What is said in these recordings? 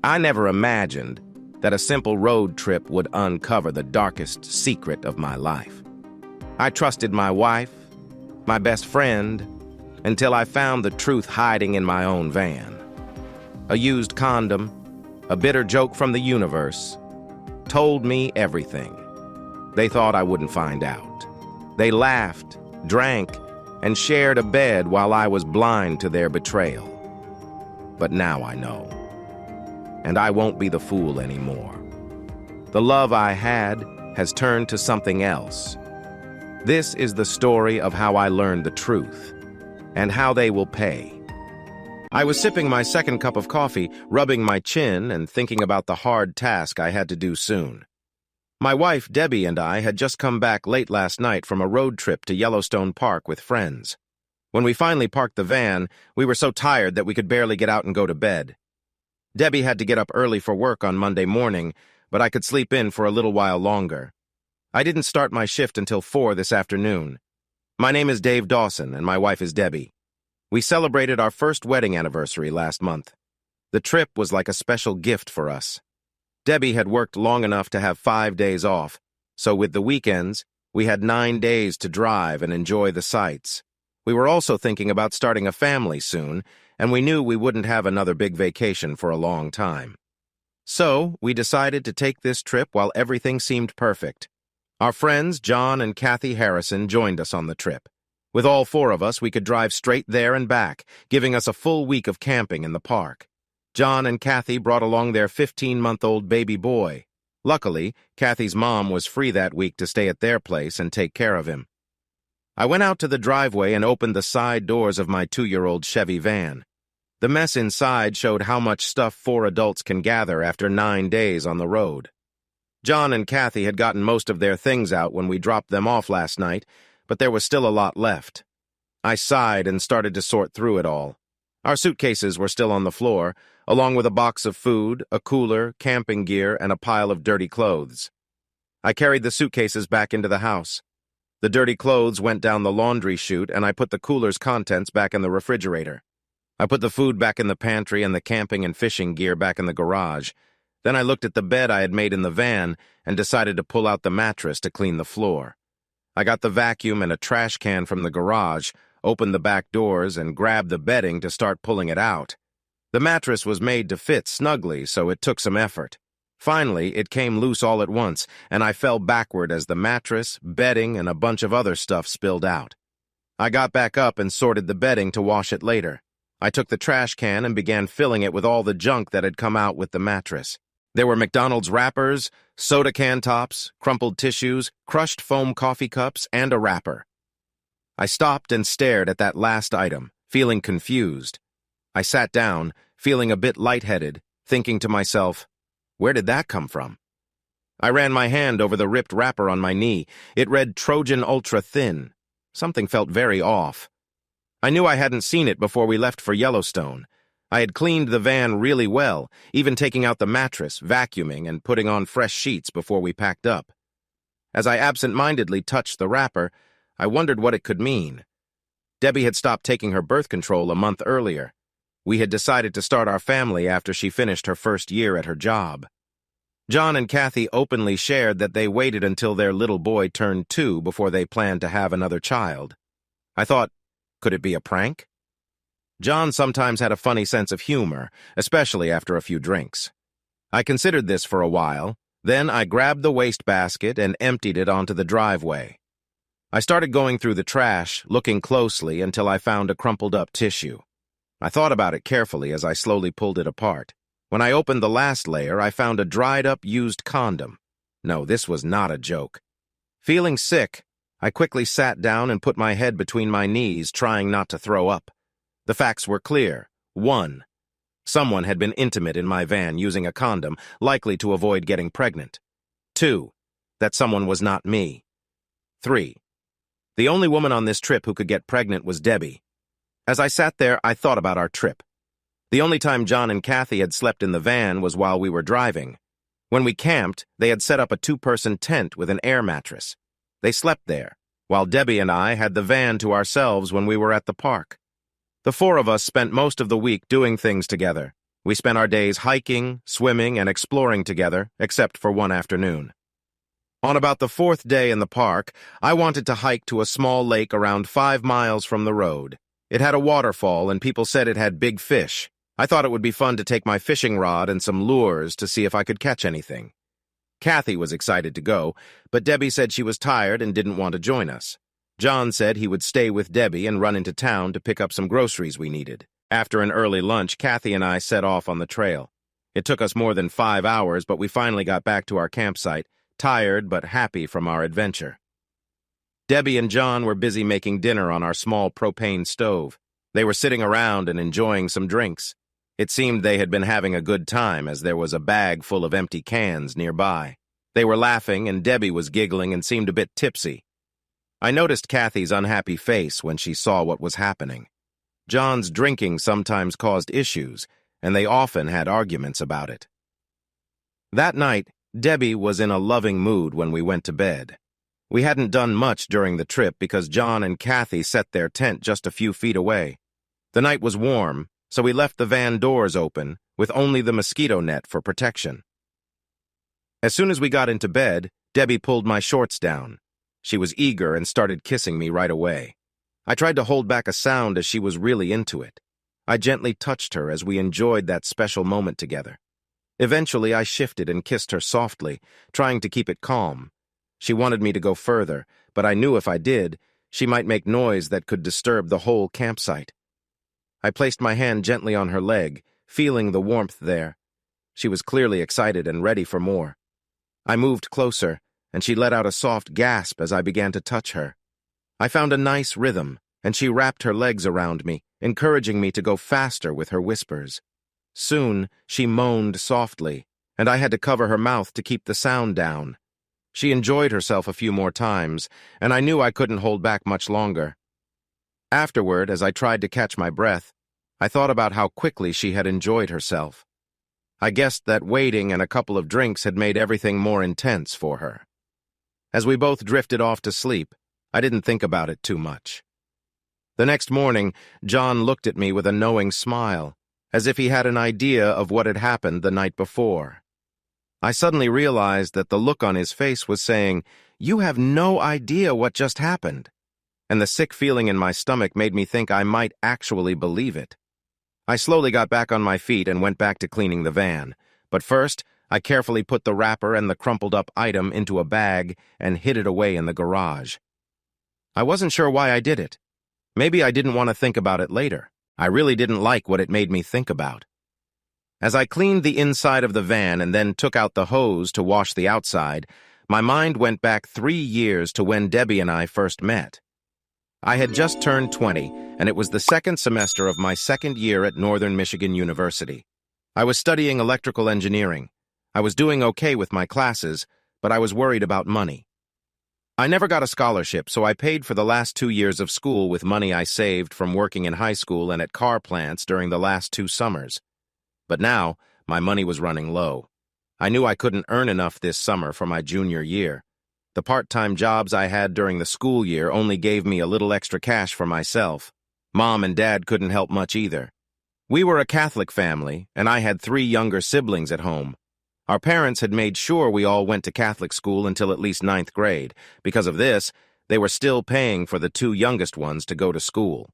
I never imagined that a simple road trip would uncover the darkest secret of my life. I trusted my wife, my best friend, until I found the truth hiding in my own van. A used condom, a bitter joke from the universe, told me everything. They thought I wouldn't find out. They laughed, drank, and shared a bed while I was blind to their betrayal. But now I know. And I won't be the fool anymore. The love I had has turned to something else. This is the story of how I learned the truth, and how they will pay. I was sipping my second cup of coffee, rubbing my chin and thinking about the hard task I had to do soon. My wife, Debbie, and I had just come back late last night from a road trip to Yellowstone Park with friends. When we finally parked the van, we were so tired that we could barely get out and go to bed. Debbie had to get up early for work on Monday morning, but I could sleep in for a little while longer. I didn't start my shift until 4 this afternoon. My name is Dave Dawson, and my wife is Debbie. We celebrated our first wedding anniversary last month. The trip was like a special gift for us. Debbie had worked long enough to have 5 days off, so with the weekends, we had 9 days to drive and enjoy the sights. We were also thinking about starting a family soon, and we knew we wouldn't have another big vacation for a long time. So, we decided to take this trip while everything seemed perfect. Our friends, John and Kathy Harrison, joined us on the trip. With all 4 of us, we could drive straight there and back, giving us a full week of camping in the park. John and Kathy brought along their 15-month-old baby boy. Luckily, Kathy's mom was free that week to stay at their place and take care of him. I went out to the driveway and opened the side doors of my 2-year-old Chevy van. The mess inside showed how much stuff 4 adults can gather after 9 days on the road. John and Kathy had gotten most of their things out when we dropped them off last night, but there was still a lot left. I sighed and started to sort through it all. Our suitcases were still on the floor, along with a box of food, a cooler, camping gear, and a pile of dirty clothes. I carried the suitcases back into the house. The dirty clothes went down the laundry chute, and I put the cooler's contents back in the refrigerator. I put the food back in the pantry and the camping and fishing gear back in the garage. Then I looked at the bed I had made in the van and decided to pull out the mattress to clean the floor. I got the vacuum and a trash can from the garage, opened the back doors, and grabbed the bedding to start pulling it out. The mattress was made to fit snugly, so it took some effort. Finally, it came loose all at once, and I fell backward as the mattress, bedding, and a bunch of other stuff spilled out. I got back up and sorted the bedding to wash it later. I took the trash can and began filling it with all the junk that had come out with the mattress. There were McDonald's wrappers, soda can tops, crumpled tissues, crushed foam coffee cups, and a wrapper. I stopped and stared at that last item, feeling confused. I sat down, feeling a bit lightheaded, thinking to myself, where did that come from? I ran my hand over the ripped wrapper on my knee. It read Trojan Ultra Thin. Something felt very off. I knew I hadn't seen it before we left for Yellowstone. I had cleaned the van really well, even taking out the mattress, vacuuming, and putting on fresh sheets before we packed up. As I absent-mindedly touched the wrapper, I wondered what it could mean. Debbie had stopped taking her birth control a month earlier. We had decided to start our family after she finished her first year at her job. John and Kathy openly shared that they waited until their little boy turned 2 before they planned to have another child. I thought, could it be a prank? John sometimes had a funny sense of humor, especially after a few drinks. I considered this for a while, then I grabbed the wastebasket and emptied it onto the driveway. I started going through the trash, looking closely until I found a crumpled-up tissue. I thought about it carefully as I slowly pulled it apart. When I opened the last layer, I found a dried-up used condom. No, this was not a joke. Feeling sick, I quickly sat down and put my head between my knees, trying not to throw up. The facts were clear. 1. Someone had been intimate in my van using a condom, likely to avoid getting pregnant. 2. That someone was not me. 3. The only woman on this trip who could get pregnant was Debbie. As I sat there, I thought about our trip. The only time John and Kathy had slept in the van was while we were driving. When we camped, they had set up a 2-person tent with an air mattress. They slept there, while Debbie and I had the van to ourselves when we were at the park. The 4 of us spent most of the week doing things together. We spent our days hiking, swimming, and exploring together, except for one afternoon. On about the fourth day in the park, I wanted to hike to a small lake around 5 miles from the road. It had a waterfall, and people said it had big fish. I thought it would be fun to take my fishing rod and some lures to see if I could catch anything. Kathy was excited to go, but Debbie said she was tired and didn't want to join us. John said he would stay with Debbie and run into town to pick up some groceries we needed. After an early lunch, Kathy and I set off on the trail. It took us more than 5 hours, but we finally got back to our campsite, tired but happy from our adventure. Debbie and John were busy making dinner on our small propane stove. They were sitting around and enjoying some drinks. It seemed they had been having a good time, as there was a bag full of empty cans nearby. They were laughing, and Debbie was giggling and seemed a bit tipsy. I noticed Kathy's unhappy face when she saw what was happening. John's drinking sometimes caused issues, and they often had arguments about it. That night, Debbie was in a loving mood when we went to bed. We hadn't done much during the trip because John and Kathy set their tent just a few feet away. The night was warm, so we left the van doors open, with only the mosquito net for protection. As soon as we got into bed, Debbie pulled my shorts down. She was eager and started kissing me right away. I tried to hold back a sound as she was really into it. I gently touched her as we enjoyed that special moment together. Eventually, I shifted and kissed her softly, trying to keep it calm. She wanted me to go further, but I knew if I did, she might make noise that could disturb the whole campsite. I placed my hand gently on her leg, feeling the warmth there. She was clearly excited and ready for more. I moved closer, and she let out a soft gasp as I began to touch her. I found a nice rhythm, and she wrapped her legs around me, encouraging me to go faster with her whispers. Soon, she moaned softly, and I had to cover her mouth to keep the sound down. She enjoyed herself a few more times, and I knew I couldn't hold back much longer. Afterward, as I tried to catch my breath, I thought about how quickly she had enjoyed herself. I guessed that waiting and a couple of drinks had made everything more intense for her. As we both drifted off to sleep, I didn't think about it too much. The next morning, John looked at me with a knowing smile, as if he had an idea of what had happened the night before. I suddenly realized that the look on his face was saying, "You have no idea what just happened," and the sick feeling in my stomach made me think I might actually believe it. I slowly got back on my feet and went back to cleaning the van, but first, I carefully put the wrapper and the crumpled-up item into a bag and hid it away in the garage. I wasn't sure why I did it. Maybe I didn't want to think about it later. I really didn't like what it made me think about. As I cleaned the inside of the van and then took out the hose to wash the outside, my mind went back 3 years to when Debbie and I first met. I had just turned 20, and it was the second semester of my second year at Northern Michigan University. I was studying electrical engineering. I was doing okay with my classes, but I was worried about money. I never got a scholarship, so I paid for the last 2 years of school with money I saved from working in high school and at car plants during the last 2 summers. But now, my money was running low. I knew I couldn't earn enough this summer for my junior year. The part-time jobs I had during the school year only gave me a little extra cash for myself. Mom and Dad couldn't help much either. We were a Catholic family, and I had 3 younger siblings at home. Our parents had made sure we all went to Catholic school until at least 9th grade. Because of this, they were still paying for the 2 youngest ones to go to school.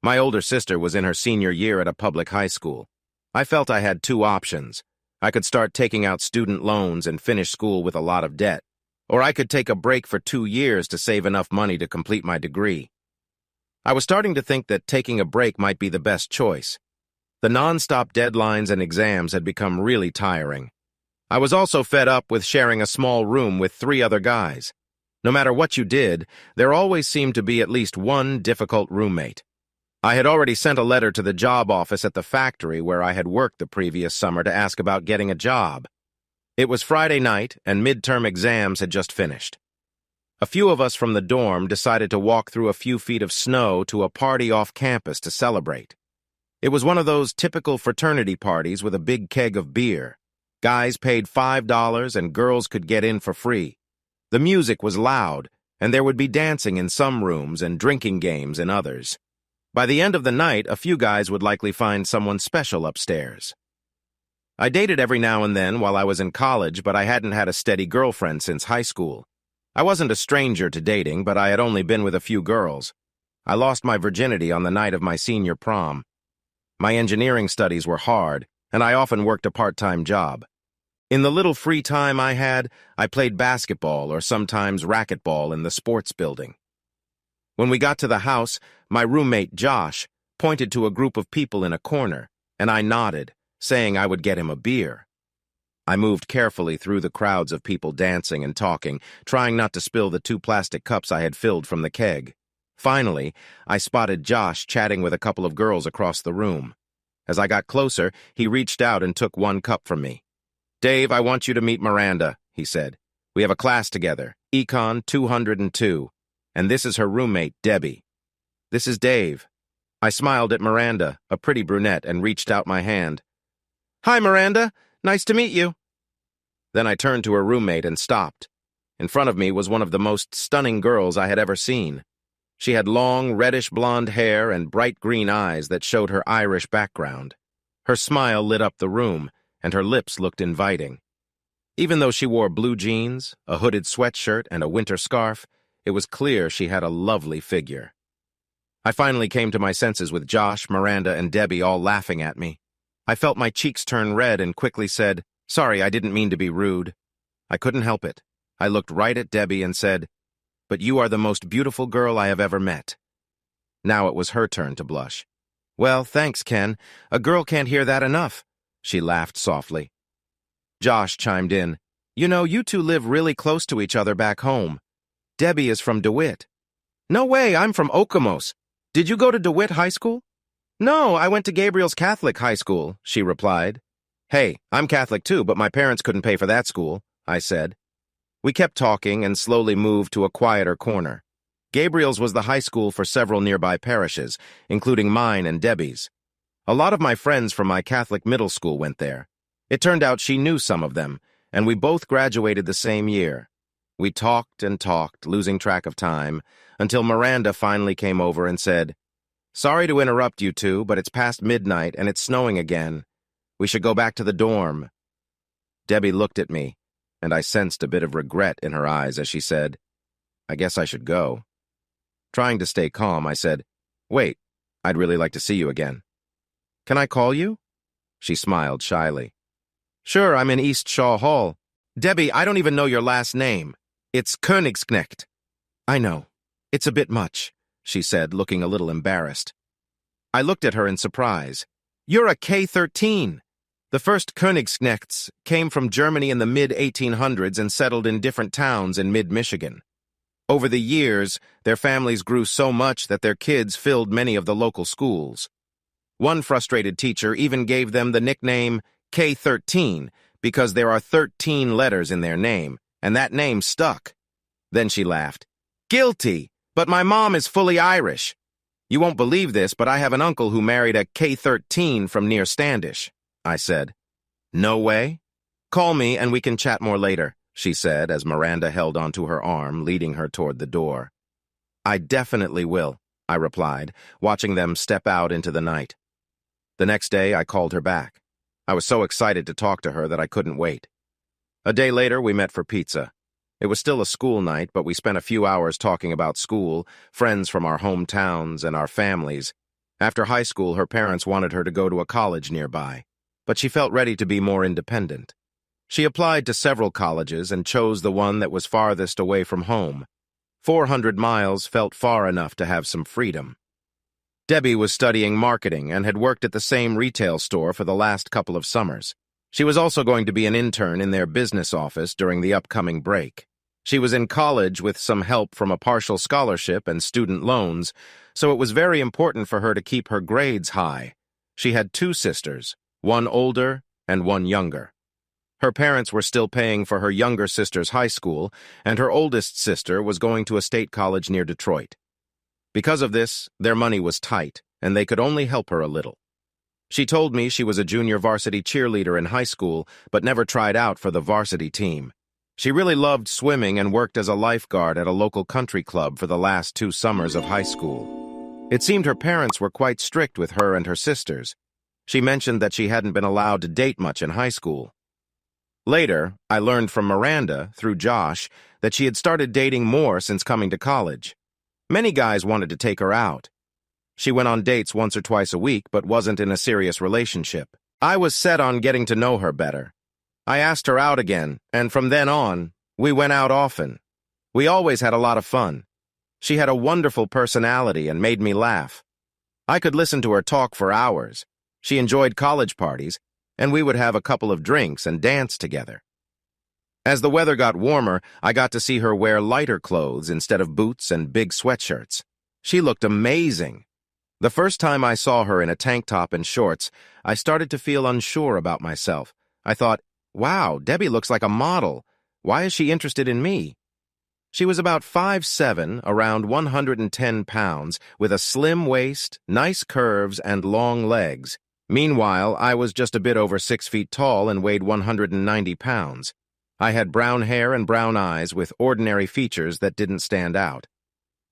My older sister was in her senior year at a public high school. I felt I had 2 options. I could start taking out student loans and finish school with a lot of debt, or I could take a break for 2 years to save enough money to complete my degree. I was starting to think that taking a break might be the best choice. The non-stop deadlines and exams had become really tiring. I was also fed up with sharing a small room with 3 other guys. No matter what you did, there always seemed to be at least one difficult roommate. I had already sent a letter to the job office at the factory where I had worked the previous summer to ask about getting a job. It was Friday night, and midterm exams had just finished. A few of us from the dorm decided to walk through a few feet of snow to a party off campus to celebrate. It was one of those typical fraternity parties with a big keg of beer. Guys paid $5 and girls could get in for free. The music was loud, and there would be dancing in some rooms and drinking games in others. By the end of the night, a few guys would likely find someone special upstairs. I dated every now and then while I was in college, but I hadn't had a steady girlfriend since high school. I wasn't a stranger to dating, but I had only been with a few girls. I lost my virginity on the night of my senior prom. My engineering studies were hard, and I often worked a part-time job. In the little free time I had, I played basketball or sometimes racquetball in the sports building. When we got to the house, my roommate, Josh, pointed to a group of people in a corner, and I nodded, saying I would get him a beer. I moved carefully through the crowds of people dancing and talking, trying not to spill the 2 plastic cups I had filled from the keg. Finally, I spotted Josh chatting with a couple of girls across the room. As I got closer, he reached out and took 1 cup from me. "Dave, I want you to meet Miranda," he said. "We have a class together, Econ 202, and this is her roommate, Debbie. This is Dave." I smiled at Miranda, a pretty brunette, and reached out my hand. "Hi, Miranda. Nice to meet you." Then I turned to her roommate and stopped. In front of me was one of the most stunning girls I had ever seen. She had long, reddish-blonde hair and bright green eyes that showed her Irish background. Her smile lit up the room, and her lips looked inviting. Even though she wore blue jeans, a hooded sweatshirt, and a winter scarf, it was clear she had a lovely figure. I finally came to my senses with Josh, Miranda, and Debbie all laughing at me. I felt my cheeks turn red and quickly said, "Sorry, I didn't mean to be rude." I couldn't help it. I looked right at Debbie and said, "But you are the most beautiful girl I have ever met." Now it was her turn to blush. "Well, thanks, Ken. A girl can't hear that enough." She laughed softly. Josh chimed in, "You know, you two live really close to each other back home. Debbie is from DeWitt." "No way, I'm from Okemos. Did you go to DeWitt High School?" "No, I went to Gabriel's Catholic High School," she replied. "Hey, I'm Catholic too, but my parents couldn't pay for that school," I said. We kept talking and slowly moved to a quieter corner. Gabriel's was the high school for several nearby parishes, including mine and Debbie's. A lot of my friends from my Catholic middle school went there. It turned out she knew some of them, and we both graduated the same year. We talked and talked, losing track of time, until Miranda finally came over and said, "Sorry to interrupt you two, but it's past midnight and it's snowing again. We should go back to the dorm." Debbie looked at me, and I sensed a bit of regret in her eyes as she said, "I guess I should go." Trying to stay calm, I said, "Wait, I'd really like to see you again." "Can I call you?" She smiled shyly. "Sure, I'm in East Shaw Hall. Debbie, I don't even know your last name. It's Königsknecht." "I know. It's a bit much," she said, looking a little embarrassed. I looked at her in surprise. "You're a K-13. The first Königsknechts came from Germany in the mid-1800s and settled in different towns in mid-Michigan. Over the years, their families grew so much that their kids filled many of the local schools. One frustrated teacher even gave them the nickname K-13 because there are 13 letters in their name, and that name stuck." Then she laughed. "Guilty, but my mom is fully Irish. You won't believe this, but I have an uncle who married a K-13 from near Standish," I said. "No way? Call me and we can chat more later," she said as Miranda held onto her arm, leading her toward the door. "I definitely will," I replied, watching them step out into the night. The next day, I called her back. I was so excited to talk to her that I couldn't wait. A day later, we met for pizza. It was still a school night, but we spent a few hours talking about school, friends from our hometowns, and our families. After high school, her parents wanted her to go to a college nearby, but she felt ready to be more independent. She applied to several colleges and chose the one that was farthest away from home. 400 miles felt far enough to have some freedom. Debbie was studying marketing and had worked at the same retail store for the last couple of summers. She was also going to be an intern in their business office during the upcoming break. She was in college with some help from a partial scholarship and student loans, so it was very important for her to keep her grades high. She had 2 sisters, one older and one younger. Her parents were still paying for her younger sister's high school, and her oldest sister was going to a state college near Detroit. Because of this, their money was tight, and they could only help her a little. She told me she was a junior varsity cheerleader in high school, but never tried out for the varsity team. She really loved swimming and worked as a lifeguard at a local country club for the last 2 summers of high school. It seemed her parents were quite strict with her and her sisters. She mentioned that she hadn't been allowed to date much in high school. Later, I learned from Miranda, through Josh, that she had started dating more since coming to college. Many guys wanted to take her out. She went on dates once or twice a week, but wasn't in a serious relationship. I was set on getting to know her better. I asked her out again, and from then on, we went out often. We always had a lot of fun. She had a wonderful personality and made me laugh. I could listen to her talk for hours. She enjoyed college parties, and we would have a couple of drinks and dance together. As the weather got warmer, I got to see her wear lighter clothes instead of boots and big sweatshirts. She looked amazing. The first time I saw her in a tank top and shorts, I started to feel unsure about myself. I thought, wow, Debbie looks like a model. Why is she interested in me? She was about 5'7", around 110 pounds, with a slim waist, nice curves, and long legs. Meanwhile, I was just a bit over 6 feet tall and weighed 190 pounds. I had brown hair and brown eyes with ordinary features that didn't stand out.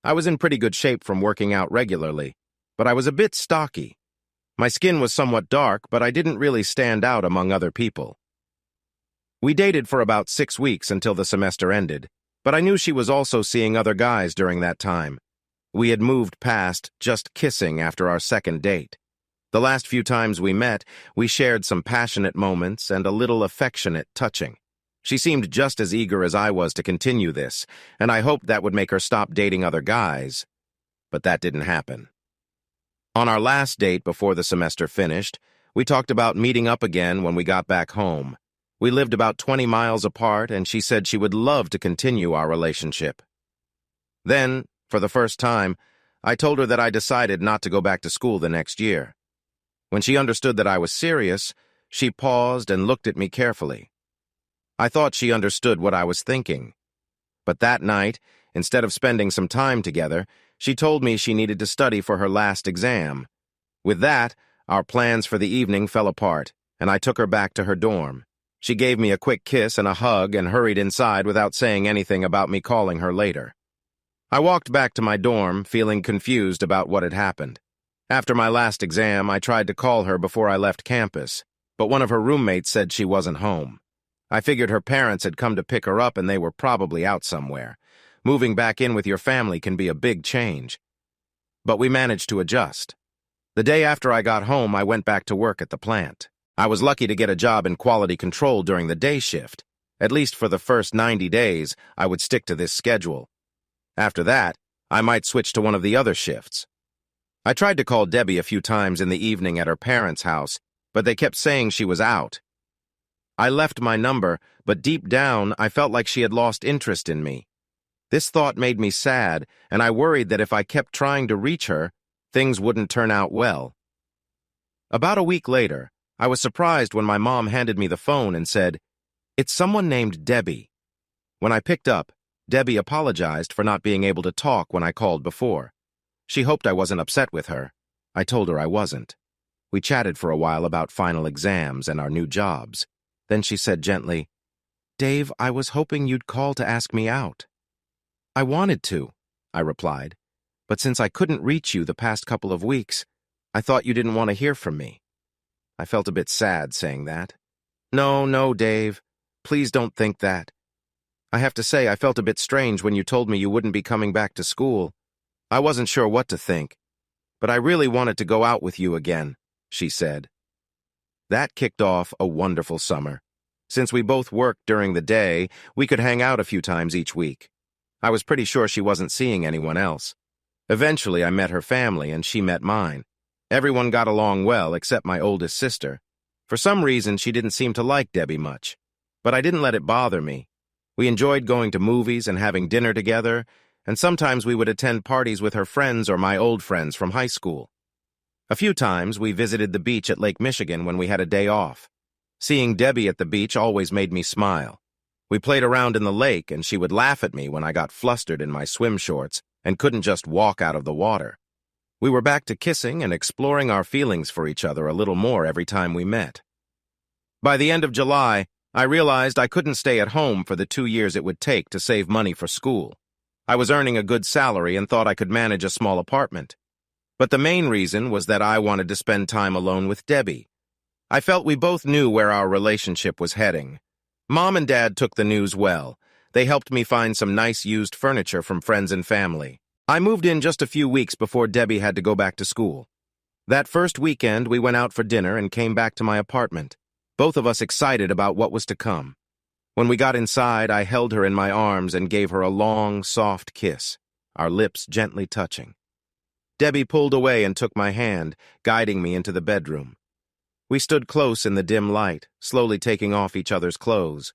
I was in pretty good shape from working out regularly, but I was a bit stocky. My skin was somewhat dark, but I didn't really stand out among other people. We dated for about 6 weeks until the semester ended, but I knew she was also seeing other guys during that time. We had moved past just kissing after our second date. The last few times we met, we shared some passionate moments and a little affectionate touching. She seemed just as eager as I was to continue this, and I hoped that would make her stop dating other guys. But that didn't happen. On our last date before the semester finished, we talked about meeting up again when we got back home. We lived about 20 miles apart, and she said she would love to continue our relationship. Then, for the first time, I told her that I decided not to go back to school the next year. When she understood that I was serious, she paused and looked at me carefully. I thought she understood what I was thinking. But that night, instead of spending some time together, she told me she needed to study for her last exam. With that, our plans for the evening fell apart, and I took her back to her dorm. She gave me a quick kiss and a hug and hurried inside without saying anything about me calling her later. I walked back to my dorm, feeling confused about what had happened. After my last exam, I tried to call her before I left campus, but one of her roommates said she wasn't home. I figured her parents had come to pick her up and they were probably out somewhere. Moving back in with your family can be a big change. But we managed to adjust. The day after I got home, I went back to work at the plant. I was lucky to get a job in quality control during the day shift. At least for the first 90 days, I would stick to this schedule. After that, I might switch to one of the other shifts. I tried to call Debbie a few times in the evening at her parents' house, but they kept saying she was out. I left my number, but deep down, I felt like she had lost interest in me. This thought made me sad, and I worried that if I kept trying to reach her, things wouldn't turn out well. About a week later, I was surprised when my mom handed me the phone and said, "It's someone named Debbie." When I picked up, Debbie apologized for not being able to talk when I called before. She hoped I wasn't upset with her. I told her I wasn't. We chatted for a while about final exams and our new jobs. Then she said gently, "Dave, I was hoping you'd call to ask me out." "I wanted to," I replied, "but since I couldn't reach you the past couple of weeks, I thought you didn't want to hear from me." I felt a bit sad saying that. No, Dave. Please don't think that. I have to say I felt a bit strange when you told me you wouldn't be coming back to school. I wasn't sure what to think, but I really wanted to go out with you again," she said. That kicked off a wonderful summer. Since we both worked during the day, we could hang out a few times each week. I was pretty sure she wasn't seeing anyone else. Eventually, I met her family, and she met mine. Everyone got along well except my oldest sister. For some reason, she didn't seem to like Debbie much. But I didn't let it bother me. We enjoyed going to movies and having dinner together, and sometimes we would attend parties with her friends or my old friends from high school. A few times, we visited the beach at Lake Michigan when we had a day off. Seeing Debbie at the beach always made me smile. We played around in the lake, and she would laugh at me when I got flustered in my swim shorts and couldn't just walk out of the water. We were back to kissing and exploring our feelings for each other a little more every time we met. By the end of July, I realized I couldn't stay at home for the 2 years it would take to save money for school. I was earning a good salary and thought I could manage a small apartment. But the main reason was that I wanted to spend time alone with Debbie. I felt we both knew where our relationship was heading. Mom and Dad took the news well. They helped me find some nice used furniture from friends and family. I moved in just a few weeks before Debbie had to go back to school. That first weekend, we went out for dinner and came back to my apartment, both of us excited about what was to come. When we got inside, I held her in my arms and gave her a long, soft kiss, our lips gently touching. Debbie pulled away and took my hand, guiding me into the bedroom. We stood close in the dim light, slowly taking off each other's clothes.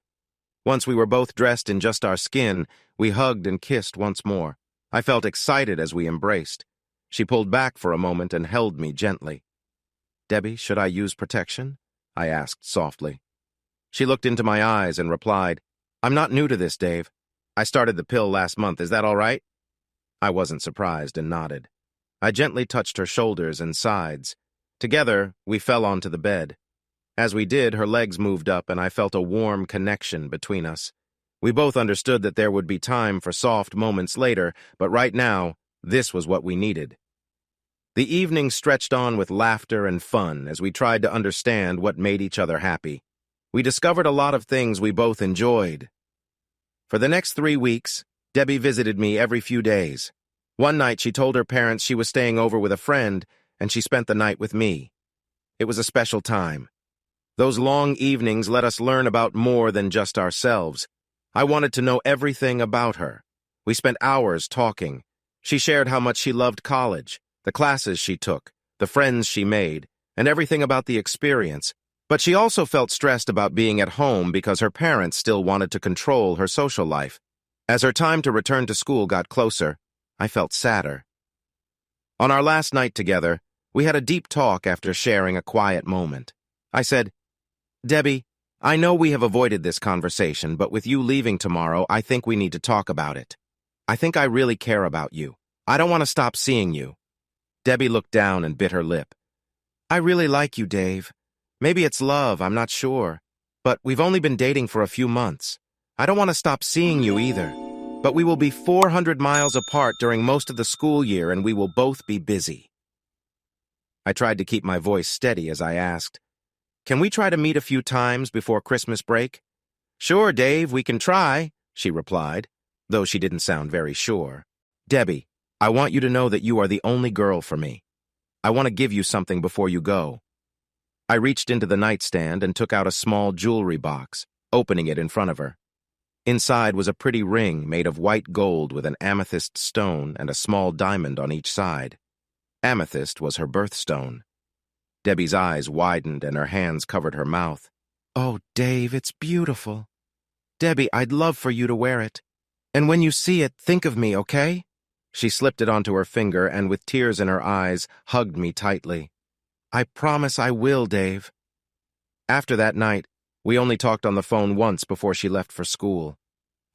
Once we were both dressed in just our skin, we hugged and kissed once more. I felt excited as we embraced. She pulled back for a moment and held me gently. "Debbie, should I use protection?" I asked softly. She looked into my eyes and replied, "I'm not new to this, Dave. I started the pill last month. Is that all right?" I wasn't surprised and nodded. I gently touched her shoulders and sides. Together, we fell onto the bed. As we did, her legs moved up and I felt a warm connection between us. We both understood that there would be time for soft moments later, but right now, this was what we needed. The evening stretched on with laughter and fun as we tried to understand what made each other happy. We discovered a lot of things we both enjoyed. For the next 3 weeks, Debbie visited me every few days. One night she told her parents she was staying over with a friend, and she spent the night with me. It was a special time. Those long evenings let us learn about more than just ourselves. I wanted to know everything about her. We spent hours talking. She shared how much she loved college, the classes she took, the friends she made, and everything about the experience. But she also felt stressed about being at home because her parents still wanted to control her social life. As her time to return to school got closer, I felt sadder. On our last night together, we had a deep talk after sharing a quiet moment. I said, "Debbie, I know we have avoided this conversation, but with you leaving tomorrow, I think we need to talk about it. I think I really care about you. I don't want to stop seeing you." Debbie looked down and bit her lip. "I really like you, Dave. Maybe it's love, I'm not sure. But we've only been dating for a few months. I don't want to stop seeing you either. But we will be 400 miles apart during most of the school year and we will both be busy." I tried to keep my voice steady as I asked, "Can we try to meet a few times before Christmas break?" "Sure, Dave, we can try," she replied, though she didn't sound very sure. "Debbie, I want you to know that you are the only girl for me. I want to give you something before you go." I reached into the nightstand and took out a small jewelry box, opening it in front of her. Inside was a pretty ring made of white gold with an amethyst stone and a small diamond on each side. Amethyst was her birthstone. Debbie's eyes widened and her hands covered her mouth. "Oh, Dave, it's beautiful. Debbie, I'd love for you to wear it. And when you see it, think of me, okay?" She slipped it onto her finger and with tears in her eyes, hugged me tightly. "I promise I will, Dave." After that night, we only talked on the phone once before she left for school.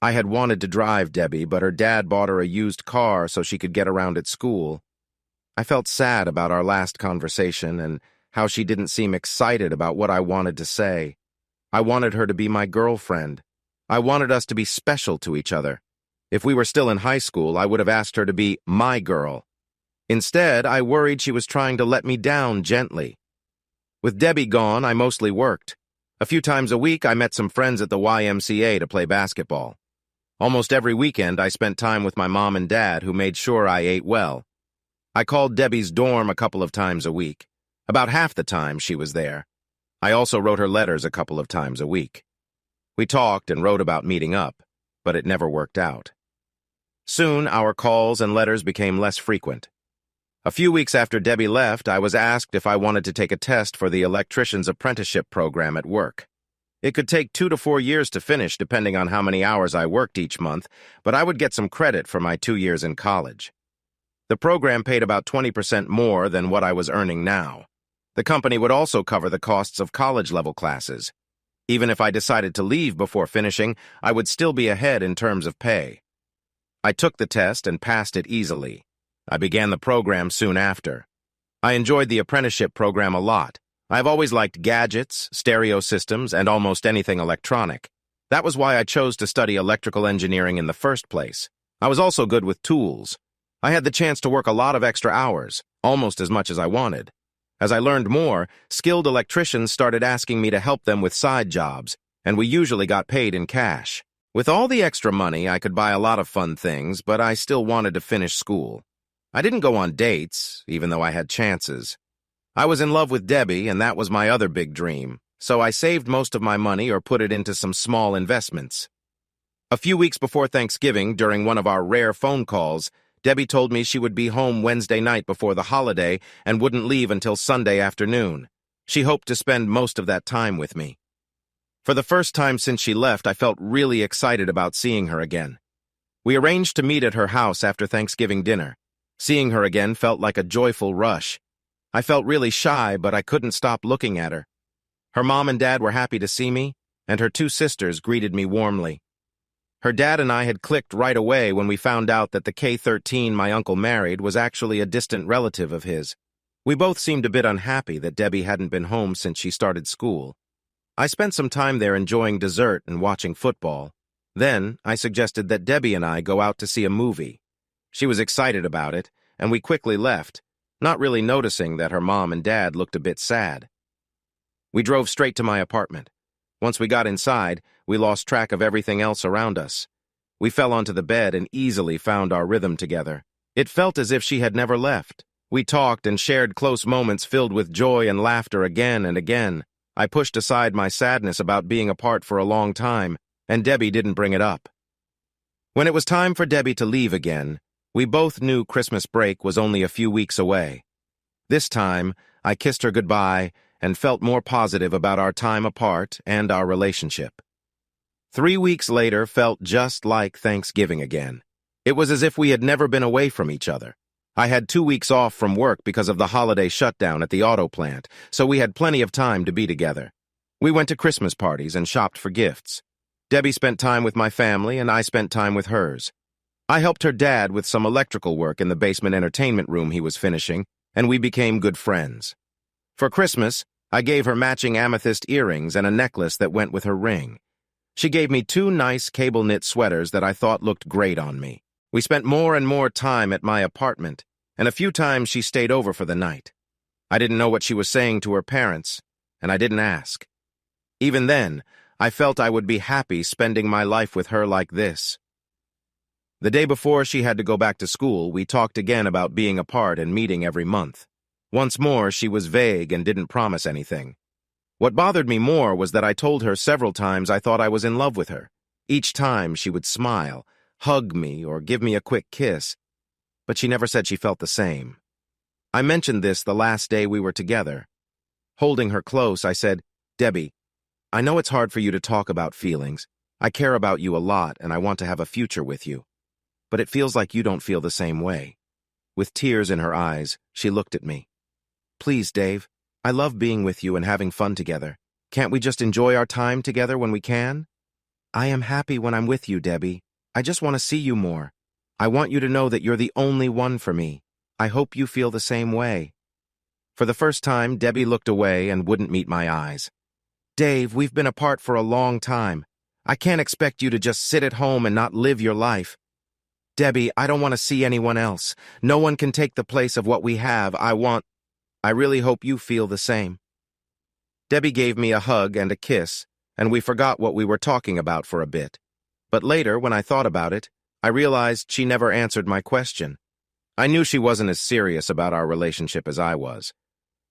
I had wanted to drive Debbie, but her dad bought her a used car so she could get around at school. I felt sad about our last conversation and how she didn't seem excited about what I wanted to say. I wanted her to be my girlfriend. I wanted us to be special to each other. If we were still in high school, I would have asked her to be my girl. Instead, I worried she was trying to let me down gently. With Debbie gone, I mostly worked. A few times a week, I met some friends at the YMCA to play basketball. Almost every weekend, I spent time with my mom and dad, who made sure I ate well. I called Debbie's dorm a couple of times a week. About half the time, she was there. I also wrote her letters a couple of times a week. We talked and wrote about meeting up, but it never worked out. Soon, our calls and letters became less frequent. A few weeks after Debbie left, I was asked if I wanted to take a test for the electrician's apprenticeship program at work. It could take 2 to 4 years to finish, depending on how many hours I worked each month, but I would get some credit for my 2 years in college. The program paid about 20% more than what I was earning now. The company would also cover the costs of college-level classes. Even if I decided to leave before finishing, I would still be ahead in terms of pay. I took the test and passed it easily. I began the program soon after. I enjoyed the apprenticeship program a lot. I've always liked gadgets, stereo systems, and almost anything electronic. That was why I chose to study electrical engineering in the first place. I was also good with tools. I had the chance to work a lot of extra hours, almost as much as I wanted. As I learned more, skilled electricians started asking me to help them with side jobs, and we usually got paid in cash. With all the extra money, I could buy a lot of fun things, but I still wanted to finish school. I didn't go on dates, even though I had chances. I was in love with Debbie, and that was my other big dream, so I saved most of my money or put it into some small investments. A few weeks before Thanksgiving, during one of our rare phone calls, Debbie told me she would be home Wednesday night before the holiday and wouldn't leave until Sunday afternoon. She hoped to spend most of that time with me. For the first time since she left, I felt really excited about seeing her again. We arranged to meet at her house after Thanksgiving dinner. Seeing her again felt like a joyful rush. I felt really shy, but I couldn't stop looking at her. Her mom and dad were happy to see me, and her two sisters greeted me warmly. Her dad and I had clicked right away when we found out that the K-13 my uncle married was actually a distant relative of his. We both seemed a bit unhappy that Debbie hadn't been home since she started school. I spent some time there enjoying dessert and watching football. Then, I suggested that Debbie and I go out to see a movie. She was excited about it, and we quickly left, not really noticing that her mom and dad looked a bit sad. We drove straight to my apartment. Once we got inside, we lost track of everything else around us. We fell onto the bed and easily found our rhythm together. It felt as if she had never left. We talked and shared close moments filled with joy and laughter again and again. I pushed aside my sadness about being apart for a long time, and Debbie didn't bring it up. When it was time for Debbie to leave again, we both knew Christmas break was only a few weeks away. This time, I kissed her goodbye and felt more positive about our time apart and our relationship. 3 weeks later felt just like Thanksgiving again. It was as if we had never been away from each other. I had 2 weeks off from work because of the holiday shutdown at the auto plant, so we had plenty of time to be together. We went to Christmas parties and shopped for gifts. Debbie spent time with my family, and I spent time with hers. I helped her dad with some electrical work in the basement entertainment room he was finishing, and we became good friends. For Christmas, I gave her matching amethyst earrings and a necklace that went with her ring. She gave me 2 nice cable-knit sweaters that I thought looked great on me. We spent more and more time at my apartment, and a few times she stayed over for the night. I didn't know what she was saying to her parents, and I didn't ask. Even then, I felt I would be happy spending my life with her like this. The day before she had to go back to school, we talked again about being apart and meeting every month. Once more, she was vague and didn't promise anything. What bothered me more was that I told her several times I thought I was in love with her. Each time, she would smile, hug me, or give me a quick kiss, but she never said she felt the same. I mentioned this the last day we were together. Holding her close, I said, "Debbie, I know it's hard for you to talk about feelings. I care about you a lot, and I want to have a future with you. But it feels like you don't feel the same way." With tears in her eyes, she looked at me. "Please, Dave, I love being with you and having fun together. Can't we just enjoy our time together when we can?" "I am happy when I'm with you, Debbie. I just want to see you more. I want you to know that you're the only one for me. I hope you feel the same way." For the first time, Debbie looked away and wouldn't meet my eyes. "Dave, we've been apart for a long time. I can't expect you to just sit at home and not live your life. Debbie, I don't want to see anyone else. No one can take the place of what we have. I really hope you feel the same." Debbie gave me a hug and a kiss, and we forgot what we were talking about for a bit. But later, when I thought about it, I realized she never answered my question. I knew she wasn't as serious about our relationship as I was.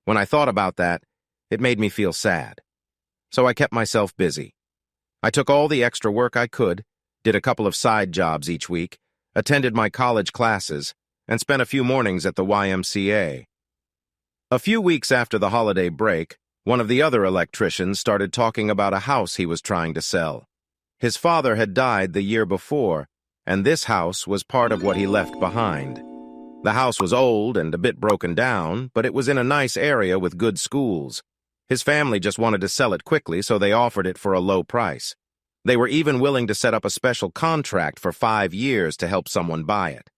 When I thought about that, it made me feel sad. So I kept myself busy. I took all the extra work I could, did a couple of side jobs each week, attended my college classes, and spent a few mornings at the YMCA. A few weeks after the holiday break, one of the other electricians started talking about a house he was trying to sell. His father had died the year before, and this house was part of what he left behind. The house was old and a bit broken down, but it was in a nice area with good schools. His family just wanted to sell it quickly, so they offered it for a low price. They were even willing to set up a special contract for 5 years to help someone buy it.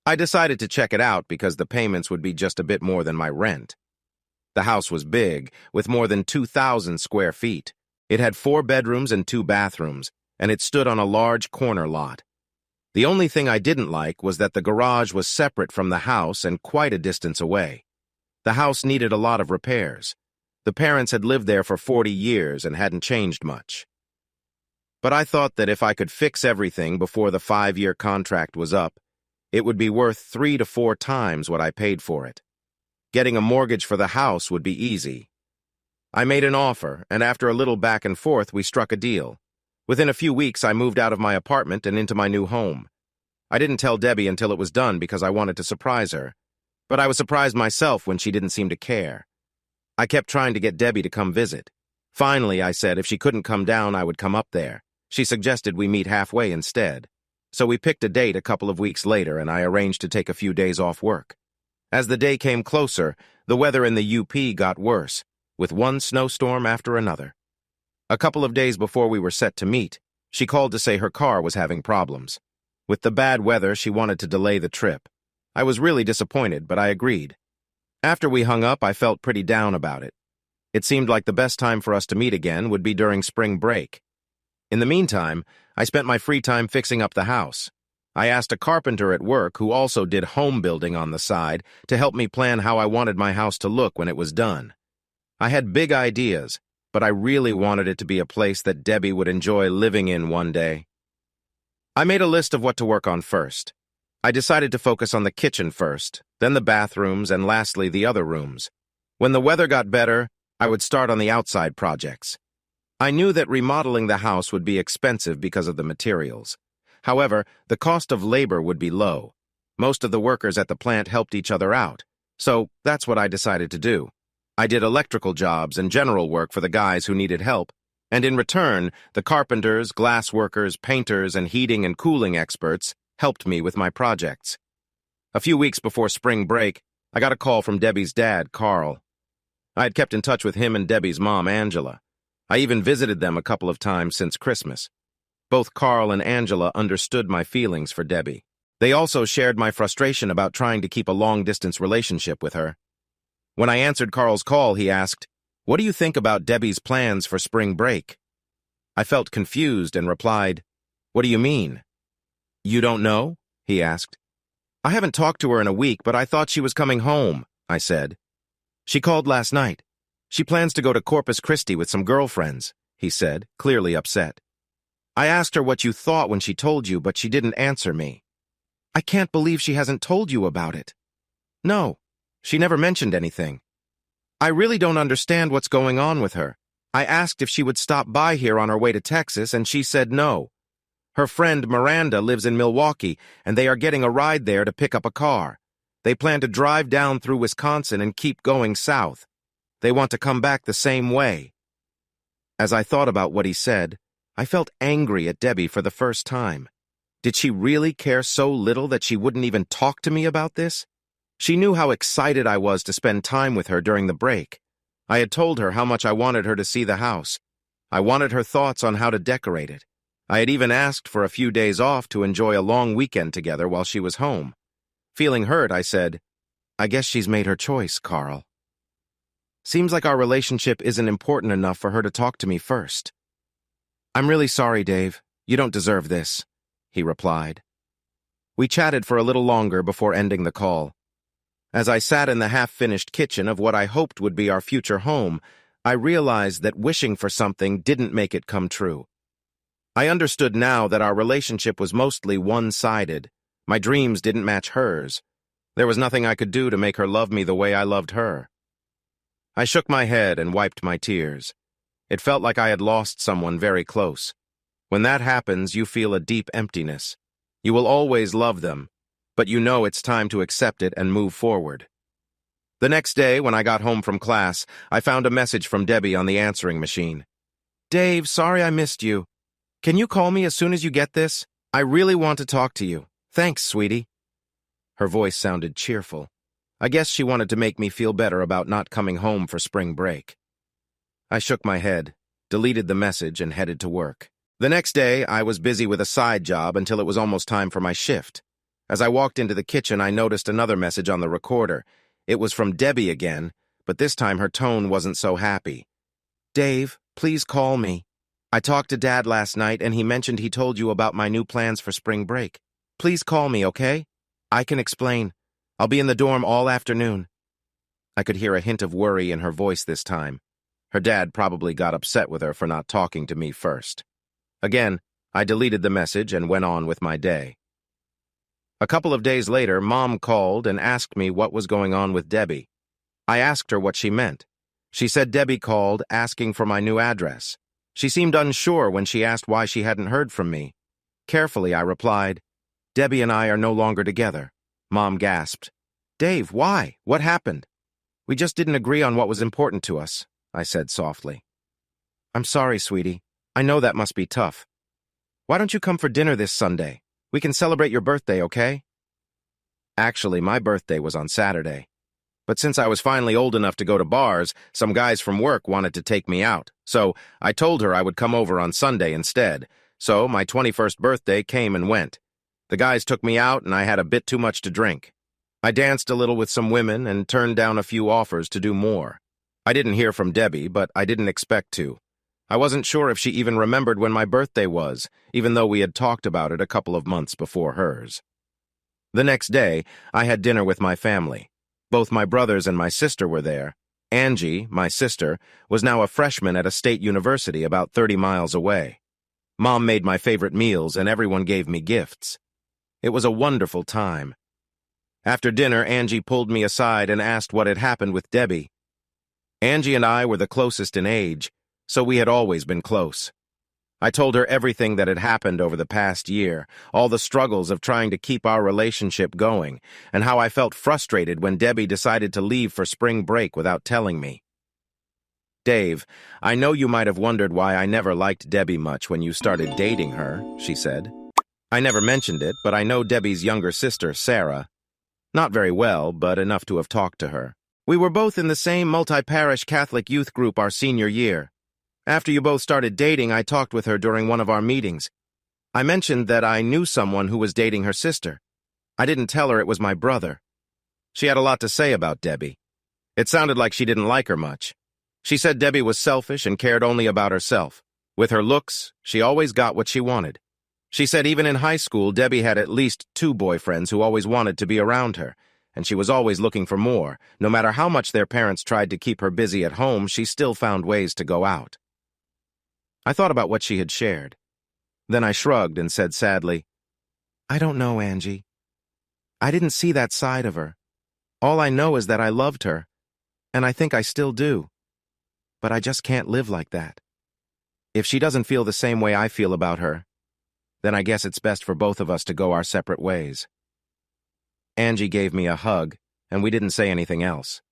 I decided to check it out because the payments would be just a bit more than my rent. The house was big, with more than 2,000 square feet. It had 4 bedrooms and 2 bathrooms, and it stood on a large corner lot. The only thing I didn't like was that the garage was separate from the house and quite a distance away. The house needed a lot of repairs. The parents had lived there for 40 years and hadn't changed much. But I thought that if I could fix everything before the 5-year contract was up, it would be worth 3 to 4 times what I paid for it. Getting a mortgage for the house would be easy. I made an offer, and after a little back and forth, we struck a deal. Within a few weeks, I moved out of my apartment and into my new home. I didn't tell Debbie until it was done because I wanted to surprise her, but I was surprised myself when she didn't seem to care. I kept trying to get Debbie to come visit. Finally, I said if she couldn't come down, I would come up there. She suggested we meet halfway instead. So we picked a date a couple of weeks later, and I arranged to take a few days off work. As the day came closer, the weather in the UP got worse, with one snowstorm after another. A couple of days before we were set to meet, she called to say her car was having problems. With the bad weather, she wanted to delay the trip. I was really disappointed, but I agreed. After we hung up, I felt pretty down about it. It seemed like the best time for us to meet again would be during spring break. In the meantime, I spent my free time fixing up the house. I asked a carpenter at work who also did home building on the side to help me plan how I wanted my house to look when it was done. I had big ideas, but I really wanted it to be a place that Debbie would enjoy living in one day. I made a list of what to work on first. I decided to focus on the kitchen first, then the bathrooms, and lastly the other rooms. When the weather got better, I would start on the outside projects. I knew that remodeling the house would be expensive because of the materials. However, the cost of labor would be low. Most of the workers at the plant helped each other out, so that's what I decided to do. I did electrical jobs and general work for the guys who needed help, and in return, the carpenters, glass workers, painters, and heating and cooling experts helped me with my projects. A few weeks before spring break, I got a call from Debbie's dad, Carl. I had kept in touch with him and Debbie's mom, Angela. I even visited them a couple of times since Christmas. Both Carl and Angela understood my feelings for Debbie. They also shared my frustration about trying to keep a long-distance relationship with her. When I answered Carl's call, he asked, "What do you think about Debbie's plans for spring break?" I felt confused and replied, "What do you mean?" "You don't know?" he asked. "I haven't talked to her in a week, but I thought she was coming home," I said. "She called last night. She plans to go to Corpus Christi with some girlfriends," he said, clearly upset. "I asked her what you thought when she told you, but she didn't answer me." "I can't believe she hasn't told you about it." "No, she never mentioned anything. I really don't understand what's going on with her. I asked if she would stop by here on her way to Texas, and she said no. Her friend Miranda lives in Milwaukee, and they are getting a ride there to pick up a car. They plan to drive down through Wisconsin and keep going south. They want to come back the same way." As I thought about what he said, I felt angry at Debbie for the first time. Did she really care so little that she wouldn't even talk to me about this? She knew how excited I was to spend time with her during the break. I had told her how much I wanted her to see the house. I wanted her thoughts on how to decorate it. I had even asked for a few days off to enjoy a long weekend together while she was home. Feeling hurt, I said, "I guess she's made her choice, Carl. Seems like our relationship isn't important enough for her to talk to me first." "I'm really sorry, Dave. You don't deserve this," he replied. We chatted for a little longer before ending the call. As I sat in the half-finished kitchen of what I hoped would be our future home, I realized that wishing for something didn't make it come true. I understood now that our relationship was mostly one-sided. My dreams didn't match hers. There was nothing I could do to make her love me the way I loved her. I shook my head and wiped my tears. It felt like I had lost someone very close. When that happens, you feel a deep emptiness. You will always love them, but you know it's time to accept it and move forward. The next day, when I got home from class, I found a message from Debbie on the answering machine. "Dave, sorry I missed you. Can you call me as soon as you get this? I really want to talk to you. Thanks, sweetie." Her voice sounded cheerful. I guess she wanted to make me feel better about not coming home for spring break. I shook my head, deleted the message, and headed to work. The next day, I was busy with a side job until it was almost time for my shift. As I walked into the kitchen, I noticed another message on the recorder. It was from Debbie again, but this time her tone wasn't so happy. "Dave, please call me. I talked to Dad last night, and he mentioned he told you about my new plans for spring break. Please call me, okay? I can explain. I'll be in the dorm all afternoon." I could hear a hint of worry in her voice this time. Her dad probably got upset with her for not talking to me first. Again, I deleted the message and went on with my day. A couple of days later, Mom called and asked me what was going on with Debbie. I asked her what she meant. She said Debbie called asking for my new address. She seemed unsure when she asked why she hadn't heard from me. Carefully, I replied, "Debbie and I are no longer together." Mom gasped. "Dave, why? What happened?" "We just didn't agree on what was important to us," I said softly. "I'm sorry, sweetie. I know that must be tough. Why don't you come for dinner this Sunday? We can celebrate your birthday, okay?" Actually, my birthday was on Saturday. But since I was finally old enough to go to bars, some guys from work wanted to take me out. So I told her I would come over on Sunday instead. So my 21st birthday came and went. The guys took me out and I had a bit too much to drink. I danced a little with some women and turned down a few offers to do more. I didn't hear from Debbie, but I didn't expect to. I wasn't sure if she even remembered when my birthday was, even though we had talked about it a couple of months before hers. The next day, I had dinner with my family. Both my brothers and my sister were there. Angie, my sister, was now a freshman at a state university about 30 miles away. Mom made my favorite meals and everyone gave me gifts. It was a wonderful time. After dinner, Angie pulled me aside and asked what had happened with Debbie. Angie and I were the closest in age, so we had always been close. I told her everything that had happened over the past year, all the struggles of trying to keep our relationship going, and how I felt frustrated when Debbie decided to leave for spring break without telling me. "Dave, I know you might have wondered why I never liked Debbie much when you started dating her," she said. "I never mentioned it, but I know Debbie's younger sister, Sarah. Not very well, but enough to have talked to her. We were both in the same multi-parish Catholic youth group our senior year. After you both started dating, I talked with her during one of our meetings. I mentioned that I knew someone who was dating her sister. I didn't tell her it was my brother. She had a lot to say about Debbie. It sounded like she didn't like her much. She said Debbie was selfish and cared only about herself. With her looks, she always got what she wanted. She said even in high school, Debbie had at least 2 boyfriends who always wanted to be around her, and she was always looking for more. No matter how much their parents tried to keep her busy at home, she still found ways to go out. I thought about what she had shared. Then I shrugged and said sadly, "I don't know, Angie. I didn't see that side of her. All I know is that I loved her, and I think I still do. But I just can't live like that. If she doesn't feel the same way I feel about her, then I guess it's best for both of us to go our separate ways." Angie gave me a hug, and we didn't say anything else.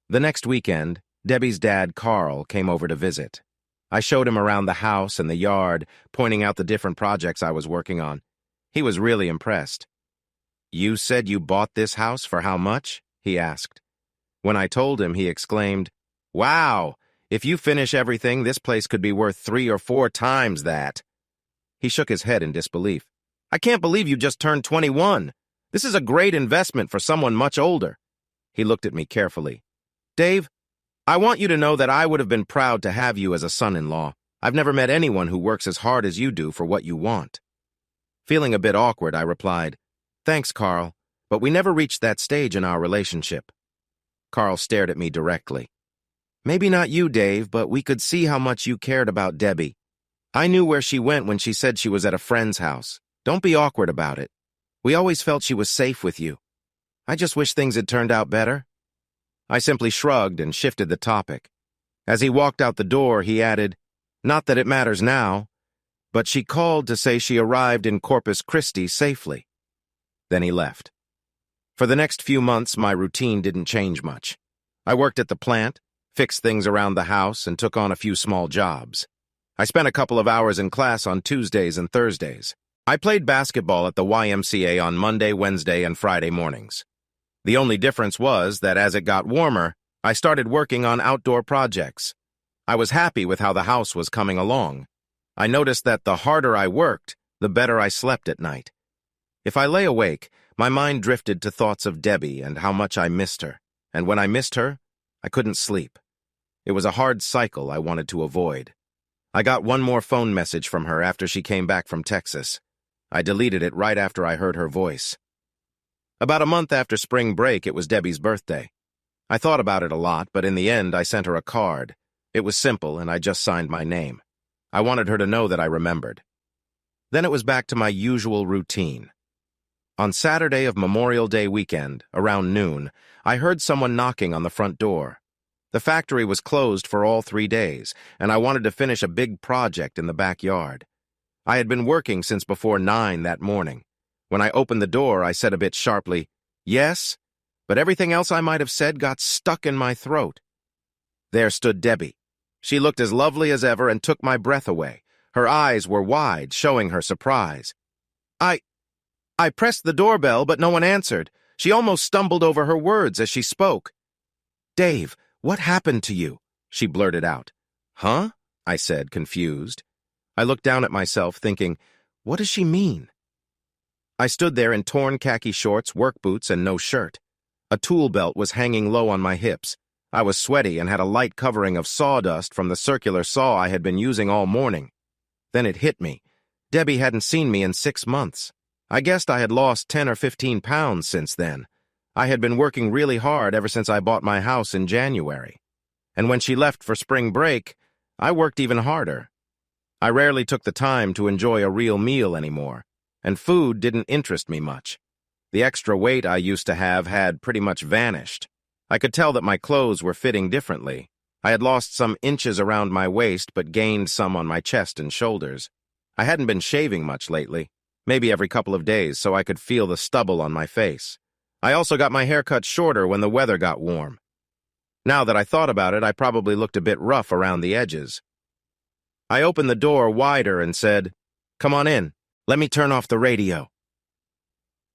The next weekend, Debbie's dad, Carl, came over to visit. I showed him around the house and the yard, pointing out the different projects I was working on. He was really impressed. "You said you bought this house for how much?" he asked. When I told him, he exclaimed, "Wow, if you finish everything, this place could be worth 3 or 4 times that." He shook his head in disbelief. "I can't believe you just turned 21. This is a great investment for someone much older." He looked at me carefully. "Dave, I want you to know that I would have been proud to have you as a son-in-law. I've never met anyone who works as hard as you do for what you want." Feeling a bit awkward, I replied, "Thanks, Carl, but we never reached that stage in our relationship." Carl stared at me directly. "Maybe not you, Dave, but we could see how much you cared about Debbie. I knew where she went when she said she was at a friend's house. Don't be awkward about it. We always felt she was safe with you. I just wish things had turned out better." I simply shrugged and shifted the topic. As he walked out the door, he added, "Not that it matters now, but she called to say she arrived in Corpus Christi safely." Then he left. For the next few months, my routine didn't change much. I worked at the plant, fixed things around the house, and took on a few small jobs. I spent a couple of hours in class on Tuesdays and Thursdays. I played basketball at the YMCA on Monday, Wednesday, and Friday mornings. The only difference was that as it got warmer, I started working on outdoor projects. I was happy with how the house was coming along. I noticed that the harder I worked, the better I slept at night. If I lay awake, my mind drifted to thoughts of Debbie and how much I missed her. And when I missed her, I couldn't sleep. It was a hard cycle I wanted to avoid. I got one more phone message from her after she came back from Texas. I deleted it right after I heard her voice. About a month after spring break, it was Debbie's birthday. I thought about it a lot, but in the end, I sent her a card. It was simple, and I just signed my name. I wanted her to know that I remembered. Then it was back to my usual routine. On Saturday of Memorial Day weekend, around noon, I heard someone knocking on the front door. The factory was closed for all 3 days, and I wanted to finish a big project in the backyard. I had been working since before 9 that morning. When I opened the door, I said a bit sharply, "Yes?" But everything else I might have said got stuck in my throat. There stood Debbie. She looked as lovely as ever and took my breath away. Her eyes were wide, showing her surprise. I pressed the doorbell, but no one answered. She almost stumbled over her words as she spoke. "Dave, what happened to you?" she blurted out. "Huh?" I said, confused. I looked down at myself, thinking, what does she mean? I stood there in torn khaki shorts, work boots, and no shirt. A tool belt was hanging low on my hips. I was sweaty and had a light covering of sawdust from the circular saw I had been using all morning. Then it hit me. Debbie hadn't seen me in 6 months. I guessed I had lost 10 or 15 pounds since then. I had been working really hard ever since I bought my house in January. And when she left for spring break, I worked even harder. I rarely took the time to enjoy a real meal anymore, and food didn't interest me much. The extra weight I used to have had pretty much vanished. I could tell that my clothes were fitting differently. I had lost some inches around my waist, but gained some on my chest and shoulders. I hadn't been shaving much lately, maybe every couple of days, so I could feel the stubble on my face. I also got my hair cut shorter when the weather got warm. Now that I thought about it, I probably looked a bit rough around the edges. I opened the door wider and said, "Come on in. Let me turn off the radio."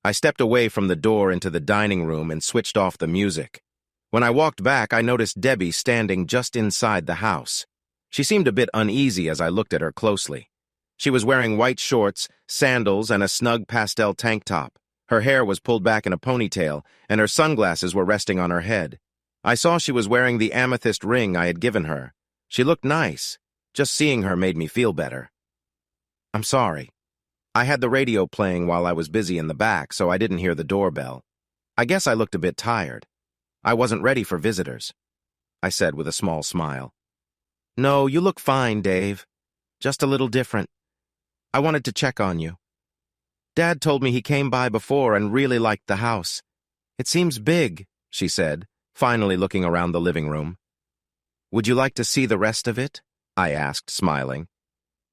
I stepped away from the door into the dining room and switched off the music. When I walked back, I noticed Debbie standing just inside the house. She seemed a bit uneasy as I looked at her closely. She was wearing white shorts, sandals, and a snug pastel tank top. Her hair was pulled back in a ponytail, and her sunglasses were resting on her head. I saw she was wearing the amethyst ring I had given her. She looked nice. Just seeing her made me feel better. "I'm sorry. I had the radio playing while I was busy in the back, so I didn't hear the doorbell. I guess I looked a bit tired. I wasn't ready for visitors," I said with a small smile. "No, you look fine, Dave. Just a little different. I wanted to check on you. Dad told me he came by before and really liked the house. It seems big," she said, finally looking around the living room. "Would you like to see the rest of it?" I asked, smiling.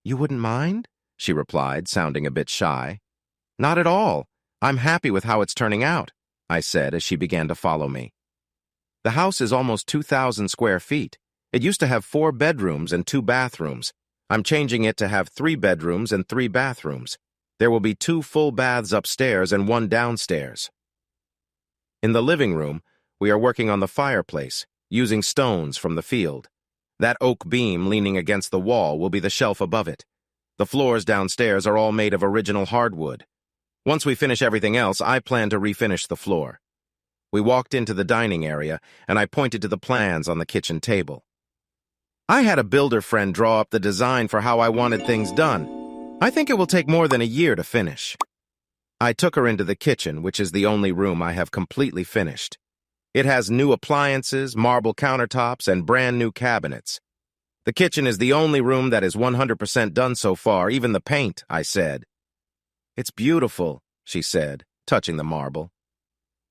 "You wouldn't mind?" she replied, sounding a bit shy. "Not at all. I'm happy with how it's turning out," I said as she began to follow me. The house is almost 2,000 square feet. It used to have 4 bedrooms and 2 bathrooms. I'm changing it to have 3 bedrooms and 3 bathrooms. There will be 2 full baths upstairs and 1 downstairs. In the living room, we are working on the fireplace, using stones from the field. That oak beam leaning against the wall will be the shelf above it. The floors downstairs are all made of original hardwood. Once we finish everything else, I plan to refinish the floor. We walked into the dining area, and I pointed to the plans on the kitchen table. I had a builder friend draw up the design for how I wanted things done. I think it will take more than a year to finish. I took her into the kitchen, which is the only room I have completely finished. It has new appliances, marble countertops, and brand new cabinets. The kitchen is the only room that is 100% done so far, even the paint, I said. "It's beautiful," she said, touching the marble.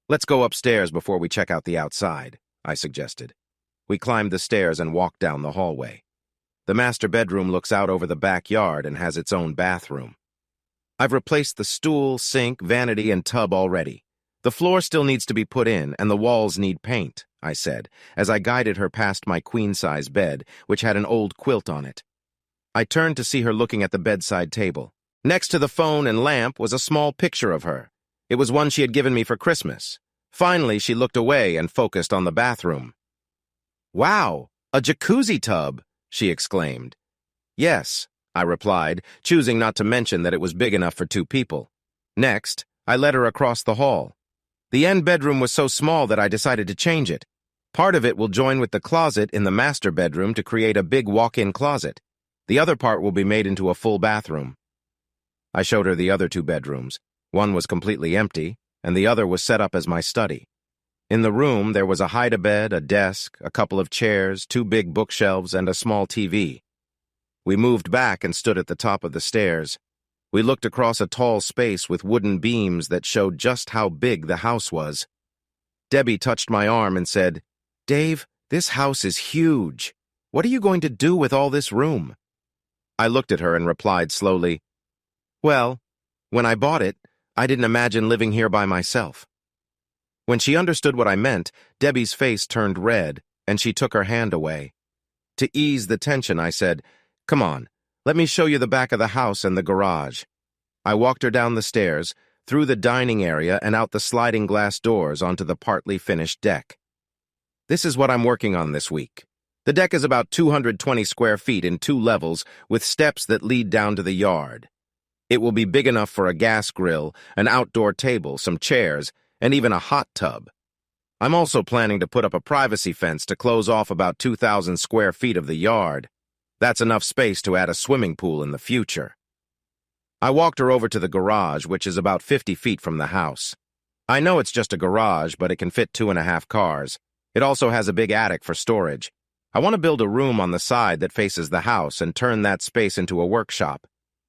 "Let's go upstairs before we check out the outside," I suggested. We climbed the stairs and walked down the hallway. The master bedroom looks out over the backyard and has its own bathroom. I've replaced the stool, sink, vanity, and tub already. The floor still needs to be put in, and the walls need paint, I said, as I guided her past my queen-size bed, which had an old quilt on it. I turned to see her looking at the bedside table. Next to the phone and lamp was a small picture of her. It was one she had given me for Christmas. Finally, she looked away and focused on the bathroom. "Wow, a jacuzzi tub!" she exclaimed. "Yes," I replied, choosing not to mention that it was big enough for 2 people. Next, I led her across the hall. The end bedroom was so small that I decided to change it. Part of it will join with the closet in the master bedroom to create a big walk-in closet. The other part will be made into a full bathroom. I showed her the other two bedrooms. One was completely empty, and the other was set up as my study. In the room, there was a hide-a-bed, a desk, a couple of chairs, two big bookshelves, and a small TV. We moved back and stood at the top of the stairs. We looked across a tall space with wooden beams that showed just how big the house was. Debbie touched my arm and said, "Dave, this house is huge. What are you going to do with all this room?" I looked at her and replied slowly, "Well, when I bought it, I didn't imagine living here by myself." When she understood what I meant, Debbie's face turned red, and she took her hand away. To ease the tension, I said, "Come on, let me show you the back of the house and the garage." I walked her down the stairs, through the dining area and out the sliding glass doors onto the partly finished deck. This is what I'm working on this week. The deck is about 220 square feet in 2 levels with steps that lead down to the yard. It will be big enough for a gas grill, an outdoor table, some chairs, and even a hot tub. I'm also planning to put up a privacy fence to close off about 2,000 square feet of the yard. That's enough space to add a swimming pool in the future. I walked her over to the garage, which is about 50 feet from the house. I know it's just a garage, but it can fit 2.5 cars. It also has a big attic for storage. I want to build a room on the side that faces the house and turn that space into a workshop.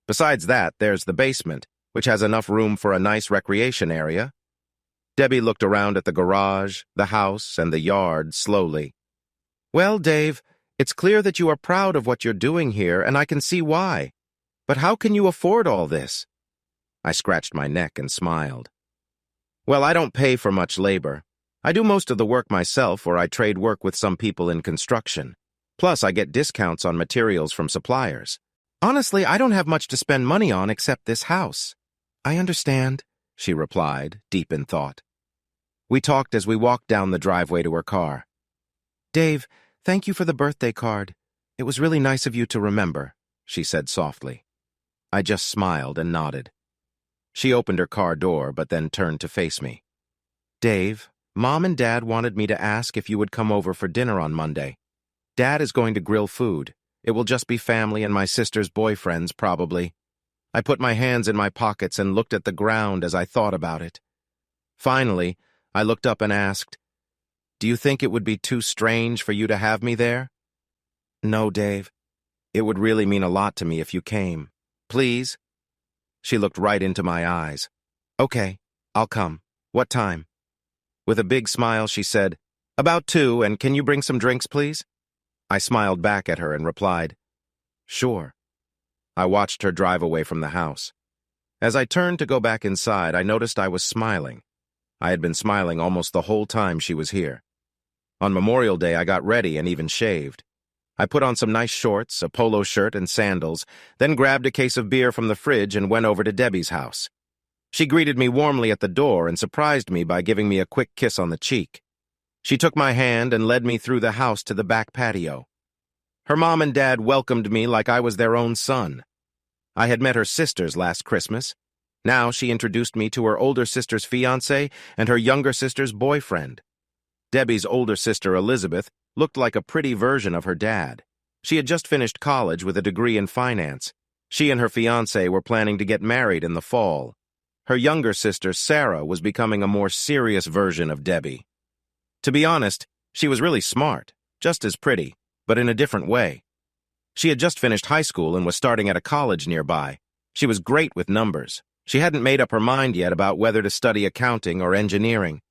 Besides that, there's the basement, which has enough room for a nice recreation area. Debbie looked around at the garage, the house, and the yard slowly. "Well, Dave, it's clear that you are proud of what you're doing here, and I can see why. But how can you afford all this?" I scratched my neck and smiled. "Well, I don't pay for much labor. I do most of the work myself, or I trade work with some people in construction. Plus, I get discounts on materials from suppliers. Honestly, I don't have much to spend money on except this house." "I understand," she replied, deep in thought. We talked as we walked down the driveway to her car. "Dave, thank you for the birthday card. It was really nice of you to remember," she said softly. I just smiled and nodded. She opened her car door, but then turned to face me. "Dave, Mom and Dad wanted me to ask if you would come over for dinner on Monday. Dad is going to grill food. It will just be family and my sister's boyfriends, probably." I put my hands in my pockets and looked at the ground as I thought about it. Finally, I looked up and asked, "Do you think it would be too strange for you to have me there?" "No, Dave. It would really mean a lot to me if you came. Please?" She looked right into my eyes. "Okay, I'll come. What time?" With a big smile, she said, "About 2, and can you bring some drinks, please?" I smiled back at her and replied, "Sure." I watched her drive away from the house. As I turned to go back inside, I noticed I was smiling. I had been smiling almost the whole time she was here. On Memorial Day, I got ready and even shaved. I put on some nice shorts, a polo shirt, and sandals, then grabbed a case of beer from the fridge and went over to Debbie's house. She greeted me warmly at the door and surprised me by giving me a quick kiss on the cheek. She took my hand and led me through the house to the back patio. Her mom and dad welcomed me like I was their own son. I had met her sisters last Christmas. Now she introduced me to her older sister's fiancé and her younger sister's boyfriend. Debbie's older sister, Elizabeth, looked like a pretty version of her dad. She had just finished college with a degree in finance. She and her fiancé were planning to get married in the fall. Her younger sister, Sarah, was becoming a more serious version of Debbie. To be honest, she was really smart, just as pretty, but in a different way. She had just finished high school and was starting at a college nearby. She was great with numbers. She hadn't made up her mind yet about whether to study accounting or engineering.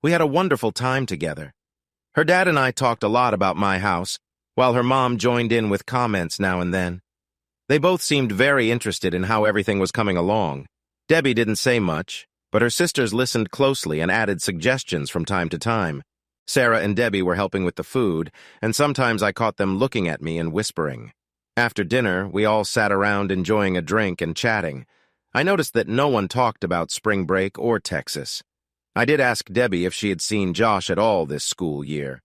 We had a wonderful time together. Her dad and I talked a lot about my house, while her mom joined in with comments now and then. They both seemed very interested in how everything was coming along. Debbie didn't say much, but her sisters listened closely and added suggestions from time to time. Sarah and Debbie were helping with the food, and sometimes I caught them looking at me and whispering. After dinner, we all sat around enjoying a drink and chatting. I noticed that no one talked about spring break or Texas. I did ask Debbie if she had seen Josh at all this school year.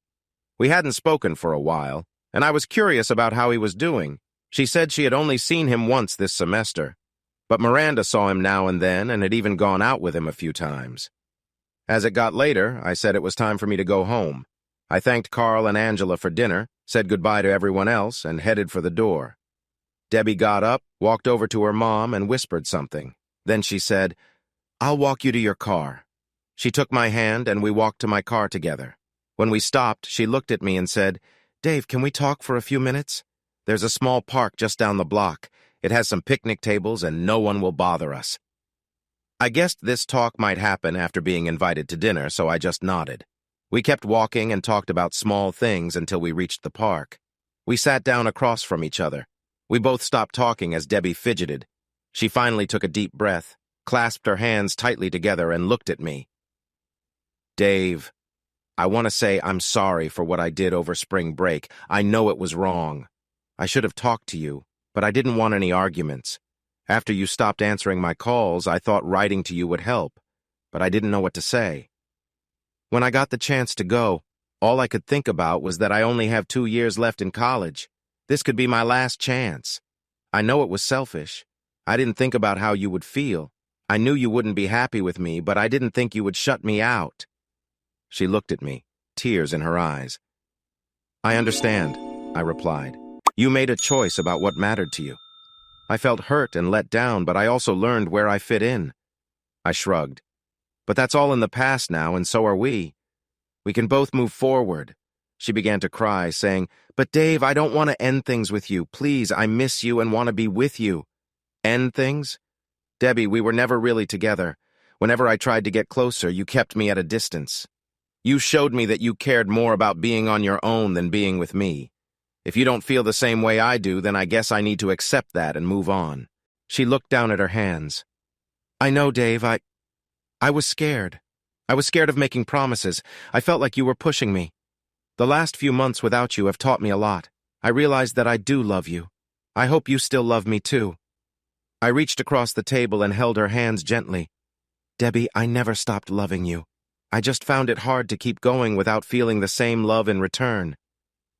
We hadn't spoken for a while, and I was curious about how he was doing. She said she had only seen him once this semester, but Miranda saw him now and then and had even gone out with him a few times. As it got later, I said it was time for me to go home. I thanked Carl and Angela for dinner, said goodbye to everyone else, and headed for the door. Debbie got up, walked over to her mom, and whispered something. Then she said, "I'll walk you to your car." She took my hand, and we walked to my car together. When we stopped, she looked at me and said, "Dave, can we talk for a few minutes? There's a small park just down the block. It has some picnic tables, and no one will bother us." I guessed this talk might happen after being invited to dinner, so I just nodded. We kept walking and talked about small things until we reached the park. We sat down across from each other. We both stopped talking as Debbie fidgeted. She finally took a deep breath, clasped her hands tightly together, and looked at me. "Dave, I want to say I'm sorry for what I did over spring break. I know it was wrong. I should have talked to you, but I didn't want any arguments. After you stopped answering my calls, I thought writing to you would help, but I didn't know what to say. When I got the chance to go, all I could think about was that I only have 2 years left in college. This could be my last chance. I know it was selfish. I didn't think about how you would feel. I knew you wouldn't be happy with me, but I didn't think you would shut me out." She looked at me, tears in her eyes. "I understand," I replied. "You made a choice about what mattered to you. I felt hurt and let down, but I also learned where I fit in." I shrugged. "But that's all in the past now, and so are we. We can both move forward." She began to cry, saying, "But Dave, I don't want to end things with you. Please, I miss you and want to be with you." "End things? Debbie, we were never really together. Whenever I tried to get closer, you kept me at a distance. You showed me that you cared more about being on your own than being with me. If you don't feel the same way I do, then I guess I need to accept that and move on." She looked down at her hands. "I know, Dave, I was scared. I was scared of making promises. I felt like you were pushing me. The last few months without you have taught me a lot. I realized that I do love you. I hope you still love me too." I reached across the table and held her hands gently. "Debbie, I never stopped loving you. I just found it hard to keep going without feeling the same love in return."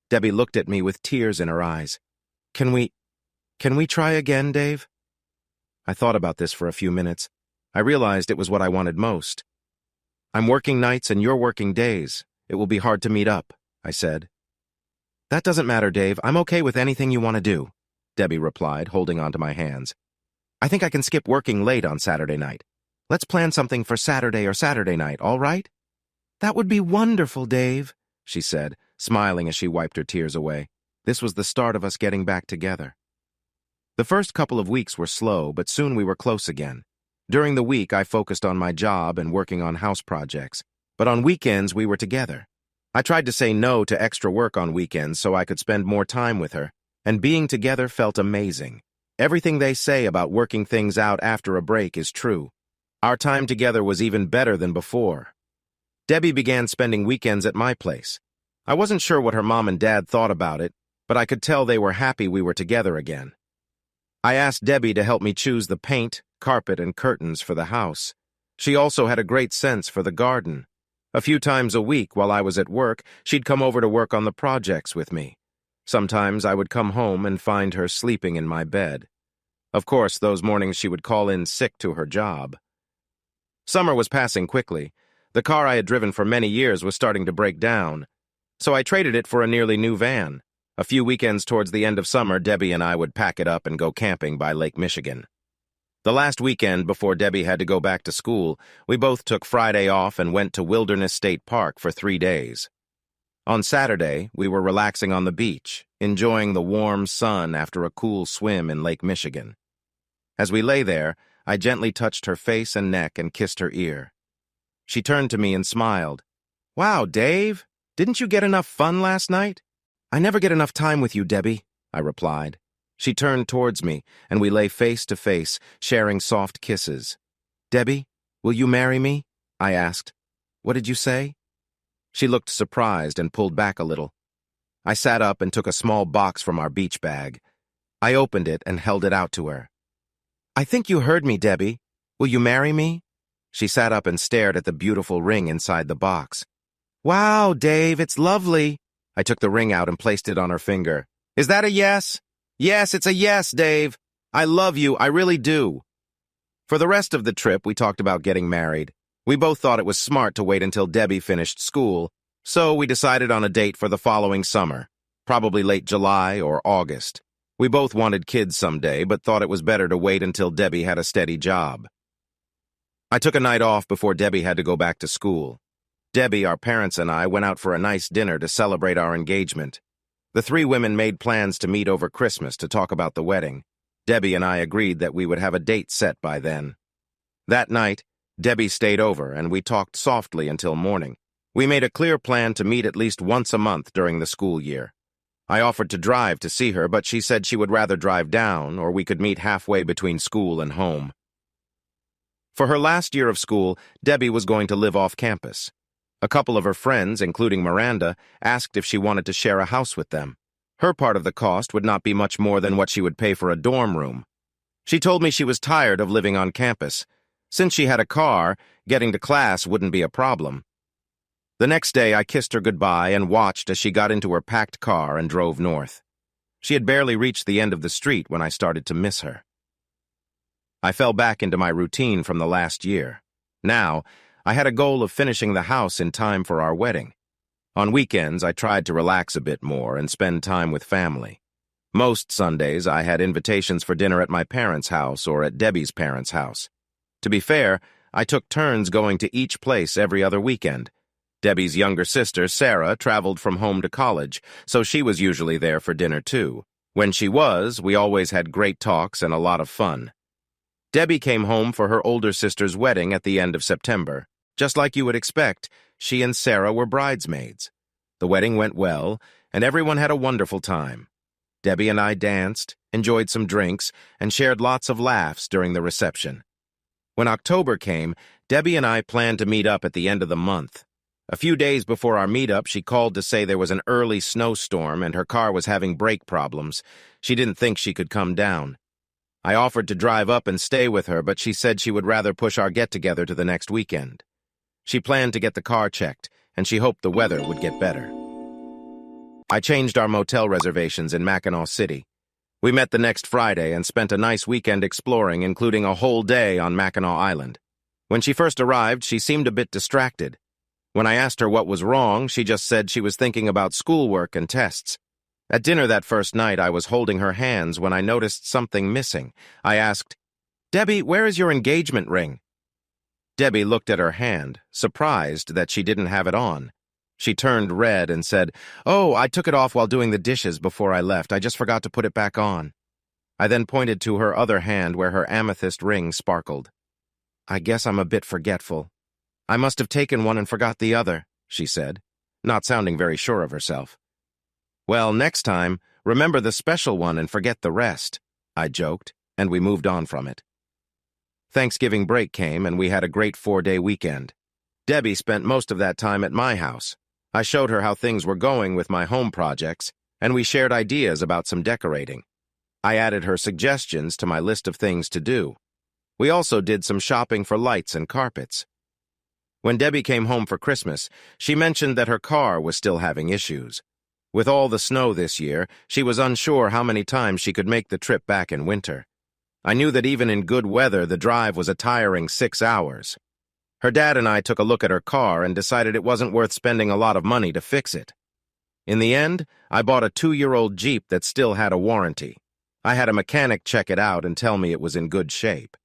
Debbie looked at me with tears in her eyes. Can we try again, Dave?" I thought about this for a few minutes. I realized it was what I wanted most. "I'm working nights and you're working days. It will be hard to meet up," I said. "That doesn't matter, Dave. I'm okay with anything you want to do," Debbie replied, holding onto my hands. "I think I can skip working late on Saturday night. Let's plan something for Saturday or Saturday night, all right?" "That would be wonderful, Dave," she said, smiling as she wiped her tears away. This was the start of us getting back together. The first couple of weeks were slow, but soon we were close again. During the week, I focused on my job and working on house projects, but on weekends we were together. I tried to say no to extra work on weekends so I could spend more time with her, and being together felt amazing. Everything they say about working things out after a break is true. Our time together was even better than before. Debbie began spending weekends at my place. I wasn't sure what her mom and dad thought about it, but I could tell they were happy we were together again. I asked Debbie to help me choose the paint, carpet, and curtains for the house. She also had a great sense for the garden. A few times a week while I was at work, she'd come over to work on the projects with me. Sometimes I would come home and find her sleeping in my bed. Of course, those mornings she would call in sick to her job. Summer was passing quickly. The car I had driven for many years was starting to break down, so I traded it for a nearly new van. A few weekends towards the end of summer, Debbie and I would pack it up and go camping by Lake Michigan. The last weekend before Debbie had to go back to school, we both took Friday off and went to Wilderness State Park for 3 days. On Saturday, we were relaxing on the beach, enjoying the warm sun after a cool swim in Lake Michigan. As we lay there, I gently touched her face and neck and kissed her ear. She turned to me and smiled. "Wow, Dave, didn't you get enough fun last night?" "I never get enough time with you, Debbie," I replied. She turned towards me, and we lay face to face, sharing soft kisses. "Debbie, will you marry me?" I asked. "What did you say?" She looked surprised and pulled back a little. I sat up and took a small box from our beach bag. I opened it and held it out to her. "I think you heard me, Debbie. Will you marry me?" She sat up and stared at the beautiful ring inside the box. "Wow, Dave, it's lovely." I took the ring out and placed it on her finger. "Is that a yes?" "Yes, it's a yes, Dave. I love you, I really do." For the rest of the trip, we talked about getting married. We both thought it was smart to wait until Debbie finished school, so we decided on a date for the following summer, probably late July or August. We both wanted kids someday, but thought it was better to wait until Debbie had a steady job. I took a night off before Debbie had to go back to school. Debbie, our parents, and I went out for a nice dinner to celebrate our engagement. The three women made plans to meet over Christmas to talk about the wedding. Debbie and I agreed that we would have a date set by then. That night, Debbie stayed over, and we talked softly until morning. We made a clear plan to meet at least once a month during the school year. I offered to drive to see her, but she said she would rather drive down, or we could meet halfway between school and home. For her last year of school, Debbie was going to live off campus. A couple of her friends, including Miranda, asked if she wanted to share a house with them. Her part of the cost would not be much more than what she would pay for a dorm room. She told me she was tired of living on campus. Since she had a car, getting to class wouldn't be a problem. The next day, I kissed her goodbye and watched as she got into her packed car and drove north. She had barely reached the end of the street when I started to miss her. I fell back into my routine from the last year. Now, I had a goal of finishing the house in time for our wedding. On weekends, I tried to relax a bit more and spend time with family. Most Sundays, I had invitations for dinner at my parents' house or at Debbie's parents' house. To be fair, I took turns going to each place every other weekend. Debbie's younger sister, Sarah, traveled from home to college, so she was usually there for dinner too. When she was, we always had great talks and a lot of fun. Debbie came home for her older sister's wedding at the end of September. Just like you would expect, she and Sarah were bridesmaids. The wedding went well, and everyone had a wonderful time. Debbie and I danced, enjoyed some drinks, and shared lots of laughs during the reception. When October came, Debbie and I planned to meet up at the end of the month. A few days before our meetup, she called to say there was an early snowstorm and her car was having brake problems. She didn't think she could come down. I offered to drive up and stay with her, but she said she would rather push our get-together to the next weekend. She planned to get the car checked, and she hoped the weather would get better. I changed our motel reservations in Mackinac City. We met the next Friday and spent a nice weekend exploring, including a whole day on Mackinac Island. When she first arrived, she seemed a bit distracted. When I asked her what was wrong, she just said she was thinking about schoolwork and tests. At dinner that first night, I was holding her hands when I noticed something missing. I asked, "Debbie, where is your engagement ring?" Debbie looked at her hand, surprised that she didn't have it on. She turned red and said, "Oh, I took it off while doing the dishes before I left. I just forgot to put it back on." I then pointed to her other hand where her amethyst ring sparkled. "I guess I'm a bit forgetful. I must have taken one and forgot the other," she said, not sounding very sure of herself. "Well, next time, remember the special one and forget the rest," I joked, and we moved on from it. Thanksgiving break came, and we had a great 4-day weekend. Debbie spent most of that time at my house. I showed her how things were going with my home projects, and we shared ideas about some decorating. I added her suggestions to my list of things to do. We also did some shopping for lights and carpets. When Debbie came home for Christmas, she mentioned that her car was still having issues. With all the snow this year, she was unsure how many times she could make the trip back in winter. I knew that even in good weather, the drive was a tiring 6 hours. Her dad and I took a look at her car and decided it wasn't worth spending a lot of money to fix it. In the end, I bought a 2-year-old Jeep that still had a warranty. I had a mechanic check it out and tell me it was in good shape.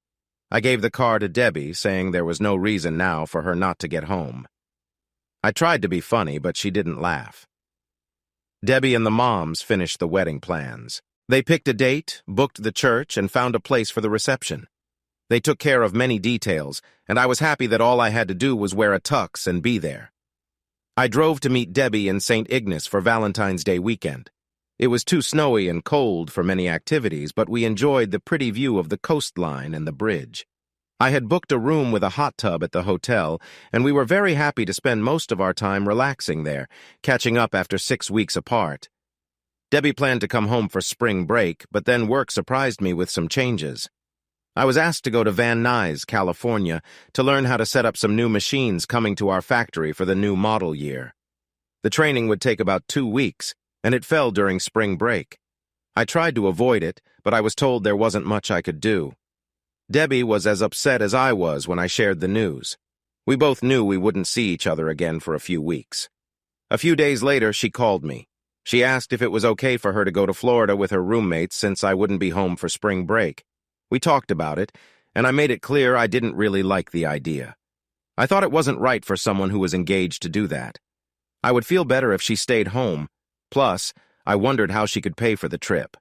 I gave the car to Debbie, saying there was no reason now for her not to get home. I tried to be funny, but she didn't laugh. Debbie and the moms finished the wedding plans. They picked a date, booked the church, and found a place for the reception. They took care of many details, and I was happy that all I had to do was wear a tux and be there. I drove to meet Debbie in St. Ignace for Valentine's Day weekend. It was too snowy and cold for many activities, but we enjoyed the pretty view of the coastline and the bridge. I had booked a room with a hot tub at the hotel, and we were very happy to spend most of our time relaxing there, catching up after 6 weeks apart. Debbie planned to come home for spring break, but then work surprised me with some changes. I was asked to go to Van Nuys, California, to learn how to set up some new machines coming to our factory for the new model year. The training would take about 2 weeks, and it fell during spring break. I tried to avoid it, but I was told there wasn't much I could do. Debbie was as upset as I was when I shared the news. We both knew we wouldn't see each other again for a few weeks. A few days later, she called me. She asked if it was okay for her to go to Florida with her roommates since I wouldn't be home for spring break. We talked about it, and I made it clear I didn't really like the idea. I thought it wasn't right for someone who was engaged to do that. I would feel better if she stayed home. Plus, I wondered how she could pay for the trip.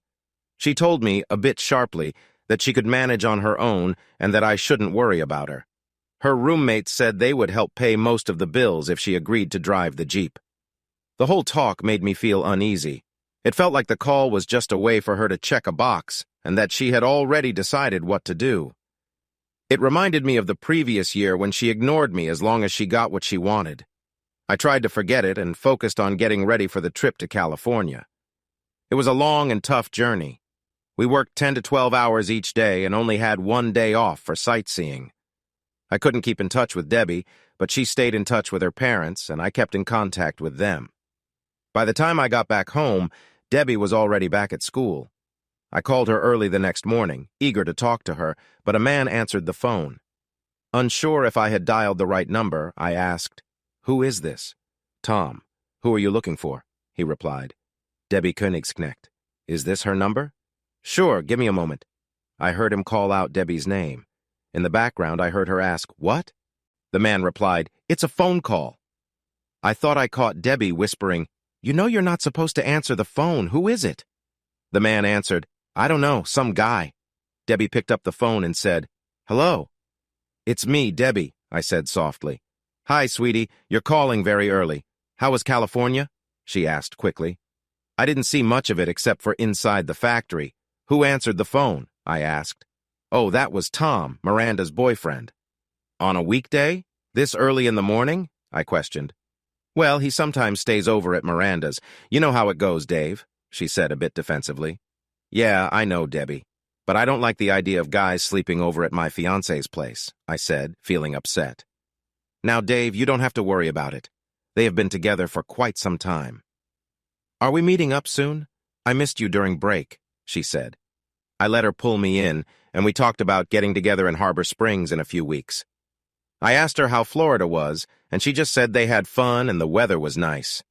She told me, a bit sharply, that she could manage on her own and that I shouldn't worry about her. Her roommates said they would help pay most of the bills if she agreed to drive the Jeep. The whole talk made me feel uneasy. It felt like the call was just a way for her to check a box and that she had already decided what to do. It reminded me of the previous year when she ignored me as long as she got what she wanted. I tried to forget it and focused on getting ready for the trip to California. It was a long and tough journey. We worked 10 to 12 hours each day and only had one day off for sightseeing. I couldn't keep in touch with Debbie, but she stayed in touch with her parents, and I kept in contact with them. By the time I got back home, Debbie was already back at school. I called her early the next morning, eager to talk to her, but a man answered the phone. Unsure if I had dialed the right number, I asked, "Who is this?" "Tom. Who are you looking for?" he replied. "Debbie Königsknecht. Is this her number?" "Sure, give me a moment." I heard him call out Debbie's name. In the background, I heard her ask, "What?" The man replied, "It's a phone call." I thought I caught Debbie whispering, "You know you're not supposed to answer the phone. Who is it?" The man answered, "I don't know, some guy." Debbie picked up the phone and said, "Hello." "It's me, Debbie," I said softly. "Hi, sweetie, you're calling very early. How was California?" she asked quickly. I didn't see much of it except for inside the factory. "Who answered the phone?" I asked. "Oh, that was Tom, Miranda's boyfriend." "On a weekday? This early in the morning?" I questioned. "Well, he sometimes stays over at Miranda's. You know how it goes, Dave," she said a bit defensively. "Yeah, I know, Debbie. But I don't like the idea of guys sleeping over at my fiancé's place," I said, feeling upset. "Now, Dave, you don't have to worry about it. They have been together for quite some time." "Are we meeting up soon? I missed you during break," she said. I let her pull me in, and we talked about getting together in Harbor Springs in a few weeks. I asked her how Florida was, and she just said they had fun and the weather was nice.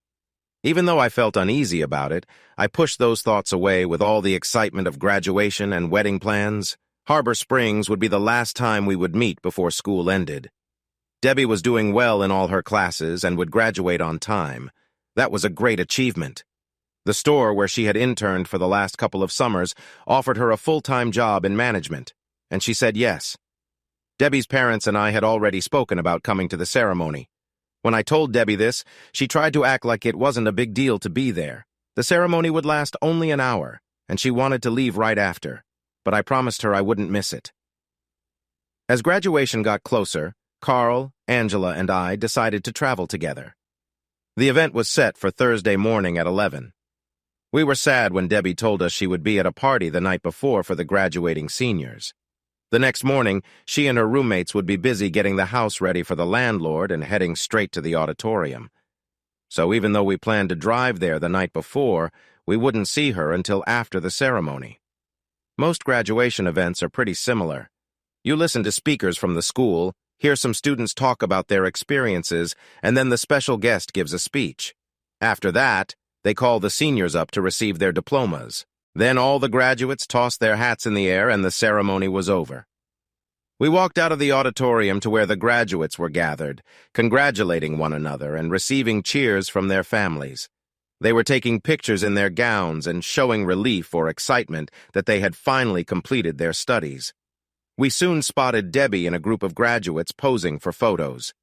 Even though I felt uneasy about it, I pushed those thoughts away with all the excitement of graduation and wedding plans. Harbor Springs would be the last time we would meet before school ended. Debbie was doing well in all her classes and would graduate on time. That was a great achievement. The store where she had interned for the last couple of summers offered her a full-time job in management, and she said yes. Debbie's parents and I had already spoken about coming to the ceremony. When I told Debbie this, she tried to act like it wasn't a big deal to be there. The ceremony would last only an hour, and she wanted to leave right after, but I promised her I wouldn't miss it. As graduation got closer, Carl, Angela, and I decided to travel together. The event was set for Thursday morning at 11. We were sad when Debbie told us she would be at a party the night before for the graduating seniors. The next morning, she and her roommates would be busy getting the house ready for the landlord and heading straight to the auditorium. So even though we planned to drive there the night before, we wouldn't see her until after the ceremony. Most graduation events are pretty similar. You listen to speakers from the school, hear some students talk about their experiences, and then the special guest gives a speech. After that, they call the seniors up to receive their diplomas. Then all the graduates tossed their hats in the air and the ceremony was over. We walked out of the auditorium to where the graduates were gathered, congratulating one another and receiving cheers from their families. They were taking pictures in their gowns and showing relief or excitement that they had finally completed their studies. We soon spotted Debbie and a group of graduates posing for photos.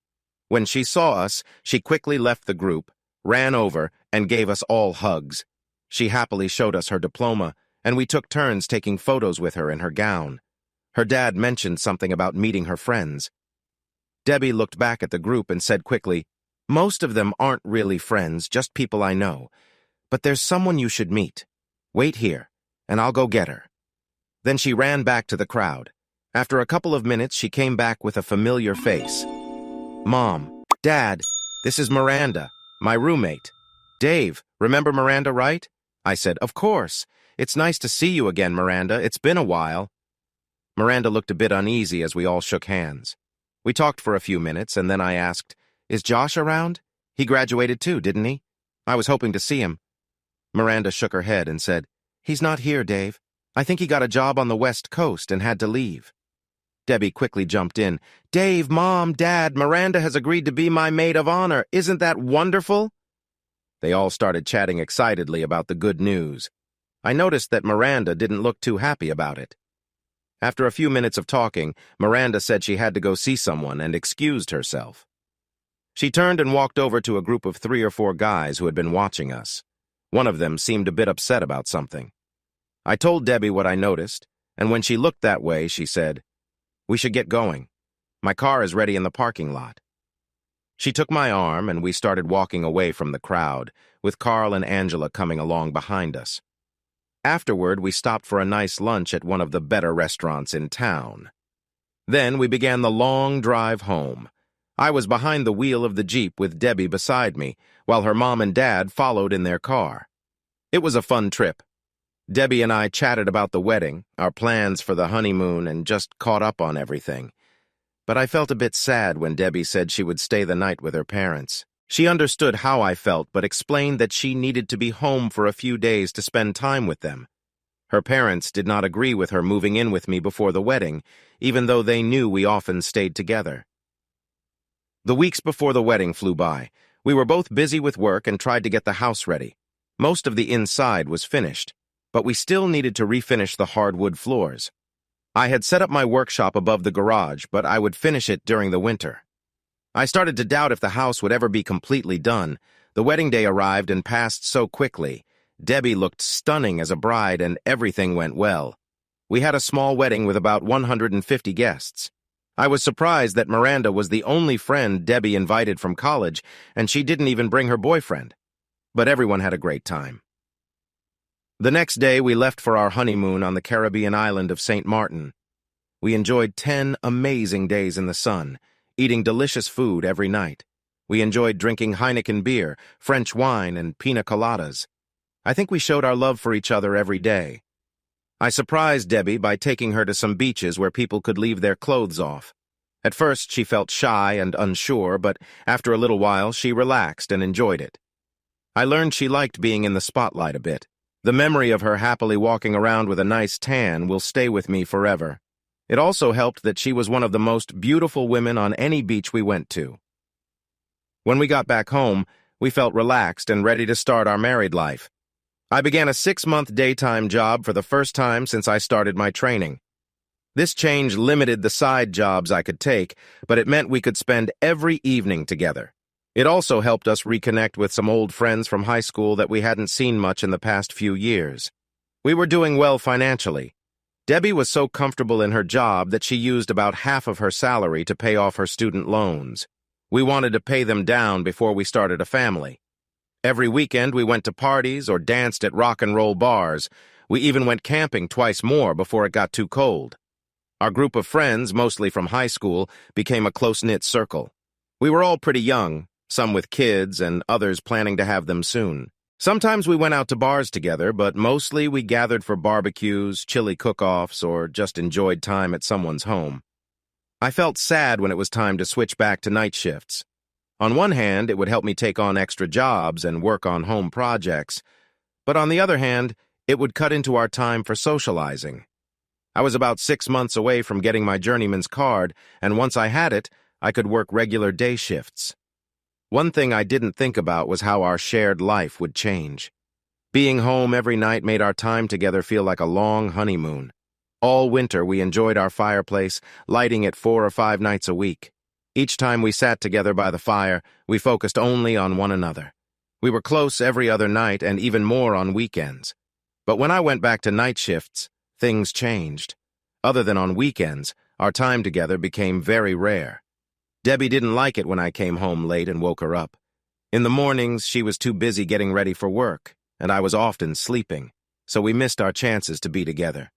When she saw us, she quickly left the group, ran over, and gave us all hugs. She happily showed us her diploma, and we took turns taking photos with her in her gown. Her dad mentioned something about meeting her friends. Debbie looked back at the group and said quickly, "Most of them aren't really friends, just people I know. But there's someone you should meet. Wait here, and I'll go get her." Then she ran back to the crowd. After a couple of minutes, she came back with a familiar face. "Mom, Dad, this is Miranda, my roommate. Dave, remember Miranda, right?" I said, "Of course. It's nice to see you again, Miranda. It's been a while." Miranda looked a bit uneasy as we all shook hands. We talked for a few minutes, and then I asked, "Is Josh around? He graduated too, didn't he? I was hoping to see him." Miranda shook her head and said, "He's not here, Dave. I think he got a job on the West Coast and had to leave." Debbie quickly jumped in. "Dave, Mom, Dad, Miranda has agreed to be my maid of honor. Isn't that wonderful?" They all started chatting excitedly about the good news. I noticed that Miranda didn't look too happy about it. After a few minutes of talking, Miranda said she had to go see someone and excused herself. She turned and walked over to a group of 3 or 4 guys who had been watching us. One of them seemed a bit upset about something. I told Debbie what I noticed, and when she looked that way, she said, "We should get going. My car is ready in the parking lot." She took my arm, and we started walking away from the crowd, with Carl and Angela coming along behind us. Afterward, we stopped for a nice lunch at one of the better restaurants in town. Then we began the long drive home. I was behind the wheel of the Jeep with Debbie beside me, while her mom and dad followed in their car. It was a fun trip. Debbie and I chatted about the wedding, our plans for the honeymoon, and just caught up on everything. But I felt a bit sad when Debbie said she would stay the night with her parents. She understood how I felt, but explained that she needed to be home for a few days to spend time with them. Her parents did not agree with her moving in with me before the wedding, even though they knew we often stayed together. The weeks before the wedding flew by. We were both busy with work and tried to get the house ready. Most of the inside was finished, but we still needed to refinish the hardwood floors. I had set up my workshop above the garage, but I would finish it during the winter. I started to doubt if the house would ever be completely done. The wedding day arrived and passed so quickly. Debbie looked stunning as a bride, and everything went well. We had a small wedding with about 150 guests. I was surprised that Miranda was the only friend Debbie invited from college, and she didn't even bring her boyfriend. But everyone had a great time. The next day, we left for our honeymoon on the Caribbean island of St. Martin. We enjoyed 10 amazing days in the sun, eating delicious food every night. We enjoyed drinking Heineken beer, French wine, and pina coladas. I think we showed our love for each other every day. I surprised Debbie by taking her to some beaches where people could leave their clothes off. At first, she felt shy and unsure, but after a little while, she relaxed and enjoyed it. I learned she liked being in the spotlight a bit. The memory of her happily walking around with a nice tan will stay with me forever. It also helped that she was one of the most beautiful women on any beach we went to. When we got back home, we felt relaxed and ready to start our married life. I began a 6-month daytime job for the first time since I started my training. This change limited the side jobs I could take, but it meant we could spend every evening together. It also helped us reconnect with some old friends from high school that we hadn't seen much in the past few years. We were doing well financially. Debbie was so comfortable in her job that she used about half of her salary to pay off her student loans. We wanted to pay them down before we started a family. Every weekend we went to parties or danced at rock and roll bars. We even went camping twice more before it got too cold. Our group of friends, mostly from high school, became a close-knit circle. We were all pretty young, some with kids and others planning to have them soon. Sometimes we went out to bars together, but mostly we gathered for barbecues, chili cook-offs, or just enjoyed time at someone's home. I felt sad when it was time to switch back to night shifts. On one hand, it would help me take on extra jobs and work on home projects, but on the other hand, it would cut into our time for socializing. I was about 6 months away from getting my journeyman's card, and once I had it, I could work regular day shifts. One thing I didn't think about was how our shared life would change. Being home every night made our time together feel like a long honeymoon. All winter, we enjoyed our fireplace, lighting it 4 or 5 nights a week. Each time we sat together by the fire, we focused only on one another. We were close every other night and even more on weekends. But when I went back to night shifts, things changed. Other than on weekends, our time together became very rare. Debbie didn't like it when I came home late and woke her up. In the mornings, she was too busy getting ready for work, and I was often sleeping, so we missed our chances to be together.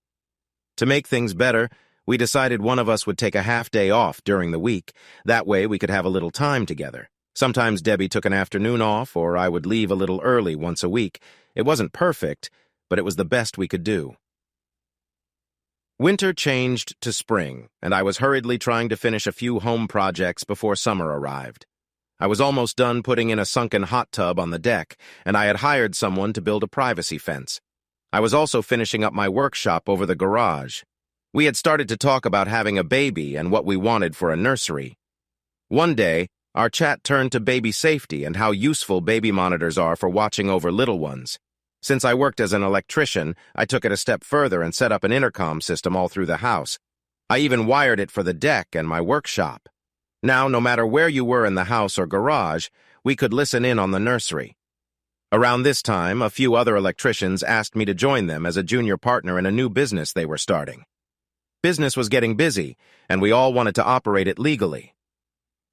To make things better, we decided one of us would take a half-day off during the week. That way we could have a little time together. Sometimes Debbie took an afternoon off, or I would leave a little early once a week. It wasn't perfect, but it was the best we could do. Winter changed to spring, and I was hurriedly trying to finish a few home projects before summer arrived. I was almost done putting in a sunken hot tub on the deck, and I had hired someone to build a privacy fence. I was also finishing up my workshop over the garage. We had started to talk about having a baby and what we wanted for a nursery. One day, our chat turned to baby safety and how useful baby monitors are for watching over little ones. Since I worked as an electrician, I took it a step further and set up an intercom system all through the house. I even wired it for the deck and my workshop. Now, no matter where you were in the house or garage, we could listen in on the nursery. Around this time, a few other electricians asked me to join them as a junior partner in a new business they were starting. Business was getting busy, and we all wanted to operate it legally.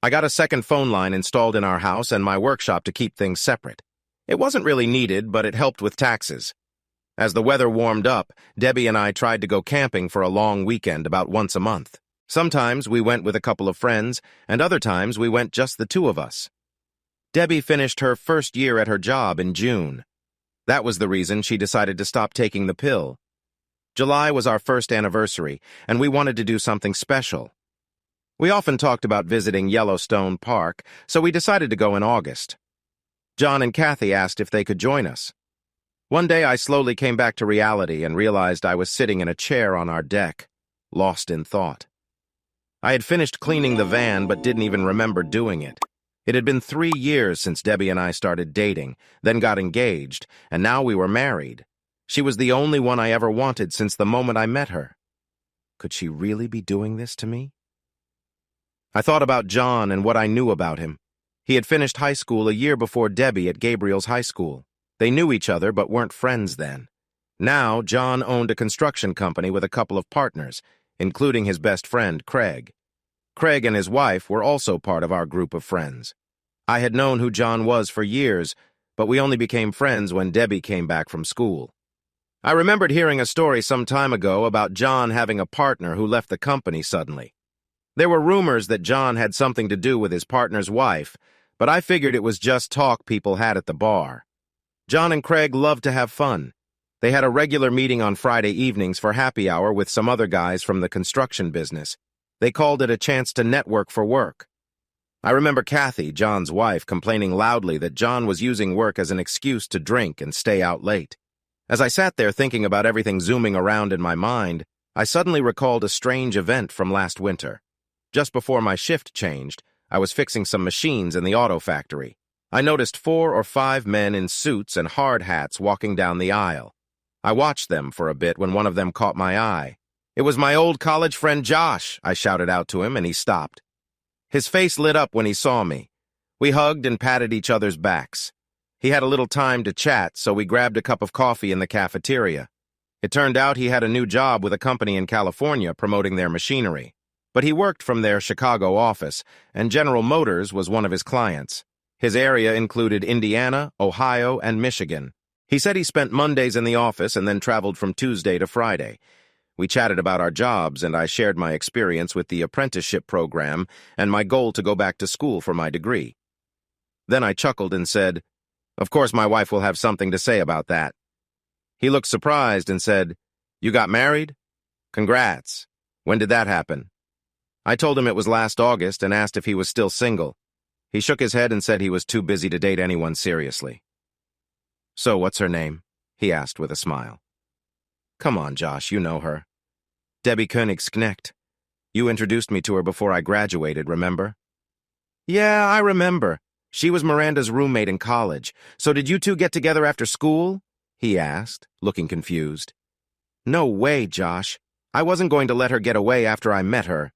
I got a second phone line installed in our house and my workshop to keep things separate. It wasn't really needed, but it helped with taxes. As the weather warmed up, Debbie and I tried to go camping for a long weekend about once a month. Sometimes we went with a couple of friends, and other times we went just the two of us. Debbie finished her first year at her job in June. That was the reason she decided to stop taking the pill. July was our first anniversary, and we wanted to do something special. We often talked about visiting Yellowstone Park, so we decided to go in August. John and Kathy asked if they could join us. One day I slowly came back to reality and realized I was sitting in a chair on our deck, lost in thought. I had finished cleaning the van but didn't even remember doing it. It had been 3 years since Debbie and I started dating, then got engaged, and now we were married. She was the only one I ever wanted since the moment I met her. Could she really be doing this to me? I thought about John and what I knew about him. He had finished high school a year before Debbie at Gabriel's high school. They knew each other but weren't friends then. Now, John owned a construction company with a couple of partners, including his best friend, Craig. Craig and his wife were also part of our group of friends. I had known who John was for years, but we only became friends when Debbie came back from school. I remembered hearing a story some time ago about John having a partner who left the company suddenly. There were rumors that John had something to do with his partner's wife, but I figured it was just talk people had at the bar. John and Craig loved to have fun. They had a regular meeting on Friday evenings for happy hour with some other guys from the construction business. They called it a chance to network for work. I remember Kathy, John's wife, complaining loudly that John was using work as an excuse to drink and stay out late. As I sat there thinking about everything zooming around in my mind, I suddenly recalled a strange event from last winter. Just before my shift changed, I was fixing some machines in the auto factory. I noticed 4 or 5 men in suits and hard hats walking down the aisle. I watched them for a bit when one of them caught my eye. "It was my old college friend Josh," I shouted out to him, and he stopped. His face lit up when he saw me. We hugged and patted each other's backs. He had a little time to chat, so we grabbed a cup of coffee in the cafeteria. It turned out he had a new job with a company in California promoting their machinery. But he worked from their Chicago office, and General Motors was one of his clients. His area included Indiana, Ohio, and Michigan. He said he spent Mondays in the office and then traveled from Tuesday to Friday. We chatted about our jobs, and I shared my experience with the apprenticeship program and my goal to go back to school for my degree. Then I chuckled and said, "Of course my wife will have something to say about that." He looked surprised and said, "You got married? Congrats. When did that happen?" I told him it was last August and asked if he was still single. He shook his head and said he was too busy to date anyone seriously. "So what's her name?" he asked with a smile. "Come on, Josh, you know her. Debbie Königsknecht. You introduced me to her before I graduated, remember?" "Yeah, I remember. She was Miranda's roommate in college. So did you two get together after school?" he asked, looking confused. "No way, Josh. I wasn't going to let her get away after I met her.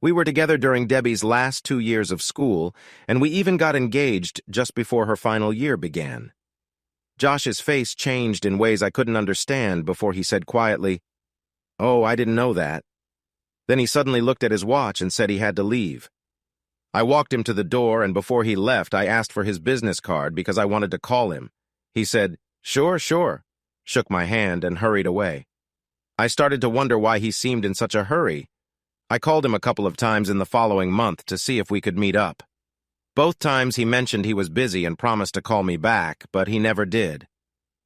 We were together during Debbie's last 2 years of school, and we even got engaged just before her final year began." Josh's face changed in ways I couldn't understand before he said quietly, "Oh, I didn't know that." Then he suddenly looked at his watch and said he had to leave. I walked him to the door, and before he left, I asked for his business card because I wanted to call him. He said, "Sure, sure," shook my hand, and hurried away. I started to wonder why he seemed in such a hurry. I called him a couple of times in the following month to see if we could meet up. Both times he mentioned he was busy and promised to call me back, but he never did.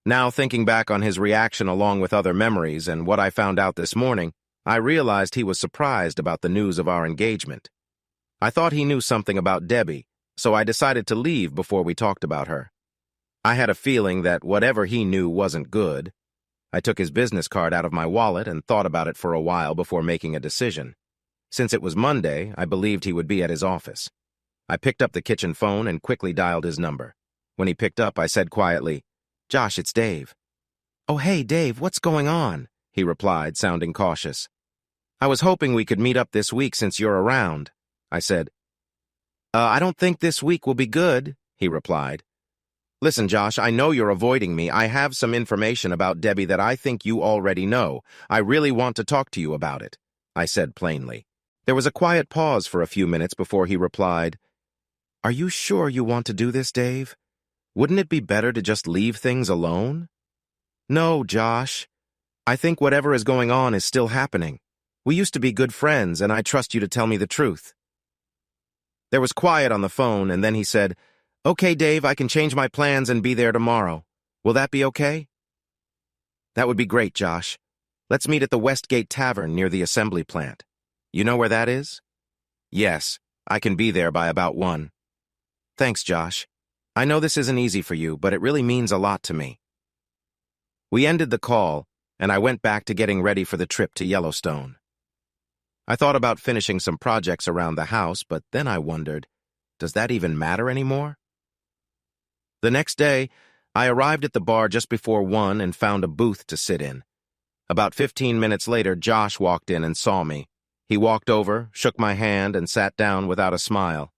Now, thinking back on his reaction along with other memories and what I found out this morning, I realized he was surprised about the news of our engagement. I thought he knew something about Debbie, so I decided to leave before we talked about her. I had a feeling that whatever he knew wasn't good. I took his business card out of my wallet and thought about it for a while before making a decision. Since it was Monday, I believed he would be at his office. I picked up the kitchen phone and quickly dialed his number. When he picked up, I said quietly, "Josh, it's Dave." "Oh, hey, Dave, what's going on?" he replied, sounding cautious. "I was hoping we could meet up this week since you're around," I said. I don't think this week will be good," he replied. "Listen, Josh, I know you're avoiding me. I have some information about Debbie that I think you already know. I really want to talk to you about it," I said plainly. There was a quiet pause for a few minutes before he replied, "Are you sure you want to do this, Dave? Wouldn't it be better to just leave things alone?" "No, Josh. I think whatever is going on is still happening. We used to be good friends, and I trust you to tell me the truth." There was quiet on the phone, and then he said, "Okay, Dave, I can change my plans and be there tomorrow. Will that be okay?" "That would be great, Josh. Let's meet at the Westgate Tavern near the assembly plant. You know where that is?" "Yes, I can be there by about 1. "Thanks, Josh. I know this isn't easy for you, but it really means a lot to me." We ended the call, and I went back to getting ready for the trip to Yellowstone. I thought about finishing some projects around the house, but then I wondered, does that even matter anymore? The next day, I arrived at the bar just before 1 and found a booth to sit in. About 15 minutes later, Josh walked in and saw me. He walked over, shook my hand, and sat down without a smile.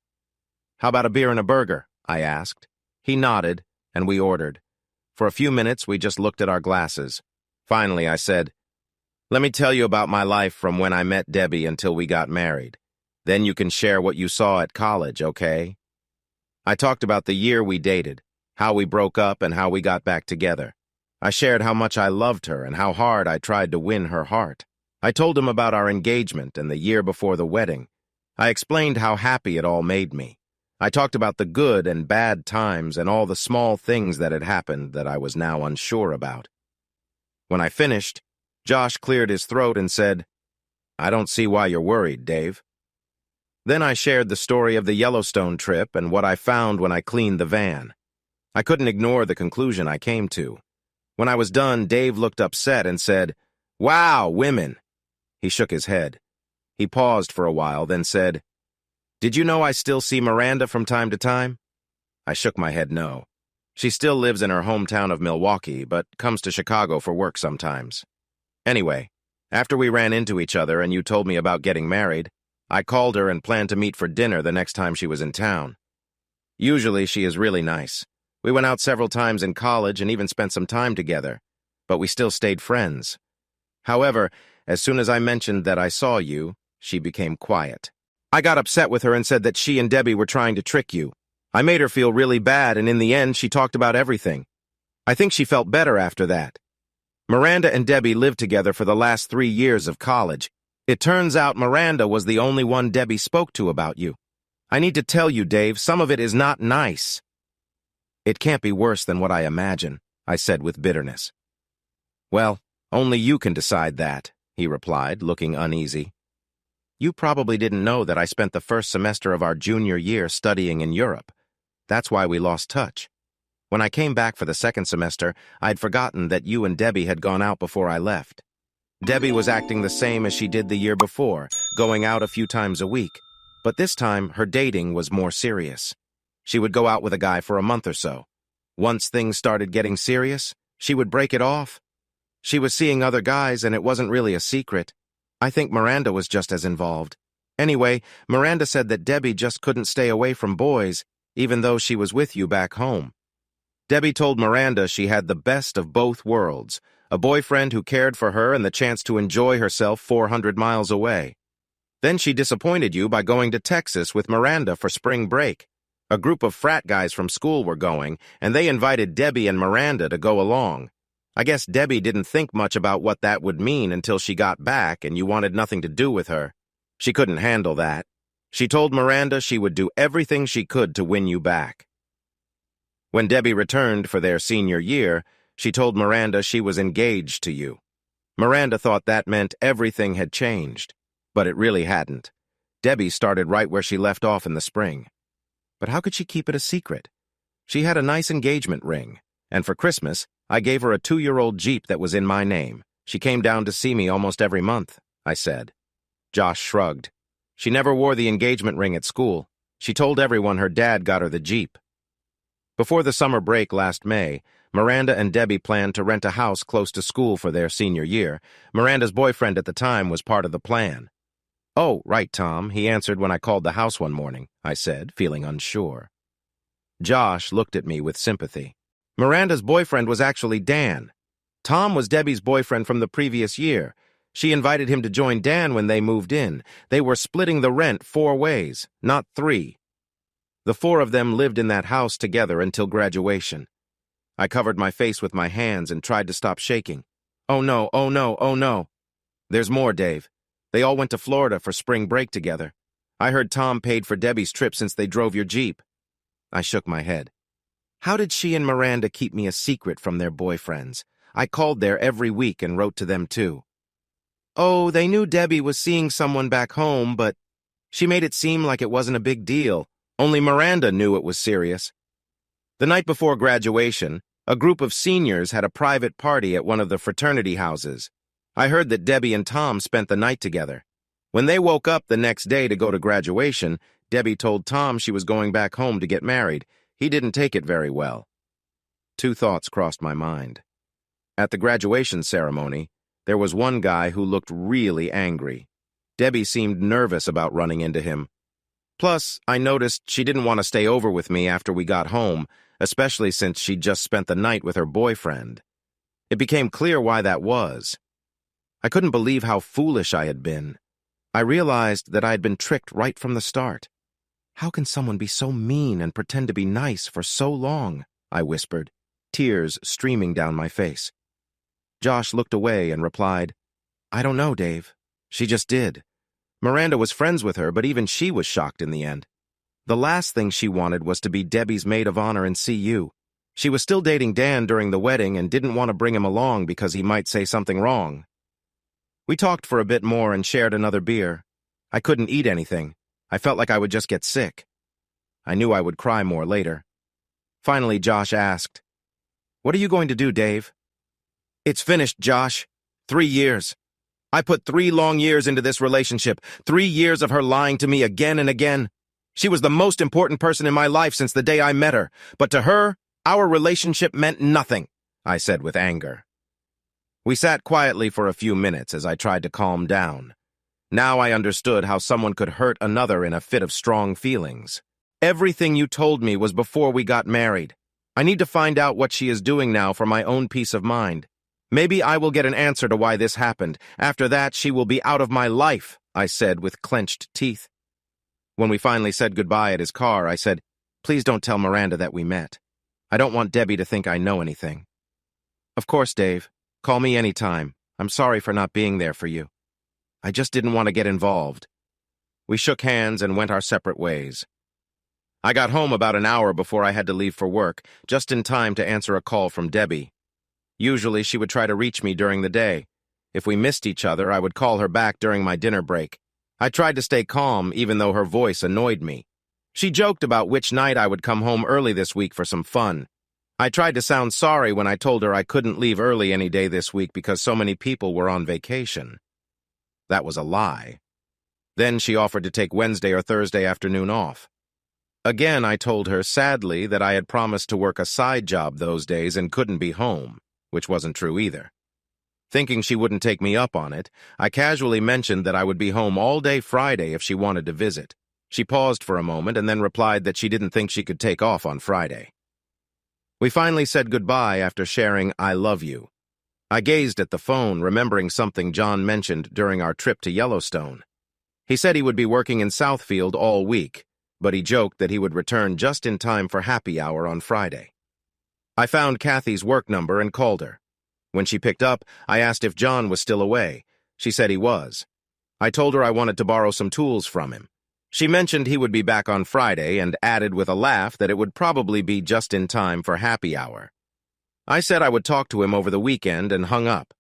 "How about a beer and a burger?" I asked. He nodded, and we ordered. For a few minutes, we just looked at our glasses. Finally, I said, "Let me tell you about my life from when I met Debbie until we got married. Then you can share what you saw at college, okay?" I talked about the year we dated, how we broke up, and how we got back together. I shared how much I loved her and how hard I tried to win her heart. I told him about our engagement and the year before the wedding. I explained how happy it all made me. I talked about the good and bad times and all the small things that had happened that I was now unsure about. When I finished, Josh cleared his throat and said, "I don't see why you're worried, Dave." Then I shared the story of the Yellowstone trip and what I found when I cleaned the van. I couldn't ignore the conclusion I came to. When I was done, Dave looked upset and said, "Wow, women." He shook his head. He paused for a while, then said, "Did you know I still see Miranda from time to time?" I shook my head no. She still lives in her hometown of Milwaukee, but comes to Chicago for work sometimes. Anyway, after we ran into each other and you told me about getting married, I called her and planned to meet for dinner the next time she was in town. Usually she is really nice. We went out several times in college and even spent some time together, but we still stayed friends. However, as soon as I mentioned that I saw you, she became quiet. I got upset with her and said that she and Debbie were trying to trick you. I made her feel really bad, and in the end, she talked about everything. I think she felt better after that. Miranda and Debbie lived together for the last 3 years of college. It turns out Miranda was the only one Debbie spoke to about you. I need to tell you, Dave, some of it is not nice. It can't be worse than what I imagine, I said with bitterness. Well, only you can decide that, he replied, looking uneasy. You probably didn't know that I spent the first semester of our junior year studying in Europe. That's why we lost touch. When I came back for the second semester, I'd forgotten that you and Debbie had gone out before I left. Debbie was acting the same as she did the year before, going out a few times a week. But this time, her dating was more serious. She would go out with a guy for a month or so. Once things started getting serious, she would break it off. She was seeing other guys, and it wasn't really a secret. I think Miranda was just as involved. Anyway, Miranda said that Debbie just couldn't stay away from boys, even though she was with you back home. Debbie told Miranda she had the best of both worlds, a boyfriend who cared for her and the chance to enjoy herself 400 miles away. Then she disappointed you by going to Texas with Miranda for spring break. A group of frat guys from school were going, and they invited Debbie and Miranda to go along. I guess Debbie didn't think much about what that would mean until she got back and you wanted nothing to do with her. She couldn't handle that. She told Miranda she would do everything she could to win you back. When Debbie returned for their senior year, she told Miranda she was engaged to you. Miranda thought that meant everything had changed, but it really hadn't. Debbie started right where she left off in the spring. But how could she keep it a secret? She had a nice engagement ring, and for Christmas, I gave her a 2-year-old Jeep that was in my name. She came down to see me almost every month, I said. Josh shrugged. She never wore the engagement ring at school. She told everyone her dad got her the Jeep. Before the summer break last May, Miranda and Debbie planned to rent a house close to school for their senior year. Miranda's boyfriend at the time was part of the plan. "Oh, right, Tom," he answered when I called the house one morning, I said, feeling unsure. Josh looked at me with sympathy. Miranda's boyfriend was actually Dan. Tom was Debbie's boyfriend from the previous year. She invited him to join Dan when they moved in. They were splitting the rent 4 ways, not 3. The 4 of them lived in that house together until graduation. I covered my face with my hands and tried to stop shaking. "Oh no, oh no, oh no." "There's more, Dave. They all went to Florida for spring break together. I heard Tom paid for Debbie's trip since they drove your Jeep." I shook my head. How did she and Miranda keep me a secret from their boyfriends? I called there every week and wrote to them too. "Oh, they knew Debbie was seeing someone back home, but she made it seem like it wasn't a big deal. Only Miranda knew it was serious." The night before graduation, a group of seniors had a private party at one of the fraternity houses. I heard that Debbie and Tom spent the night together. When they woke up the next day to go to graduation, Debbie told Tom she was going back home to get married. He didn't take it very well. 2 thoughts crossed my mind. At the graduation ceremony, there was one guy who looked really angry. Debbie seemed nervous about running into him. Plus, I noticed she didn't want to stay over with me after we got home, especially since she'd just spent the night with her boyfriend. It became clear why that was. I couldn't believe how foolish I had been. I realized that I had been tricked right from the start. "How can someone be so mean and pretend to be nice for so long?" I whispered, tears streaming down my face. Josh looked away and replied, "I don't know, Dave. She just did. Miranda was friends with her, but even she was shocked in the end. The last thing she wanted was to be Debbie's maid of honor and see you. She was still dating Dan during the wedding and didn't want to bring him along because he might say something wrong." We talked for a bit more and shared another beer. I couldn't eat anything. I felt like I would just get sick. I knew I would cry more later. Finally, Josh asked, "What are you going to do, Dave?" "It's finished, Josh. 3 years. I put 3 long years into this relationship, 3 years of her lying to me again and again. She was the most important person in my life since the day I met her, but to her, our relationship meant nothing," I said with anger. We sat quietly for a few minutes as I tried to calm down. Now I understood how someone could hurt another in a fit of strong feelings. "Everything you told me was before we got married. I need to find out what she is doing now for my own peace of mind. Maybe I will get an answer to why this happened. After that, she will be out of my life," I said with clenched teeth. When we finally said goodbye at his car, I said, "Please don't tell Miranda that we met. I don't want Debbie to think I know anything." "Of course, Dave. Call me anytime. I'm sorry for not being there for you. I just didn't want to get involved." We shook hands and went our separate ways. I got home about an hour before I had to leave for work, just in time to answer a call from Debbie. Usually she would try to reach me during the day. If we missed each other, I would call her back during my dinner break. I tried to stay calm, even though her voice annoyed me. She joked about which night I would come home early this week for some fun. I tried to sound sorry when I told her I couldn't leave early any day this week because so many people were on vacation. That was a lie. Then she offered to take Wednesday or Thursday afternoon off. Again, I told her, sadly, that I had promised to work a side job those days and couldn't be home, which wasn't true either. Thinking she wouldn't take me up on it, I casually mentioned that I would be home all day Friday if she wanted to visit. She paused for a moment and then replied that she didn't think she could take off on Friday. We finally said goodbye after sharing "I love you." I gazed at the phone, remembering something John mentioned during our trip to Yellowstone. He said he would be working in Southfield all week, but he joked that he would return just in time for happy hour on Friday. I found Kathy's work number and called her. When she picked up, I asked if John was still away. She said he was. I told her I wanted to borrow some tools from him. She mentioned he would be back on Friday and added with a laugh that it would probably be just in time for happy hour. I said I would talk to him over the weekend and hung up.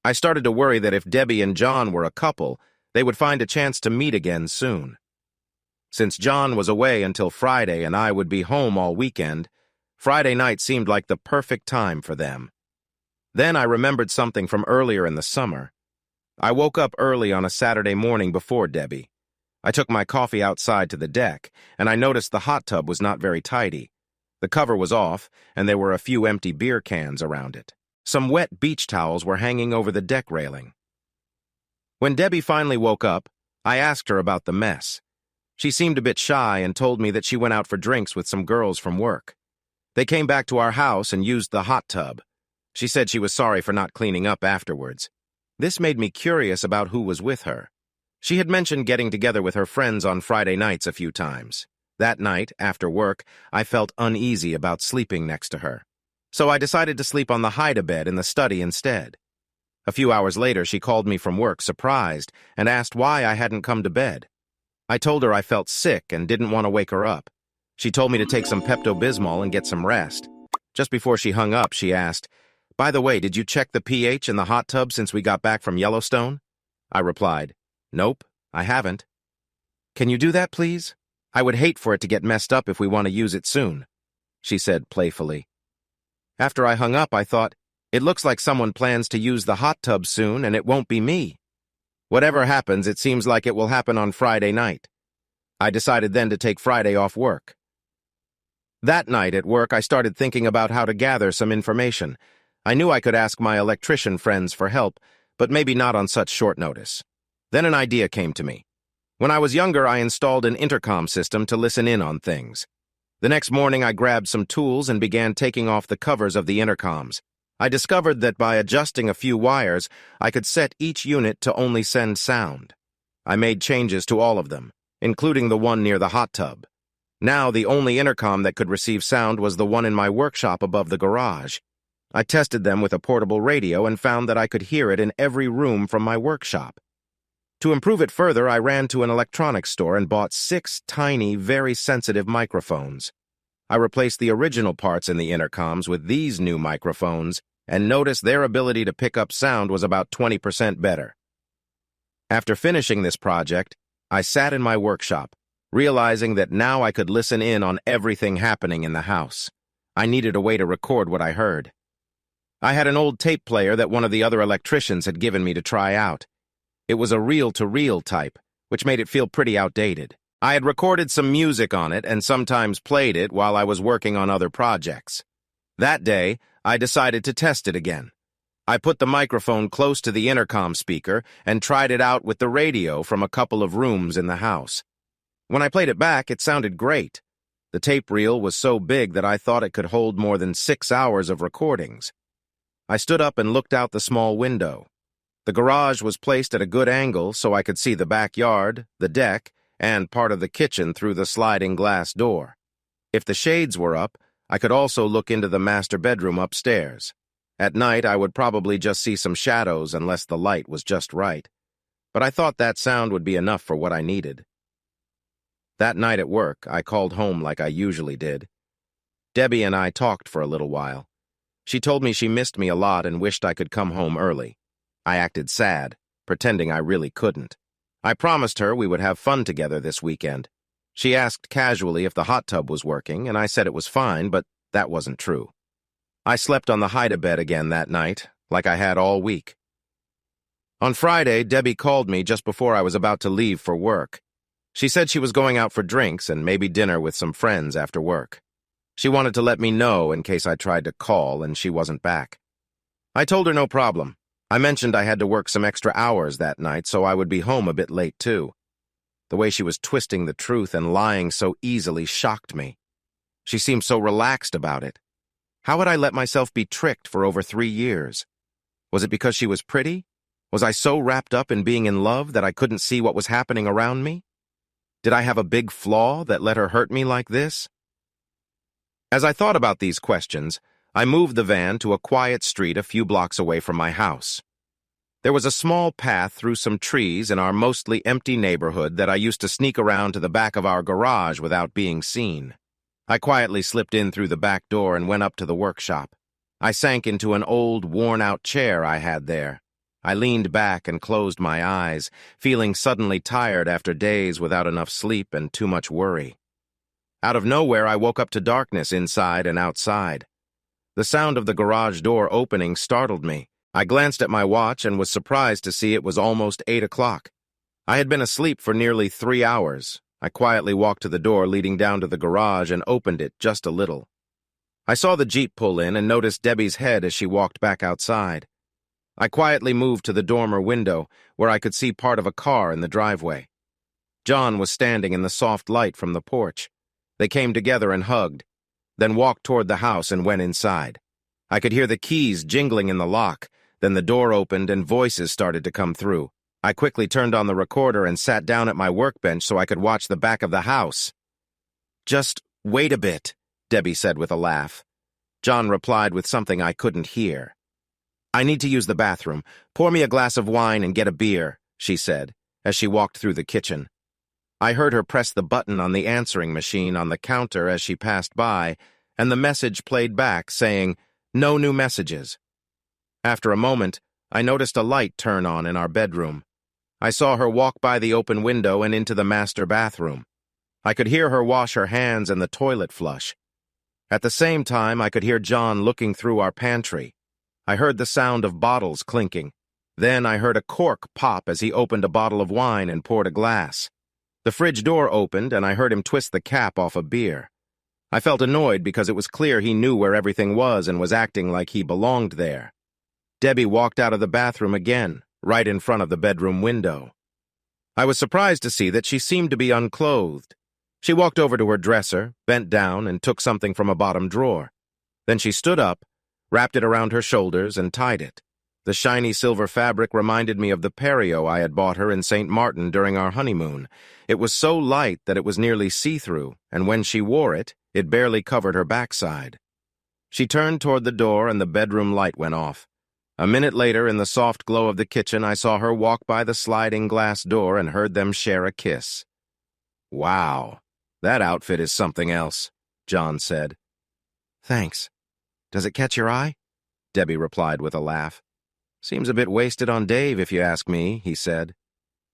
I started to worry that if Debbie and John were a couple, they would find a chance to meet again soon. Since John was away until Friday and I would be home all weekend, Friday night seemed like the perfect time for them. Then I remembered something from earlier in the summer. I woke up early on a Saturday morning before Debbie. I took my coffee outside to the deck, and I noticed the hot tub was not very tidy. The cover was off, and there were a few empty beer cans around it. Some wet beach towels were hanging over the deck railing. When Debbie finally woke up, I asked her about the mess. She seemed a bit shy and told me that she went out for drinks with some girls from work. They came back to our house and used the hot tub. She said she was sorry for not cleaning up afterwards. This made me curious about who was with her. She had mentioned getting together with her friends on Friday nights a few times. That night, after work, I felt uneasy about sleeping next to her. So I decided to sleep on the hide-a-bed in the study instead. A few hours later, she called me from work, surprised, and asked why I hadn't come to bed. I told her I felt sick and didn't want to wake her up. She told me to take some Pepto-Bismol and get some rest. Just before she hung up, she asked, "By the way, did you check the pH in the hot tub since we got back from Yellowstone?" I replied, "Nope, I haven't." "Can you do that, please? I would hate for it to get messed up if we want to use it soon," she said playfully. After I hung up, I thought, it looks like someone plans to use the hot tub soon and it won't be me. Whatever happens, it seems like it will happen on Friday night. I decided then to take Friday off work. That night at work, I started thinking about how to gather some information. I knew I could ask my electrician friends for help, but maybe not on such short notice. Then an idea came to me. When I was younger, I installed an intercom system to listen in on things. The next morning, I grabbed some tools and began taking off the covers of the intercoms. I discovered that by adjusting a few wires, I could set each unit to only send sound. I made changes to all of them, including the one near the hot tub. Now, the only intercom that could receive sound was the one in my workshop above the garage. I tested them with a portable radio and found that I could hear it in every room from my workshop. To improve it further, I ran to an electronics store and bought 6 tiny, very sensitive microphones. I replaced the original parts in the intercoms with these new microphones and noticed their ability to pick up sound was about 20% better. After finishing this project, I sat in my workshop, realizing that now I could listen in on everything happening in the house. I needed a way to record what I heard. I had an old tape player that one of the other electricians had given me to try out. It was a reel-to-reel type, which made it feel pretty outdated. I had recorded some music on it and sometimes played it while I was working on other projects. That day, I decided to test it again. I put the microphone close to the intercom speaker and tried it out with the radio from a couple of rooms in the house. When I played it back, it sounded great. The tape reel was so big that I thought it could hold more than 6 hours of recordings. I stood up and looked out the small window. The garage was placed at a good angle so I could see the backyard, the deck, and part of the kitchen through the sliding glass door. If the shades were up, I could also look into the master bedroom upstairs. At night, I would probably just see some shadows unless the light was just right. But I thought that sound would be enough for what I needed. That night at work, I called home like I usually did. Debbie and I talked for a little while. She told me she missed me a lot and wished I could come home early. I acted sad, pretending I really couldn't. I promised her we would have fun together this weekend. She asked casually if the hot tub was working, and I said it was fine, but that wasn't true. I slept on the hide-a-bed again that night, like I had all week. On Friday, Debbie called me just before I was about to leave for work. She said she was going out for drinks and maybe dinner with some friends after work. She wanted to let me know in case I tried to call and she wasn't back. I told her no problem. I mentioned I had to work some extra hours that night, so I would be home a bit late, too. The way she was twisting the truth and lying so easily shocked me. She seemed so relaxed about it. How had I let myself be tricked for over 3 years? Was it because she was pretty? Was I so wrapped up in being in love that I couldn't see what was happening around me? Did I have a big flaw that let her hurt me like this? As I thought about these questions, I moved the van to a quiet street a few blocks away from my house. There was a small path through some trees in our mostly empty neighborhood that I used to sneak around to the back of our garage without being seen. I quietly slipped in through the back door and went up to the workshop. I sank into an old, worn-out chair I had there. I leaned back and closed my eyes, feeling suddenly tired after days without enough sleep and too much worry. Out of nowhere, I woke up to darkness inside and outside. The sound of the garage door opening startled me. I glanced at my watch and was surprised to see it was almost 8 o'clock. I had been asleep for nearly 3 hours. I quietly walked to the door leading down to the garage and opened it just a little. I saw the Jeep pull in and noticed Debbie's head as she walked back outside. I quietly moved to the dormer window, where I could see part of a car in the driveway. John was standing in the soft light from the porch. They came together and hugged, then walked toward the house and went inside. I could hear the keys jingling in the lock, then the door opened and voices started to come through. I quickly turned on the recorder and sat down at my workbench so I could watch the back of the house. "Just wait a bit," Debbie said with a laugh. John replied with something I couldn't hear. "I need to use the bathroom. Pour me a glass of wine and get a beer," she said, as she walked through the kitchen. I heard her press the button on the answering machine on the counter as she passed by, and the message played back saying, "No new messages." After a moment, I noticed a light turn on in our bedroom. I saw her walk by the open window and into the master bathroom. I could hear her wash her hands and the toilet flush. At the same time, I could hear John looking through our pantry. I heard the sound of bottles clinking. Then I heard a cork pop as he opened a bottle of wine and poured a glass. The fridge door opened, and I heard him twist the cap off a beer. I felt annoyed because it was clear he knew where everything was and was acting like he belonged there. Debbie walked out of the bathroom again, right in front of the bedroom window. I was surprised to see that she seemed to be unclothed. She walked over to her dresser, bent down, and took something from a bottom drawer. Then she stood up, wrapped it around her shoulders, and tied it. The shiny silver fabric reminded me of the perio I had bought her in St. Martin during our honeymoon. It was so light that it was nearly see-through, and when she wore it, it barely covered her backside. She turned toward the door, and the bedroom light went off. A minute later, in the soft glow of the kitchen, I saw her walk by the sliding glass door and heard them share a kiss. "Wow, that outfit is something else," John said. "Thanks. Does it catch your eye?" Debbie replied with a laugh. "Seems a bit wasted on Dave, if you ask me," he said.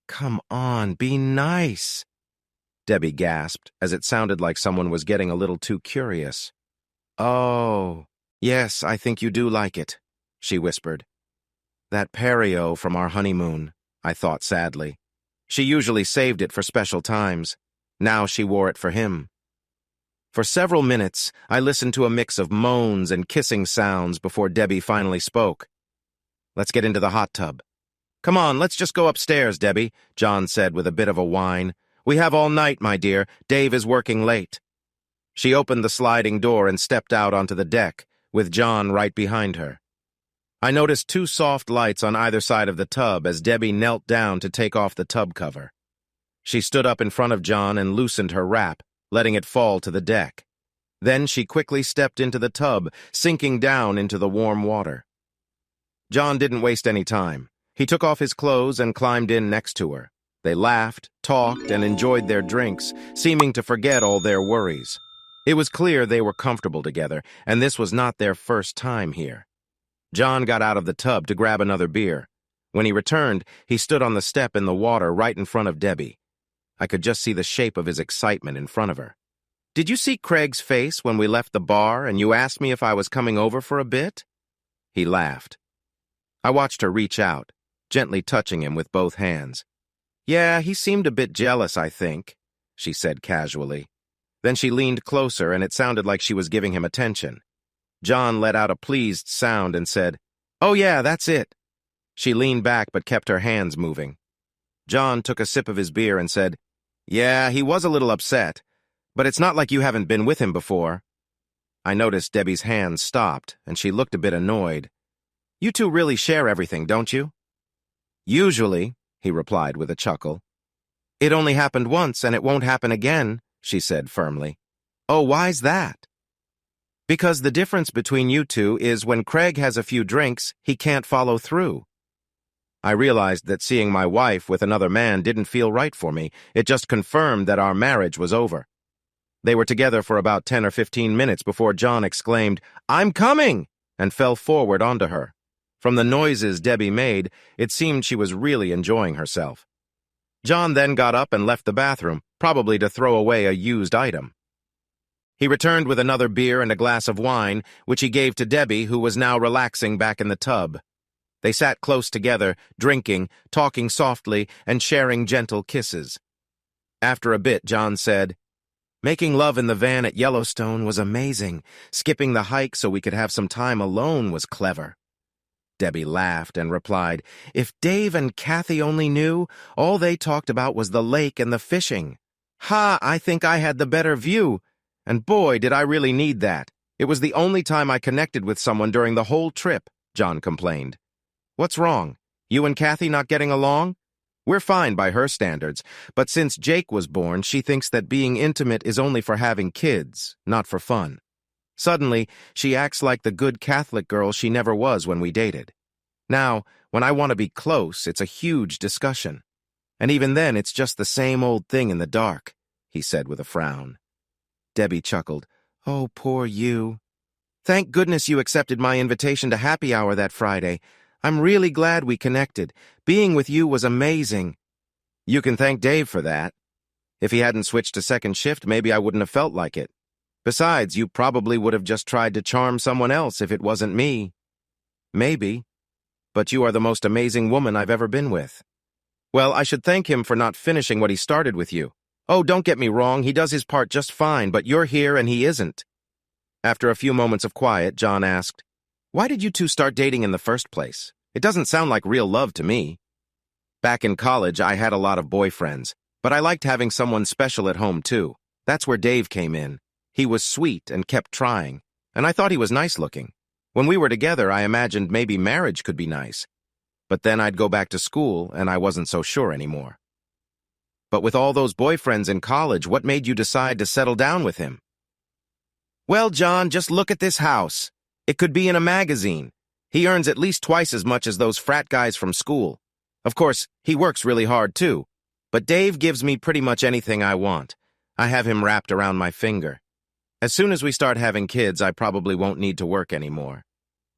"Come on, be nice," Debbie gasped, as it sounded like someone was getting a little too curious. "Oh, yes, I think you do like it," she whispered. "That perio from our honeymoon," I thought sadly. She usually saved it for special times. Now she wore it for him. For several minutes, I listened to a mix of moans and kissing sounds before Debbie finally spoke. "Let's get into the hot tub." "Come on, let's just go upstairs, Debbie," John said with a bit of a whine. "We have all night, my dear. Dave is working late." She opened the sliding door and stepped out onto the deck, with John right behind her. I noticed 2 soft lights on either side of the tub as Debbie knelt down to take off the tub cover. She stood up in front of John and loosened her wrap, letting it fall to the deck. Then she quickly stepped into the tub, sinking down into the warm water. John didn't waste any time. He took off his clothes and climbed in next to her. They laughed, talked, and enjoyed their drinks, seeming to forget all their worries. It was clear they were comfortable together, and this was not their first time here. John got out of the tub to grab another beer. When he returned, he stood on the step in the water right in front of Debbie. I could just see the shape of his excitement in front of her. "Did you see Craig's face when we left the bar and you asked me if I was coming over for a bit?" He laughed. I watched her reach out, gently touching him with both hands. "Yeah, he seemed a bit jealous, I think," she said casually. Then she leaned closer and it sounded like she was giving him attention. John let out a pleased sound and said, "Oh yeah, that's it." She leaned back but kept her hands moving. John took a sip of his beer and said, "Yeah, he was a little upset, but it's not like you haven't been with him before." I noticed Debbie's hands stopped, and she looked a bit annoyed. "You two really share everything, don't you?" "Usually," he replied with a chuckle. "It only happened once, and it won't happen again," she said firmly. "Oh, why's that?" "Because the difference between you two is when Craig has a few drinks, he can't follow through." I realized that seeing my wife with another man didn't feel right for me. It just confirmed that our marriage was over. They were together for about 10 or 15 minutes before John exclaimed, "I'm coming!" and fell forward onto her. From the noises Debbie made, it seemed she was really enjoying herself. John then got up and left the bathroom, probably to throw away a used item. He returned with another beer and a glass of wine, which he gave to Debbie, who was now relaxing back in the tub. They sat close together, drinking, talking softly, and sharing gentle kisses. After a bit, John said, "Making love in the van at Yellowstone was amazing. Skipping the hike so we could have some time alone was clever." Debbie laughed and replied, "If Dave and Kathy only knew, all they talked about was the lake and the fishing. Ha, I think I had the better view. And boy, did I really need that. It was the only time I connected with someone during the whole trip," John complained. "What's wrong? You and Kathy not getting along?" "We're fine by her standards, but since Jake was born, she thinks that being intimate is only for having kids, not for fun. Suddenly, she acts like the good Catholic girl she never was when we dated. Now, when I want to be close, it's a huge discussion. And even then, it's just the same old thing in the dark," he said with a frown. Debbie chuckled. "Oh, poor you. Thank goodness you accepted my invitation to happy hour that Friday. I'm really glad we connected. Being with you was amazing." "You can thank Dave for that. If he hadn't switched to second shift, maybe I wouldn't have felt like it. Besides, you probably would have just tried to charm someone else if it wasn't me." "Maybe. But you are the most amazing woman I've ever been with." "Well, I should thank him for not finishing what he started with you. Oh, don't get me wrong, he does his part just fine, but you're here and he isn't." After a few moments of quiet, John asked, "Why did you two start dating in the first place? It doesn't sound like real love to me." "Back in college, I had a lot of boyfriends, but I liked having someone special at home too. That's where Dave came in. He was sweet and kept trying, and I thought he was nice-looking. When we were together, I imagined maybe marriage could be nice. But then I'd go back to school, and I wasn't so sure anymore." "But with all those boyfriends in college, what made you decide to settle down with him?" "Well, John, just look at this house. It could be in a magazine. He earns at least twice as much as those frat guys from school. Of course, he works really hard, too. But Dave gives me pretty much anything I want. I have him wrapped around my finger. As soon as we start having kids, I probably won't need to work anymore."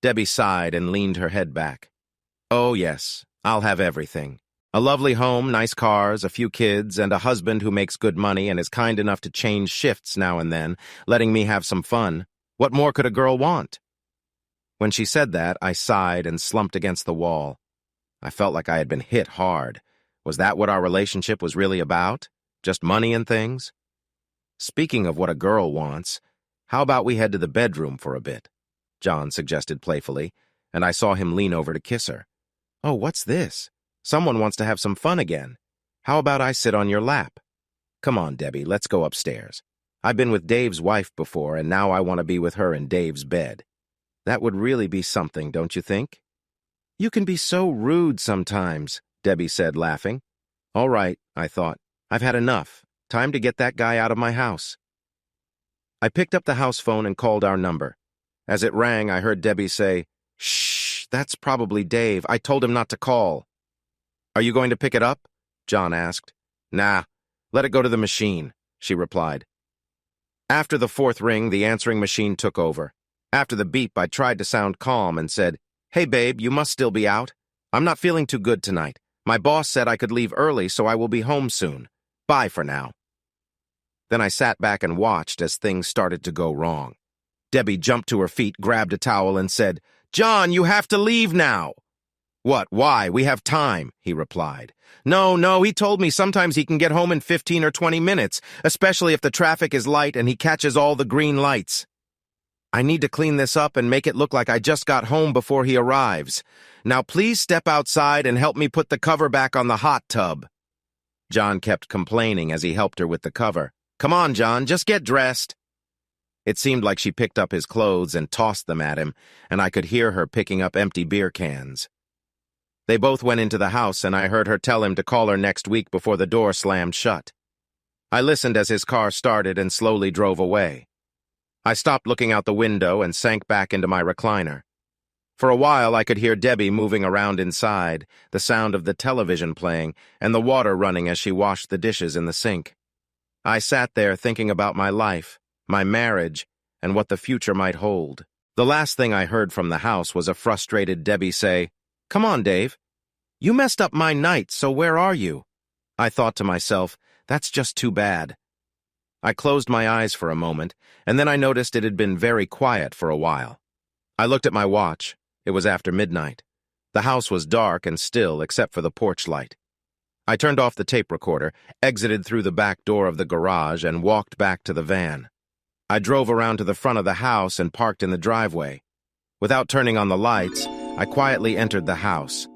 Debbie sighed and leaned her head back. "Oh, yes, I'll have everything. A lovely home, nice cars, a few kids, and a husband who makes good money and is kind enough to change shifts now and then, letting me have some fun. What more could a girl want?" When she said that, I sighed and slumped against the wall. I felt like I had been hit hard. Was that what our relationship was really about? Just money and things? "Speaking of what a girl wants, how about we head to the bedroom for a bit?" John suggested playfully, and I saw him lean over to kiss her. "Oh, what's this? Someone wants to have some fun again. How about I sit on your lap?" "Come on, Debbie, let's go upstairs. I've been with Dave's wife before, and now I want to be with her in Dave's bed. That would really be something, don't you think?" "You can be so rude sometimes," Debbie said, laughing. "All right," I thought. "I've had enough. Time to get that guy out of my house." I picked up the house phone and called our number. As it rang, I heard Debbie say, "Shh, that's probably Dave. I told him not to call." "Are you going to pick it up?" John asked. "Nah, let it go to the machine," she replied. After the fourth ring, the answering machine took over. After the beep, I tried to sound calm and said, "Hey, babe, you must still be out. I'm not feeling too good tonight. My boss said I could leave early, so I will be home soon. Bye for now." Then I sat back and watched as things started to go wrong. Debbie jumped to her feet, grabbed a towel, and said, "John, you have to leave now." "What, why? We have time," he replied. No, he told me sometimes he can get home in 15 or 20 minutes, especially if the traffic is light and he catches all the green lights. I need to clean this up and make it look like I just got home before he arrives. Now please step outside and help me put the cover back on the hot tub." John kept complaining as he helped her with the cover. "Come on, John, just get dressed." It seemed like she picked up his clothes and tossed them at him, and I could hear her picking up empty beer cans. They both went into the house, and I heard her tell him to call her next week before the door slammed shut. I listened as his car started and slowly drove away. I stopped looking out the window and sank back into my recliner. For a while, I could hear Debbie moving around inside, the sound of the television playing, and the water running as she washed the dishes in the sink. I sat there thinking about my life, my marriage, and what the future might hold. The last thing I heard from the house was a frustrated Debbie say, "Come on, Dave. You messed up my night, so where are you?" I thought to myself, that's just too bad. I closed my eyes for a moment, and then I noticed it had been very quiet for a while. I looked at my watch. It was after midnight. The house was dark and still except for the porch light. I turned off the tape recorder, exited through the back door of the garage, and walked back to the van. I drove around to the front of the house and parked in the driveway. Without turning on the lights, I quietly entered the house.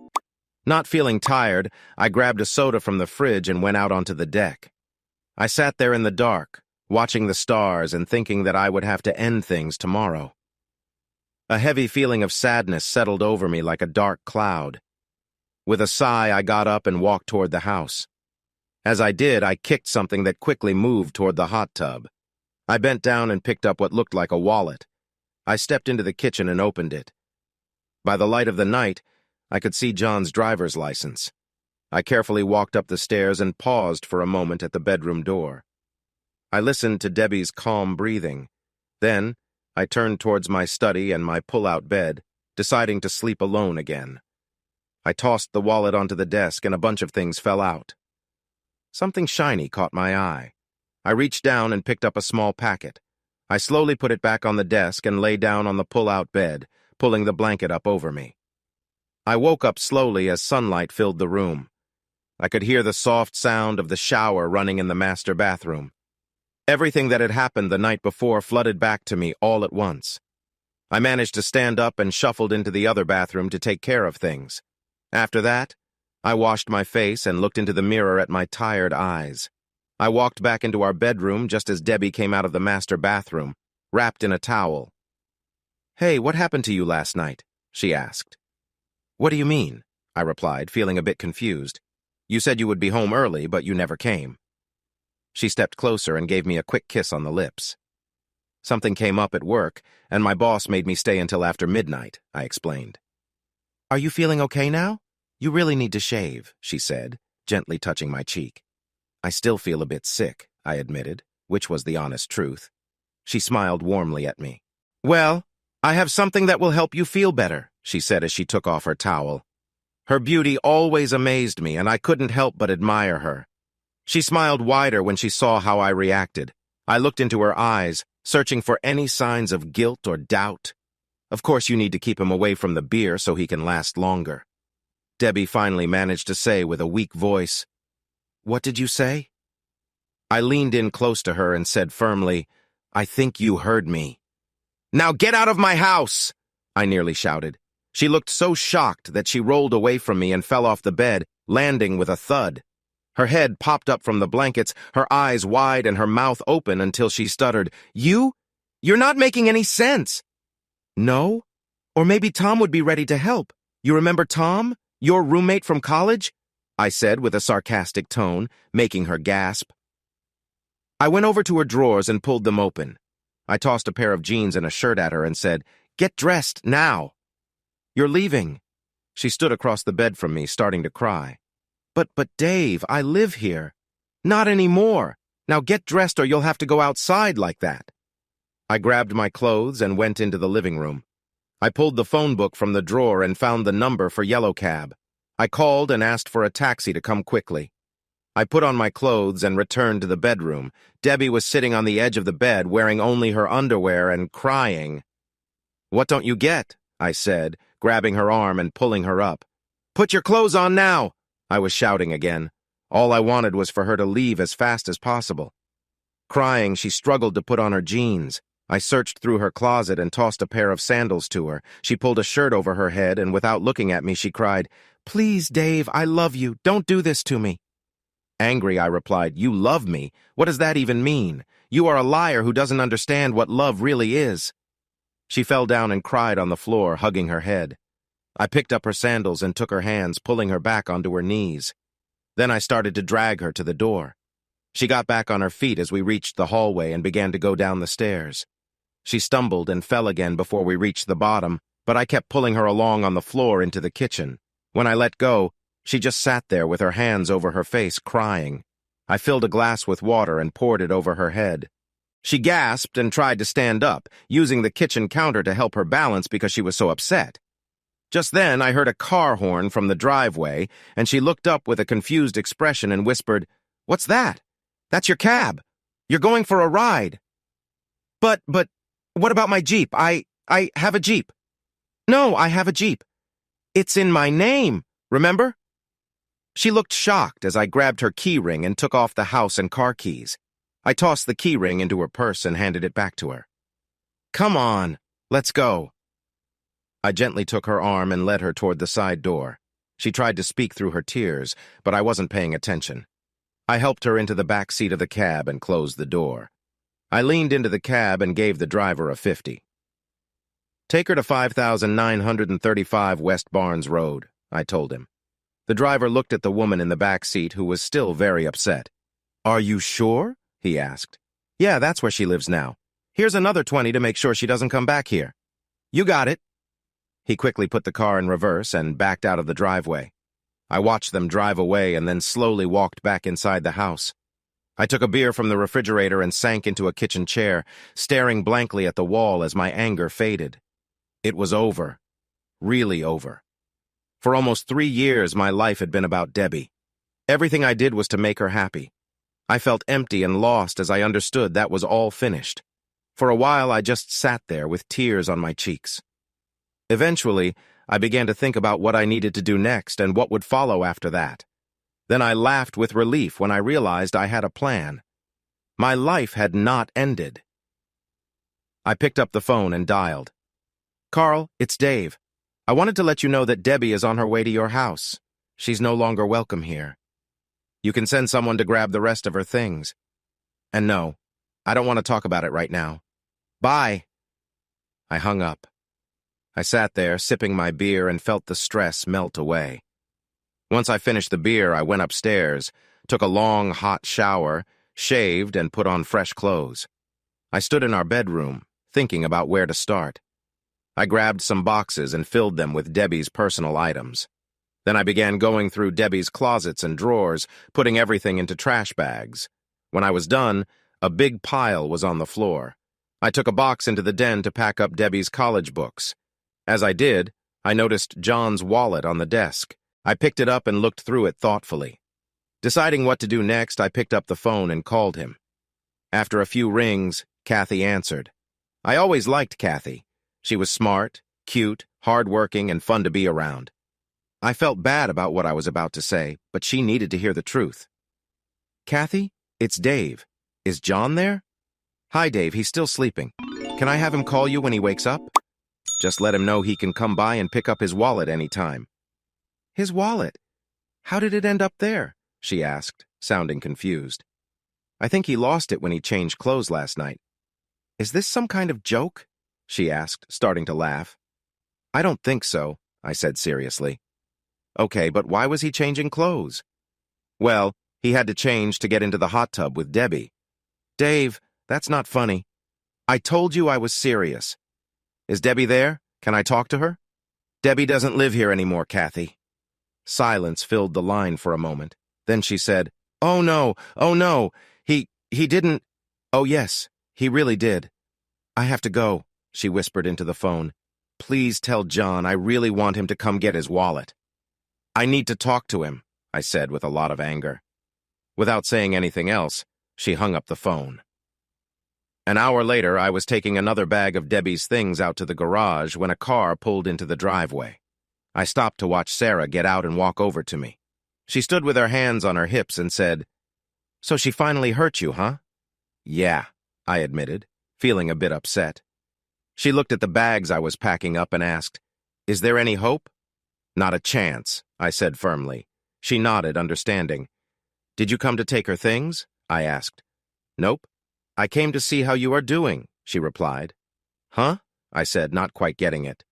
Not feeling tired, I grabbed a soda from the fridge and went out onto the deck. I sat there in the dark, watching the stars and thinking that I would have to end things tomorrow. A heavy feeling of sadness settled over me like a dark cloud. With a sigh, I got up and walked toward the house. As I did, I kicked something that quickly moved toward the hot tub. I bent down and picked up what looked like a wallet. I stepped into the kitchen and opened it. By the light of the night, I could see John's driver's license. I carefully walked up the stairs and paused for a moment at the bedroom door. I listened to Debbie's calm breathing. Then, I turned towards my study and my pull-out bed, deciding to sleep alone again. I tossed the wallet onto the desk and a bunch of things fell out. Something shiny caught my eye. I reached down and picked up a small packet. I slowly put it back on the desk and lay down on the pull-out bed, pulling the blanket up over me. I woke up slowly as sunlight filled the room. I could hear the soft sound of the shower running in the master bathroom. Everything that had happened the night before flooded back to me all at once. I managed to stand up and shuffled into the other bathroom to take care of things. After that, I washed my face and looked into the mirror at my tired eyes. I walked back into our bedroom just as Debbie came out of the master bathroom, wrapped in a towel. "Hey, what happened to you last night?" she asked. "What do you mean?" I replied, feeling a bit confused. "You said you would be home early, but you never came." She stepped closer and gave me a quick kiss on the lips. "Something came up at work, and my boss made me stay until after midnight," I explained. "Are you feeling okay now? You really need to shave," she said, gently touching my cheek. "I still feel a bit sick," I admitted, which was the honest truth. She smiled warmly at me. "Well, I have something that will help you feel better," she said as she took off her towel. Her beauty always amazed me, and I couldn't help but admire her. She smiled wider when she saw how I reacted. I looked into her eyes, searching for any signs of guilt or doubt. "Of course you need to keep him away from the beer so he can last longer." Debbie finally managed to say with a weak voice, "What did you say?" I leaned in close to her and said firmly, "I think you heard me." "Now get out of my house!" I nearly shouted. She looked so shocked that she rolled away from me and fell off the bed, landing with a thud. Her head popped up from the blankets, her eyes wide and her mouth open until she stuttered, You're not making any sense." "No? Or maybe Tom would be ready to help. You remember Tom? Your roommate from college?" I said with a sarcastic tone, making her gasp. I went over to her drawers and pulled them open. I tossed a pair of jeans and a shirt at her and said, "Get dressed, now." "You're leaving." She stood across the bed from me, starting to cry. But Dave, I live here." "Not anymore. Now get dressed or you'll have to go outside like that." I grabbed my clothes and went into the living room. I pulled the phone book from the drawer and found the number for Yellow Cab. I called and asked for a taxi to come quickly. I put on my clothes and returned to the bedroom. Debbie was sitting on the edge of the bed, wearing only her underwear and crying. "What don't you get?" I said, grabbing her arm and pulling her up. "Put your clothes on now!" I was shouting again. All I wanted was for her to leave as fast as possible. Crying, she struggled to put on her jeans. I searched through her closet and tossed a pair of sandals to her. She pulled a shirt over her head, and without looking at me, she cried, "Please, Dave, I love you. Don't do this to me." Angry, I replied, "You love me? What does that even mean? You are a liar who doesn't understand what love really is." She fell down and cried on the floor, hugging her head. I picked up her sandals and took her hands, pulling her back onto her knees. Then I started to drag her to the door. She got back on her feet as we reached the hallway and began to go down the stairs. She stumbled and fell again before we reached the bottom, but I kept pulling her along on the floor into the kitchen. When I let go, she just sat there with her hands over her face, crying. I filled a glass with water and poured it over her head. She gasped and tried to stand up, using the kitchen counter to help her balance because she was so upset. Just then, I heard a car horn from the driveway, and she looked up with a confused expression and whispered, "What's that? That's your cab. You're going for a ride." But, what about my Jeep? I have a Jeep. No, I have a Jeep. It's in my name, remember? She looked shocked as I grabbed her key ring and took off the house and car keys. I tossed the key ring into her purse and handed it back to her. "Come on, let's go." I gently took her arm and led her toward the side door. She tried to speak through her tears, but I wasn't paying attention. I helped her into the back seat of the cab and closed the door. I leaned into the cab and gave the driver a 50. "Take her to 5935 West Barnes Road," I told him. The driver looked at the woman in the back seat who was still very upset. "Are you sure?" he asked. "Yeah, that's where she lives now. Here's another 20 to make sure she doesn't come back here." "You got it." He quickly put the car in reverse and backed out of the driveway. I watched them drive away and then slowly walked back inside the house. I took a beer from the refrigerator and sank into a kitchen chair, staring blankly at the wall as my anger faded. It was over. Really over. For almost 3 years, my life had been about Debbie. Everything I did was to make her happy. I felt empty and lost as I understood that was all finished. For a while, I just sat there with tears on my cheeks. Eventually, I began to think about what I needed to do next and what would follow after that. Then I laughed with relief when I realized I had a plan. My life had not ended. I picked up the phone and dialed. "Carl, it's Dave. I wanted to let you know that Debbie is on her way to your house. She's no longer welcome here. You can send someone to grab the rest of her things. And no, I don't want to talk about it right now. Bye." I hung up. I sat there, sipping my beer, and felt the stress melt away. Once I finished the beer, I went upstairs, took a long, hot shower, shaved, and put on fresh clothes. I stood in our bedroom, thinking about where to start. I grabbed some boxes and filled them with Debbie's personal items. Then I began going through Debbie's closets and drawers, putting everything into trash bags. When I was done, a big pile was on the floor. I took a box into the den to pack up Debbie's college books. As I did, I noticed John's wallet on the desk. I picked it up and looked through it thoughtfully. Deciding what to do next, I picked up the phone and called him. After a few rings, Kathy answered. I always liked Kathy. She was smart, cute, hardworking, and fun to be around. I felt bad about what I was about to say, but she needed to hear the truth. "Kathy, it's Dave. Is John there?" "Hi, Dave. He's still sleeping. Can I have him call you when he wakes up? Just let him know he can come by and pick up his wallet anytime." "His wallet? How did it end up there?" she asked, sounding confused. "I think he lost it when he changed clothes last night." "Is this some kind of joke?" she asked, starting to laugh. "I don't think so," I said seriously. "Okay, but why was he changing clothes?" "Well, he had to change to get into the hot tub with Debbie." "Dave, that's not funny. I told you I was serious. Is Debbie there? Can I talk to her?" "Debbie doesn't live here anymore, Kathy." Silence filled the line for a moment. Then she said, oh no, he didn't. Oh yes, he really did. I have to go," she whispered into the phone. "Please tell John I really want him to come get his wallet." "I need to talk to him," I said with a lot of anger. Without saying anything else, she hung up the phone. An hour later, I was taking another bag of Debbie's things out to the garage when a car pulled into the driveway. I stopped to watch Sarah get out and walk over to me. She stood with her hands on her hips and said, "So she finally hurt you, huh?" "Yeah," I admitted, feeling a bit upset. She looked at the bags I was packing up and asked, "Is there any hope?" "Not a chance," I said firmly. She nodded, understanding. "Did you come to take her things?" I asked. "Nope. I came to see how you are doing," she replied. "Huh?" I said, not quite getting it.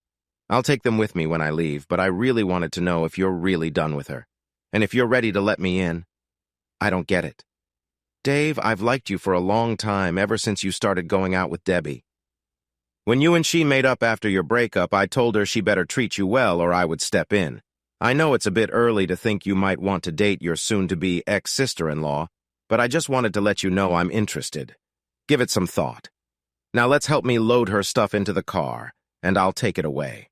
"I'll take them with me when I leave, but I really wanted to know if you're really done with her, and if you're ready to let me in." "I don't get it." "Dave, I've liked you for a long time, ever since you started going out with Debbie. When you and she made up after your breakup, I told her she better treat you well or I would step in. I know it's a bit early to think you might want to date your soon-to-be ex-sister-in-law, but I just wanted to let you know I'm interested. Give it some thought. Now let's help me load her stuff into the car, and I'll take it away."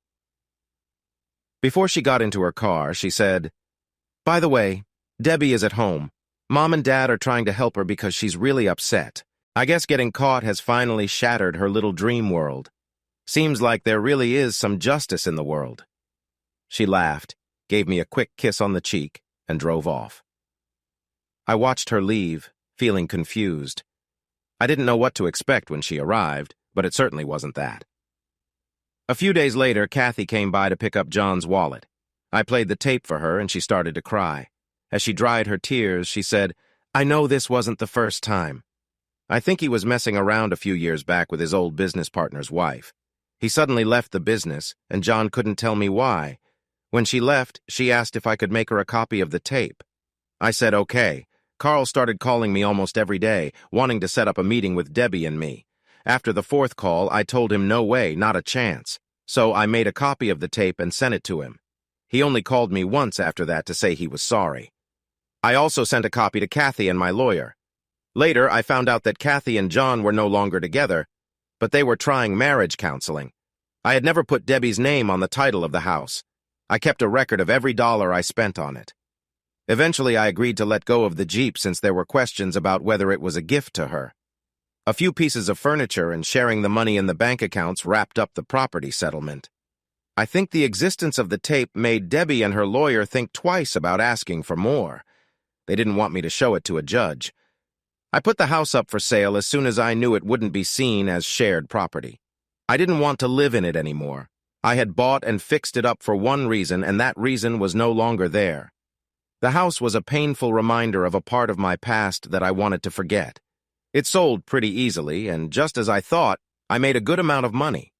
Before she got into her car, she said, "By the way, Debbie is at home. Mom and Dad are trying to help her because she's really upset. I guess getting caught has finally shattered her little dream world. Seems like there really is some justice in the world." She laughed, gave me a quick kiss on the cheek, and drove off. I watched her leave, feeling confused. I didn't know what to expect when she arrived, but it certainly wasn't that. A few days later, Kathy came by to pick up John's wallet. I played the tape for her, and she started to cry. As she dried her tears, she said, "I know this wasn't the first time. I think he was messing around a few years back with his old business partner's wife. He suddenly left the business, and John couldn't tell me why. When she left, she asked if I could make her a copy of the tape. I said okay. Carl started calling me almost every day, wanting to set up a meeting with Debbie and me. After the fourth call, I told him no way, not a chance. So I made a copy of the tape and sent it to him. He only called me once after that to say he was sorry. I also sent a copy to Kathy and my lawyer. Later, I found out that Kathy and John were no longer together, but they were trying marriage counseling. I had never put Debbie's name on the title of the house. I kept a record of every dollar I spent on it. Eventually, I agreed to let go of the Jeep since there were questions about whether it was a gift to her. A few pieces of furniture and sharing the money in the bank accounts wrapped up the property settlement. I think the existence of the tape made Debbie and her lawyer think twice about asking for more. They didn't want me to show it to a judge. I put the house up for sale as soon as I knew it wouldn't be seen as shared property. I didn't want to live in it anymore. I had bought and fixed it up for one reason, and that reason was no longer there. The house was a painful reminder of a part of my past that I wanted to forget. It sold pretty easily, and just as I thought, I made a good amount of money.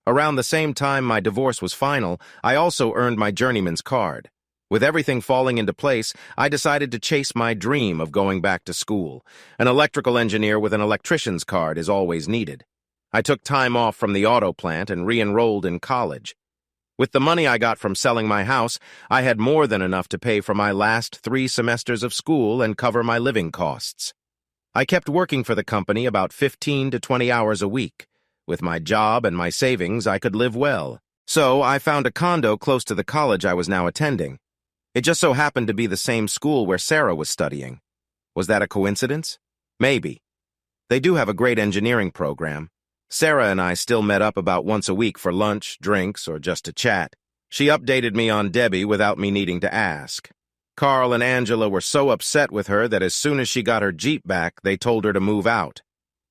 Around the same time my divorce was final, I also earned my journeyman's card. With everything falling into place, I decided to chase my dream of going back to school. An electrical engineer with an electrician's card is always needed. I took time off from the auto plant and re-enrolled in college. With the money I got from selling my house, I had more than enough to pay for my last 3 semesters of school and cover my living costs. I kept working for the company about 15 to 20 hours a week. With my job and my savings, I could live well. So I found a condo close to the college I was now attending. It just so happened to be the same school where Sarah was studying. Was that a coincidence? Maybe. They do have a great engineering program. Sarah and I still met up about once a week for lunch, drinks, or just to chat. She updated me on Debbie without me needing to ask. Carl and Angela were so upset with her that as soon as she got her Jeep back, they told her to move out.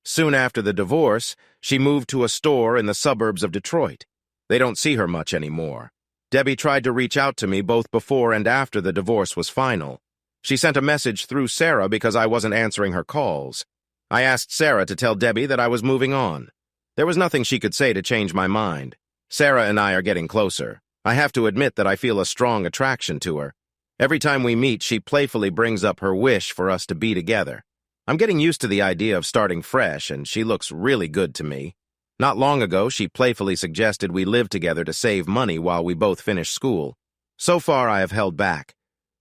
Soon after the divorce, she moved to a store in the suburbs of Detroit. They don't see her much anymore. Debbie tried to reach out to me both before and after the divorce was final. She sent a message through Sarah because I wasn't answering her calls. I asked Sarah to tell Debbie that I was moving on. There was nothing she could say to change my mind. Sarah and I are getting closer. I have to admit that I feel a strong attraction to her. Every time we meet, she playfully brings up her wish for us to be together. I'm getting used to the idea of starting fresh, and she looks really good to me. Not long ago, she playfully suggested we live together to save money while we both finish school. So far, I have held back,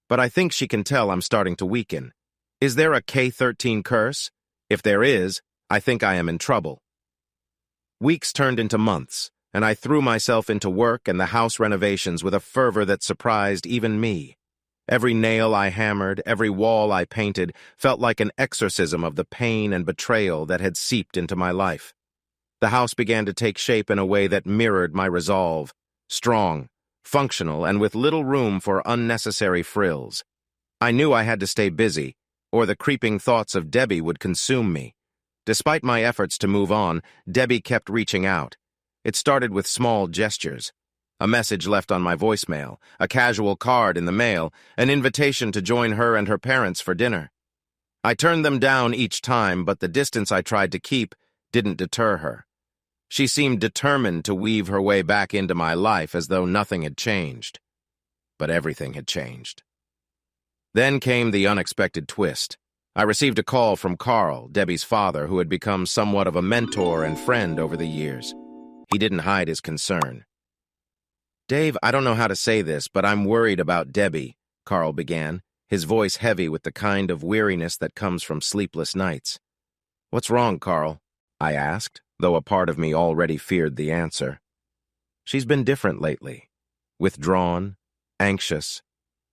but I think she can tell I'm starting to weaken. Is there a K-13 curse? If there is, I think I am in trouble. Weeks turned into months, and I threw myself into work and the house renovations with a fervor that surprised even me. Every nail I hammered, every wall I painted, felt like an exorcism of the pain and betrayal that had seeped into my life. The house began to take shape in a way that mirrored my resolve, strong, functional, and with little room for unnecessary frills. I knew I had to stay busy, or the creeping thoughts of Debbie would consume me. Despite my efforts to move on, Debbie kept reaching out. It started with small gestures. A message left on my voicemail, a casual card in the mail, an invitation to join her and her parents for dinner. I turned them down each time, but the distance I tried to keep didn't deter her. She seemed determined to weave her way back into my life as though nothing had changed. But everything had changed. Then came the unexpected twist. I received a call from Carl, Debbie's father, who had become somewhat of a mentor and friend over the years. He didn't hide his concern. "Dave, I don't know how to say this, but I'm worried about Debbie," Carl began, his voice heavy with the kind of weariness that comes from sleepless nights. "What's wrong, Carl?" I asked, though a part of me already feared the answer. She's been different lately. Withdrawn, anxious.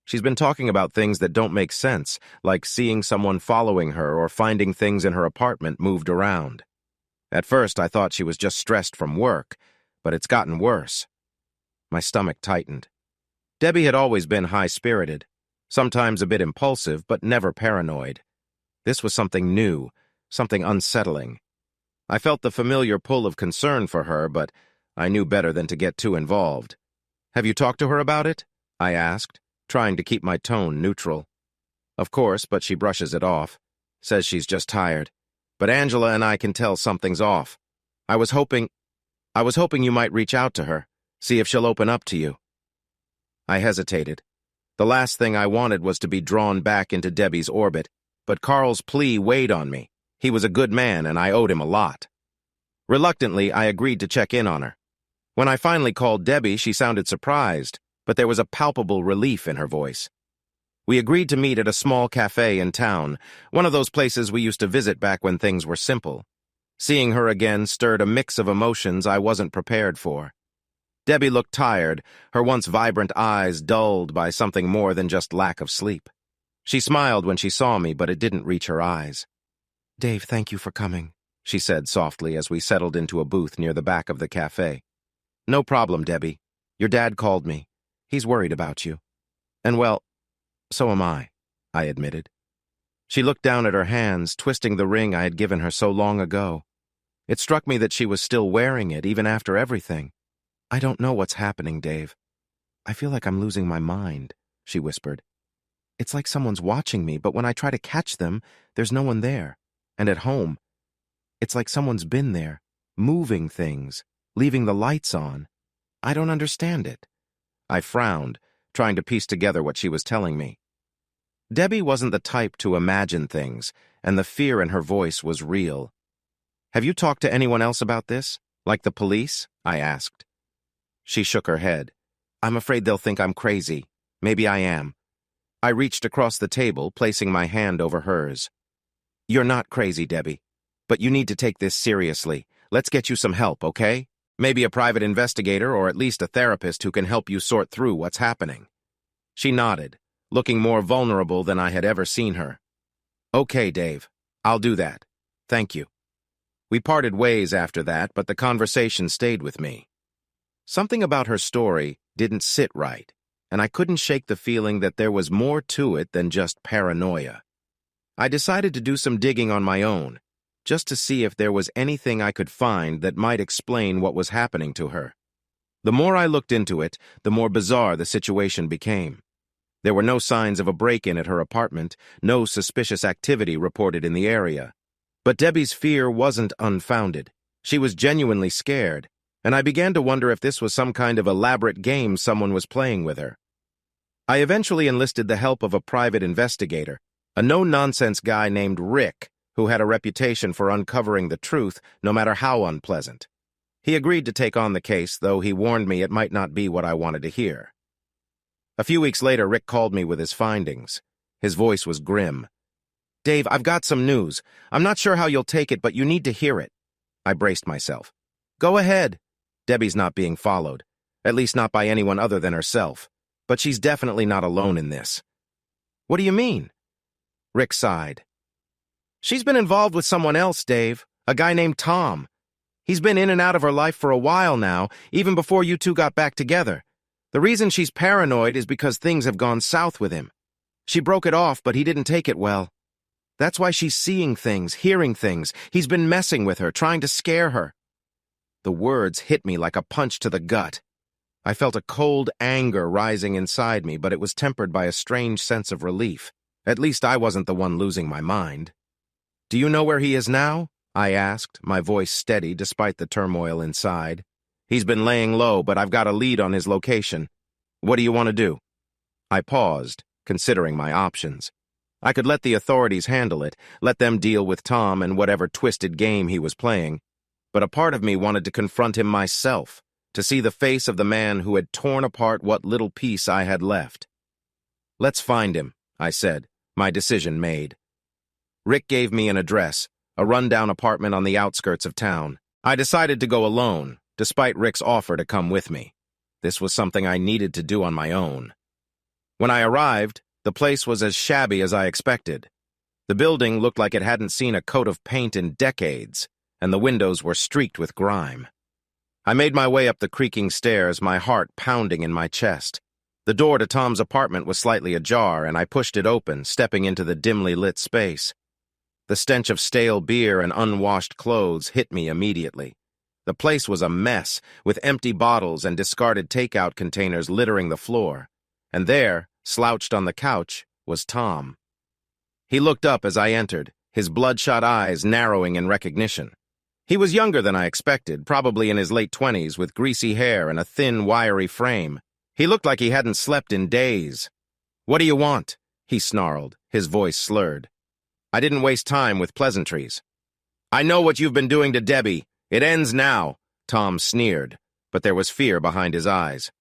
She's been talking about things that don't make sense, like seeing someone following her or finding things in her apartment moved around. At first, I thought she was just stressed from work, but it's gotten worse. My stomach tightened. Debbie had always been high-spirited, sometimes a bit impulsive, but never paranoid. This was something new, something unsettling. I felt the familiar pull of concern for her, but I knew better than to get too involved. "Have you talked to her about it?" I asked, trying to keep my tone neutral. Of course, but she brushes it off. Says she's just tired. But Angela and I can tell something's off. I was hoping you might reach out to her, see if she'll open up to you. I hesitated. The last thing I wanted was to be drawn back into Debbie's orbit, but Carl's plea weighed on me. He was a good man, and I owed him a lot. Reluctantly, I agreed to check in on her. When I finally called Debbie, she sounded surprised, but there was a palpable relief in her voice. We agreed to meet at a small cafe in town, one of those places we used to visit back when things were simple. Seeing her again stirred a mix of emotions I wasn't prepared for. Debbie looked tired, her once vibrant eyes dulled by something more than just lack of sleep. She smiled when she saw me, but it didn't reach her eyes. "Dave, thank you for coming," she said softly as we settled into a booth near the back of the cafe. "No problem, Debbie. Your dad called me. He's worried about you. And well, so am I admitted. She looked down at her hands, twisting the ring I had given her so long ago. It struck me that she was still wearing it, even after everything. "I don't know what's happening, Dave. I feel like I'm losing my mind," she whispered. "It's like someone's watching me, but when I try to catch them, there's no one there. And at home, it's like someone's been there, moving things, leaving the lights on. I don't understand it." I frowned, trying to piece together what she was telling me. Debbie wasn't the type to imagine things, and the fear in her voice was real. "Have you talked to anyone else about this? Like the police?" I asked. She shook her head. "I'm afraid they'll think I'm crazy. Maybe I am." I reached across the table, placing my hand over hers. "You're not crazy, Debbie. But you need to take this seriously. Let's get you some help, okay? Maybe a private investigator or at least a therapist who can help you sort through what's happening." She nodded, looking more vulnerable than I had ever seen her. "Okay, Dave. I'll do that. Thank you." We parted ways after that, but the conversation stayed with me. Something about her story didn't sit right, and I couldn't shake the feeling that there was more to it than just paranoia. I decided to do some digging on my own, just to see if there was anything I could find that might explain what was happening to her. The more I looked into it, the more bizarre the situation became. There were no signs of a break-in at her apartment, no suspicious activity reported in the area. But Debbie's fear wasn't unfounded. She was genuinely scared, and I began to wonder if this was some kind of elaborate game someone was playing with her. I eventually enlisted the help of a private investigator, a no-nonsense guy named Rick, who had a reputation for uncovering the truth, no matter how unpleasant. He agreed to take on the case, though he warned me it might not be what I wanted to hear. A few weeks later, Rick called me with his findings. His voice was grim. "Dave, I've got some news. I'm not sure how you'll take it, but you need to hear it." I braced myself. "Go ahead." Debbie's not being followed, at least not by anyone other than herself. But she's definitely not alone in this. "What do you mean?" Rick sighed. "She's been involved with someone else, Dave, a guy named Tom. He's been in and out of her life for a while now, even before you two got back together. The reason she's paranoid is because things have gone south with him. She broke it off, but he didn't take it well. That's why she's seeing things, hearing things. He's been messing with her, trying to scare her." The words hit me like a punch to the gut. I felt a cold anger rising inside me, but it was tempered by a strange sense of relief. At least I wasn't the one losing my mind. "Do you know where he is now?" I asked, my voice steady despite the turmoil inside. "He's been laying low, but I've got a lead on his location. What do you want to do?" I paused, considering my options. I could let the authorities handle it, let them deal with Tom and whatever twisted game he was playing. But a part of me wanted to confront him myself, to see the face of the man who had torn apart what little piece I had left. "Let's find him," I said, my decision made. Rick gave me an address, a rundown apartment on the outskirts of town. I decided to go alone, despite Rick's offer to come with me. This was something I needed to do on my own. When I arrived, the place was as shabby as I expected. The building looked like it hadn't seen a coat of paint in decades, and the windows were streaked with grime. I made my way up the creaking stairs, my heart pounding in my chest. The door to Tom's apartment was slightly ajar, and I pushed it open, stepping into the dimly lit space. The stench of stale beer and unwashed clothes hit me immediately. The place was a mess, with empty bottles and discarded takeout containers littering the floor. And there, slouched on the couch, was Tom. He looked up as I entered, his bloodshot eyes narrowing in recognition. He was younger than I expected, probably in his late 20s, with greasy hair and a thin, wiry frame. He looked like he hadn't slept in days. "What do you want?" he snarled, his voice slurred. I didn't waste time with pleasantries. "I know what you've been doing to Debbie. It ends now," Tom sneered, but there was fear behind his eyes.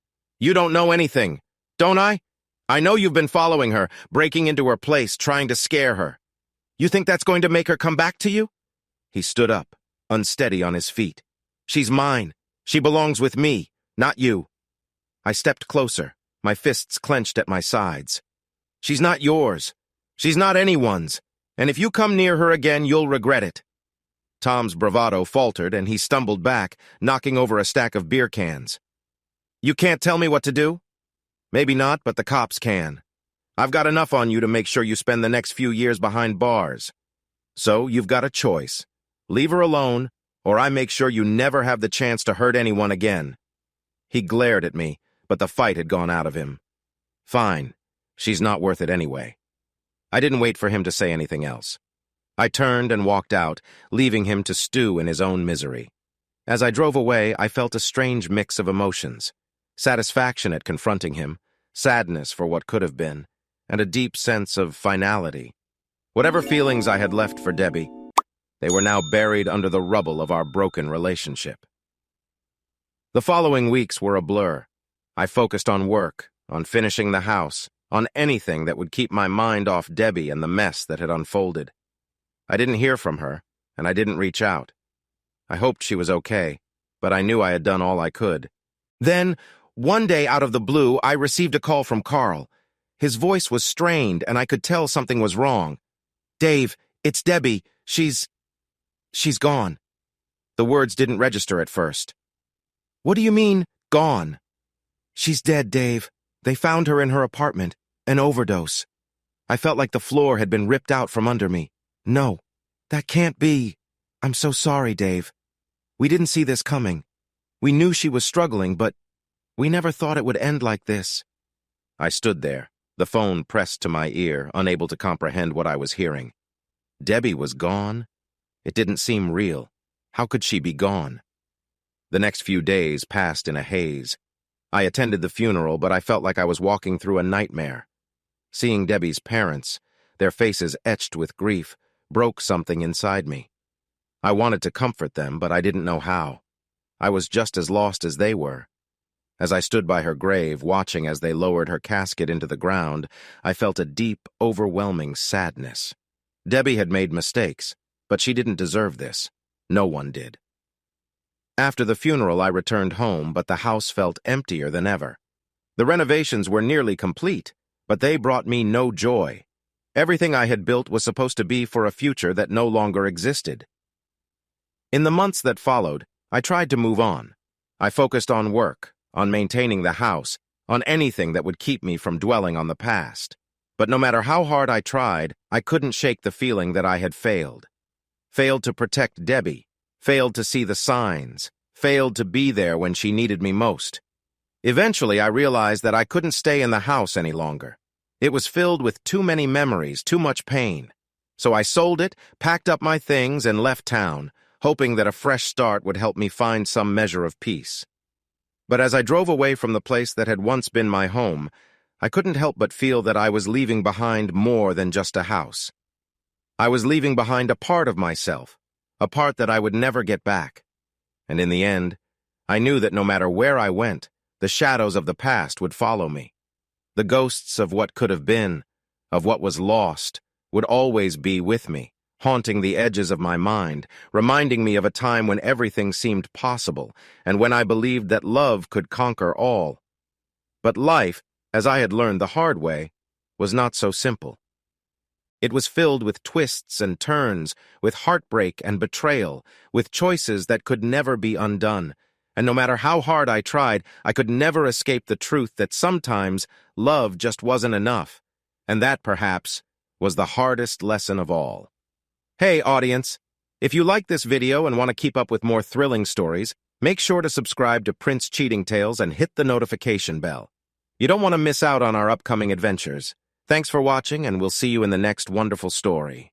"You don't know anything, don't I? I know you've been following her, breaking into her place, trying to scare her. You think that's going to make her come back to you?" He stood up, unsteady on his feet. "She's mine. She belongs with me, not you." I stepped closer, my fists clenched at my sides. "She's not yours. She's not anyone's. And if you come near her again, you'll regret it." Tom's bravado faltered, and he stumbled back, knocking over a stack of beer cans. "You can't tell me what to do?" "Maybe not, but the cops can. I've got enough on you to make sure you spend the next few years behind bars. So you've got a choice. Leave her alone, or I make sure you never have the chance to hurt anyone again." He glared at me, but the fight had gone out of him. "Fine. She's not worth it anyway." I didn't wait for him to say anything else. I turned and walked out, leaving him to stew in his own misery. As I drove away, I felt a strange mix of emotions. Satisfaction at confronting him, sadness for what could have been, and a deep sense of finality. Whatever feelings I had left for Debbie, they were now buried under the rubble of our broken relationship. The following weeks were a blur. I focused on work, on finishing the house, on anything that would keep my mind off Debbie and the mess that had unfolded. I didn't hear from her, and I didn't reach out. I hoped she was okay, but I knew I had done all I could. Then, one day out of the blue, I received a call from Carl. His voice was strained, and I could tell something was wrong. "Dave, it's Debbie. She's gone." The words didn't register at first. "What do you mean, gone?" "She's dead, Dave. They found her in her apartment, an overdose." I felt like the floor had been ripped out from under me. "No, that can't be. I'm so sorry, Dave. We didn't see this coming. We knew she was struggling, but we never thought it would end like this." I stood there, the phone pressed to my ear, unable to comprehend what I was hearing. Debbie was gone? It didn't seem real. How could she be gone? The next few days passed in a haze. I attended the funeral, but I felt like I was walking through a nightmare. Seeing Debbie's parents, their faces etched with grief, broke something inside me. I wanted to comfort them, but I didn't know how. I was just as lost as they were. As I stood by her grave, watching as they lowered her casket into the ground, I felt a deep, overwhelming sadness. Debbie had made mistakes, but she didn't deserve this. No one did. After the funeral, I returned home, but the house felt emptier than ever. The renovations were nearly complete, but they brought me no joy. Everything I had built was supposed to be for a future that no longer existed. In the months that followed, I tried to move on. I focused on work, on maintaining the house, on anything that would keep me from dwelling on the past. But no matter how hard I tried, I couldn't shake the feeling that I had failed. Failed to protect Debbie, failed to see the signs, failed to be there when she needed me most. Eventually, I realized that I couldn't stay in the house any longer. It was filled with too many memories, too much pain. So I sold it, packed up my things, and left town, hoping that a fresh start would help me find some measure of peace. But as I drove away from the place that had once been my home, I couldn't help but feel that I was leaving behind more than just a house. I was leaving behind a part of myself, a part that I would never get back. And in the end, I knew that no matter where I went, the shadows of the past would follow me. The ghosts of what could have been, of what was lost, would always be with me, haunting the edges of my mind, reminding me of a time when everything seemed possible, and when I believed that love could conquer all. But life, as I had learned the hard way, was not so simple. It was filled with twists and turns, with heartbreak and betrayal, with choices that could never be undone. And no matter how hard I tried, I could never escape the truth that sometimes love just wasn't enough. And that, perhaps, was the hardest lesson of all. Hey, audience! If you like this video and want to keep up with more thrilling stories, make sure to subscribe to Prince Cheating Tales and hit the notification bell. You don't want to miss out on our upcoming adventures. Thanks for watching, and we'll see you in the next wonderful story.